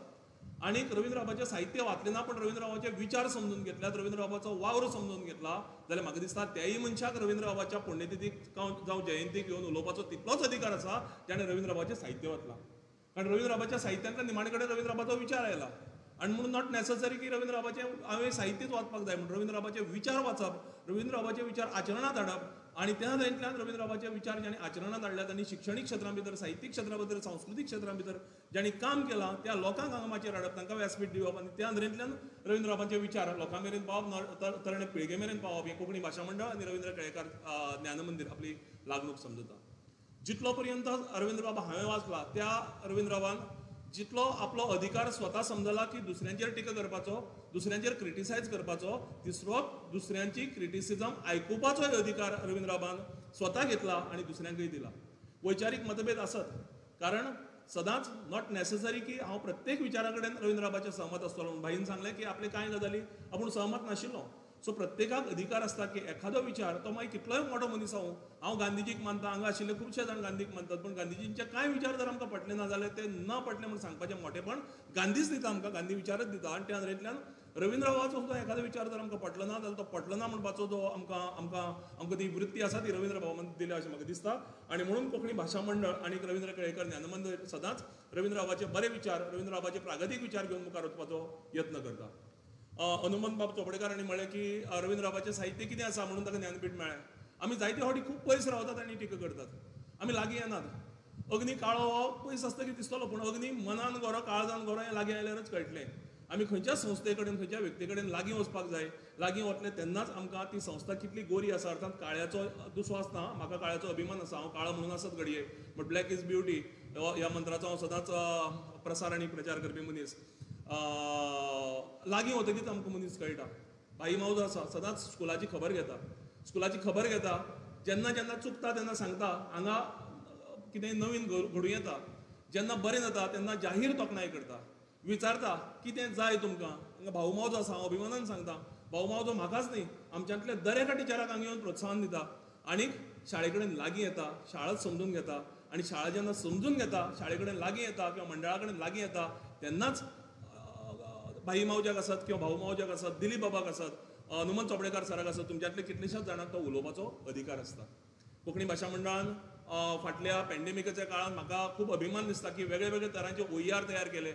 S11: आनीक रवींद्र बाबाचें साहित्य वाचलें ना पण रवींद्र बाबाचे विचार समजून घेतल्यात, रवींद्र बाबाचो वावर समजून घेतला जाल्यार म्हाका दिसता त्याय मनशाक रवींद्र बाबाच्या पुण्यतिथीक जावं जयंतीक येवन उलोवपाचो तितलोच अधिकार आसा ज्याणे रवींद्र बाबाचें साहित्य वाचलां. कारण रवींद्र बाबाच्या साहित्यांतल्या निमाणे कडेन रवींद्र बाबाचो विचार आयला आनी म्हणून नॉट नेसेसरी की रवींद्र बाबाचें हांवें साहित्यच वाचपाक जाय म्हणून रवींद्र बाबाचे विचार वाचप, रवींद्र बाबाचे विचार आचरणांत हाडप आणि त्या तरेंतल्यान रवींद्र बाबाचे विचार ज्यांनी आचरणात हाडल्यात आनी शिक्षणीक क्षेत्रा भितर साहित्यीक क्षेत्रा भितर सांस्कृतीक क्षेत्रा भितर ज्यांनी काम केलां त्या लोकांक हांगा माचयेर हाडप तांकां व्यासपीठ दिवप आनी त्या तरेंतल्यान रवींद्र बाबाचे विचार लोकां मेरेन पावप तरणे पिळगे मेरेन पावप हें कोंकणी भाशा मंडळ आनी रवींद्र केळेकार ज्ञान मंदिर आपली लागणूक समजता. जितलो पर्यंत रवींद्र बाबा हांवें वाचला त्या रवींद्र बाबान जितलो आपलो अधिकार स्वता समजला की दुसऱ्यांचेर टिका करपाचो, दुसऱ्यांचेर क्रिटिसायज करपाचो, तिसरोच दुसऱ्यांची क्रिटिसिजम आयकुपाचोय अधिकार रवींद्र बाबान स्वता घेतला आनी दुसऱ्यांकय दिला. वैचारीक मतभेद आसत, कारण सदांच नॉट नेसेसरी की हांव प्रत्येक विचारा कडेन रवींद्र बाबाचे सहमत आसतलो. भाईन सांगलें की आपले कांय गजाली आपूण सहमत नाशिल्लो. सो प्रत्येकाक अधिकार आसता की एखादो विचार तो मागीर कितलोय मोठो मनीस हांव गांधीजीक मानता, हांगा आशिल्ले खुबशे जाण गांधीक मानतात, पण गांधीजींचे कांय विचार जर आमकां पटले ना जाल्यार ते न पटले म्हणून सांगपाचें मोठेपण गांधीच दिता आमकां, गांधी विचारच दिता. आनी त्या तरेंतल्यान रवींद्र बाबाचो सुद्दां एखादो विचार जर आमकां पटलो ना जाल्यार तो पटलो ना म्हणपाचो जो आमकां ती वृत्ती आसा ती रवींद्र बाबान दिल्या अशें म्हाका दिसता. आनी म्हणून कोंकणी भाशा मंडळ आनी रवींद्र केळेकर ज्ञान मंदिर सदांच रवींद्र बाबाचे बरे विचार, रवींद्र बाबाचे प्रागतीक विचार घेवन मुखार वचपाचो यत्न करता. हनुमंत बाब चोपडेकारांनी म्हळें की रवींद्र बाबाचें साहित्य कितें आसा म्हणून ताका ज्ञानपीठ मेळ्ळें. आमी जायते फावटी खूब पयस रावतात आनी टिका करतात, आमी लागीं येनात. अग्नी काळो हो पयस आसतकीर दिसतलो, पूण अग्नी मनान गरो काळजान गरो हें लागीं आयल्यारच कळटलें. आमी खंयच्या संस्थे कडेन खंयच्या व्यक्ती कडेन लागीं वचपाक जाय, लागीं वतले तेन्नाच आमकां ती संस्था कितली गोरी आसा. अर्थात काळ्याचो दुसो आसता, म्हाका काळ्याचो अभिमान आसा, हांव काळो म्हणून आसत घडये, बट ब्लॅक इज ब्युटी ह्या मंत्राचो हांव सदांच प्रसार आनी प्रचार करपी मनीस. लागीं वतकीच आमकां मनीस कळटा. भाई मावजो आसा सदांच स्कुलाची खबर घेता, जेन्ना जेन्ना चुकता तेन्ना सांगता, हांगा कितेंय नवीन घडूं येता. जेन्ना बरें जाता तेन्ना जाहीर तोखणाय करता, विचारता कितें जाय तुमकां. हांगा भाऊ मावजो आसा, हांव अभिमानान सांगता, भाऊ मावजो म्हाकाच न्ही आमच्यांतल्या दर एका टिचराक हांगा येवन प्रोत्साहन दिता आनीक शाळे कडेन लागीं येता, शाळाच समजून घेता. आनी शाळा जेन्ना समजून घेता, शाळे कडेन लागीं येता किंवा मंडळा कडेन लागीं येता, तेन्नाच भाई मावज्याक आसत किंवा भाऊ मावज्याक आसत, दिलीप बाबाक आसत, हनुमंत चोपडेकार सराक आसत, तुमच्यांतले कितलेशेच जाणांक तो उलोवपाचो अधिकार आसता. कोंकणी भाशा मंडळान फाटल्या पॅन्डेमिकाच्या काळात म्हाका खूब अभिमान दिसता की वेगळे वेगळे तरांचे OER तयार केले.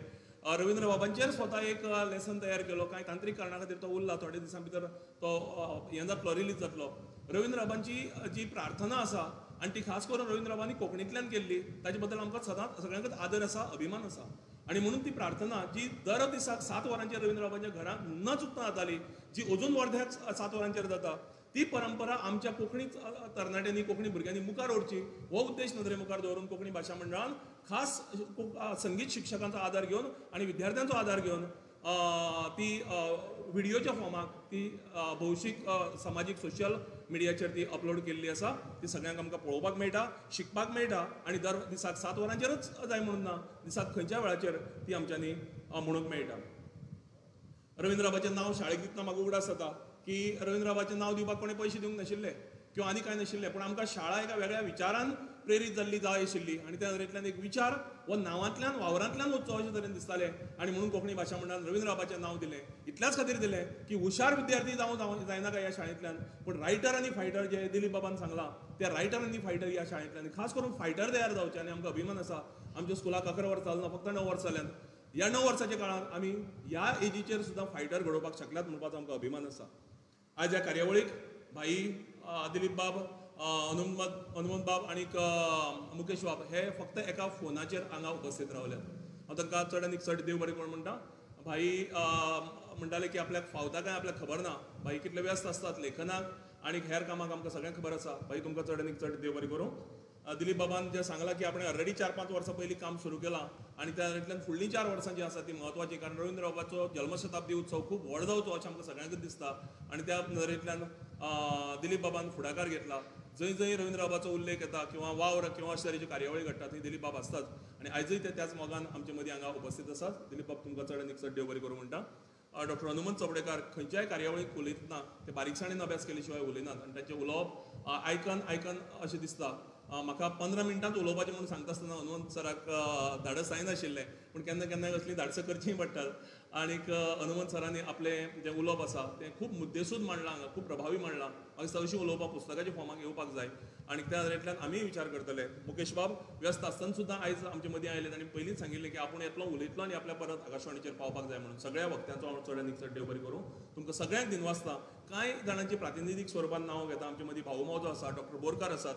S11: रवींद्र बाबांचेर स्वता एक लेसन तयार केलो, कांय तांत्रीक कारणां खातीर तो उरला, थोड्या दिसां भितर तो हें जातलो, रिलीज जातलो. रवींद्र बाबांची जी प्रार्थना आसा आनी ती खास करून रवींद्र बाबांनी कोंकणींतल्यान केल्ली, ताचे बद्दल आमकां सदांच सगळ्यांकच आदर आसा, अभिमान आसा. आनी म्हणून ती प्रार्थना जी दर दिसाक 7 वरांचेर रवींद्र बाबांच्या घरांत न चुकता जाताली, जी अजून वर्ध्याक 7 वरांचेर जाता, ती परंपरा आमच्या कोंकणी तरणाट्यांनी, कोंकणी भुरग्यांनी मुखार ओडची हो उद्देश नदरे मुखार दवरून कोंकणी भाशा मंडळान खास संगीत शिक्षकांचो आदार घेवन आनी विद्यार्थ्यांचो आदार घेवन ती व्हिडिओच्या फॉर्माक ती भौशीक सामाजीक सोशल मिडियाचेर ती अपलोड केल्ली आसा. ती सगळ्यांक आमकां पळोवपाक मेळटा, शिकपाक मेळटा आनी दर दिसाक 7 वरांचेरच जाय म्हणून ना, दिसाक खंयच्या वेळाचेर ती आमच्यांनी म्हणूंक मेळटा. रवींद्र बाबाचें नांव शाळेक दितना म्हाका उगडास जाता की रवींद्र बाबाचें नांव दिवपाक कोणें पयशे दिवंक नाशिल्ले किंवा आनी कांय नाशिल्लें, पूण आमकां शाळा एका वेगळ्या विचारान प्रेरीत जाल्ली जाय आशिल्ली आनी त्या तरेंतल्यान एक विचार हो नांवांतल्यान वावरांतल्यान वचचो अशे तरेन दिसतालें. आनी म्हणून कोंकणी भाशा मंडळान रवींद्र बाबाचें नांव दिलें. इतल्याच खातीर दिलें की हुशार विद्यार्थी जावं जायनाका ह्या शाळेंतल्यान, पूण रायटर आनी फायटर जे दिलीप बाबान सांगलां त्या रायटर आनी फायटर ह्या शाळेंतल्यान, खास करून फायटर तयार जावचे. आनी आमकां अभिमान आसा, आमच्या स्कुलाक 11 वर्सां जालना, फक्त 9 वर्सां जाल्यान. ह्या 9 वर्साच्या काळांत आमी ह्या एजीचेर सुद्दां फायटर घडोवपाक शकल्यात म्हणपाचो आमकां अभिमान आसा. आज ह्या कार्यावळीक भाई दिलीप बाब, हनुमंत बाब आनीक मुकेश बाब हे फक्त एका फोनाचेर हांगा उपस्थित रावल्यात. हांव तांकां चड आनीक चड देव बरें कोण म्हणटा. भाई म्हणटाले की आपल्याक फावता काय आपल्याक खबर ना, भाई कितले व्यस्त आसतात लेखनाक आनीक हेर कामाक आमकां सगळ्यांक खबर आसा. भाई तुमकां चड आनीक चड देव बरें करूं. दिलीप बाबान जें सांगलां की आपणें ऑलरेडी 4-5 वर्सां पयलीं काम सुरू केलां आनी त्या तरेंतल्यान फुडलीं 4 वर्सां जीं आसा ती म्हत्वाची, कारण रवींद्र बाबाचो जल्मशताब्दी उत्सव खूब व्हड जावचो अशें आमकां सगळ्यांकच दिसता. आनी त्या नदरेंतल्यान दिलीप बाबान फुडाकार घेतला. जंय जंय रवींद्र बाबाचो उल्लेख येता किंवा वावर किंवा अशे तरेच्यो कार्यावळी घडटा थंय दिलीप बाब आसतात आनी आयजूय ते त्याच मोगान आमचे मदीं हांगा उपस्थित आसात. दिलीप बाब तुमकां चड आनीक चड देव बरें करूं म्हणटा. डॉक्टर हनुमंत चोपडेकार खंयच्याय कार्यावळीक उलयतना ते बारीकसाणेन अभ्यास केले शिवाय उलयनात आनी तांचें उलोवप आयकन अशें दिसता. म्हाका 15 मिनटांच उलोवपाचें म्हणून सांगता आसतना हनुमंत सराक धाडस जायनाशिल्लें, पूण केन्ना केन्नाय असलीं धाडसां करचीं पडटात. आनीक हनुमंत सरांनी आपलें जें उलोवप आसा तें खूब मुद्देसूद मांडलां हांगा, खूब प्रभावी मांडलां. म्हाका दिसता अशीं उलोवपां पुस्तकाच्या फॉर्माक येवपाक जाय आनी त्या तरेंतल्यान आमीय विचार करतले. मुकेश बाब व्यस्त आसतना सुद्दां आयज आमचे मदीं आयले आनी पयलींच सांगिल्लें की आपूण येतलो उलयतलो आनी आपल्या परत आकाशवाणीचेर पावपाक जाय म्हणून. सगळ्या वक्त्यांचो हांव चड आनीक चड देव बरें करूं. तुमकां सगळ्यांक दिनवासता. कांय जाणांची प्रातिनिधीक स्वरुपान नांव घेता. आमचे मदीं भाऊ मावजो आसा, डॉक्टर बोरकार आसात,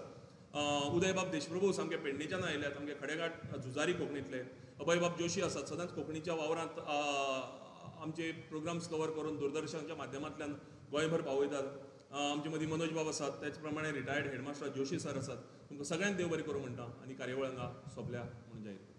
S11: उदयबाब देशप्रभू सामके पेडणेच्यान आयल्यात, आमगे खडेघाट झुजारी कोंकणीतले, अभयबाब जोशी आसात, सदांच कोंकणीच्या वावरांत आमचे प्रोग्राम्स कवर करून दूरदर्शनच्या माध्यमांतल्यान गोंयभर पावयतात. आमचे मदीं मनोज बाब आसात, त्याच प्रमाणे रिटायर्ड हेडमास्टर जोशी सर आसात. तुमकां सगळ्यांक देव बरें करूं म्हणटा आनी कार्यावळ हांगा सोंपल्या म्हणून जाहीर.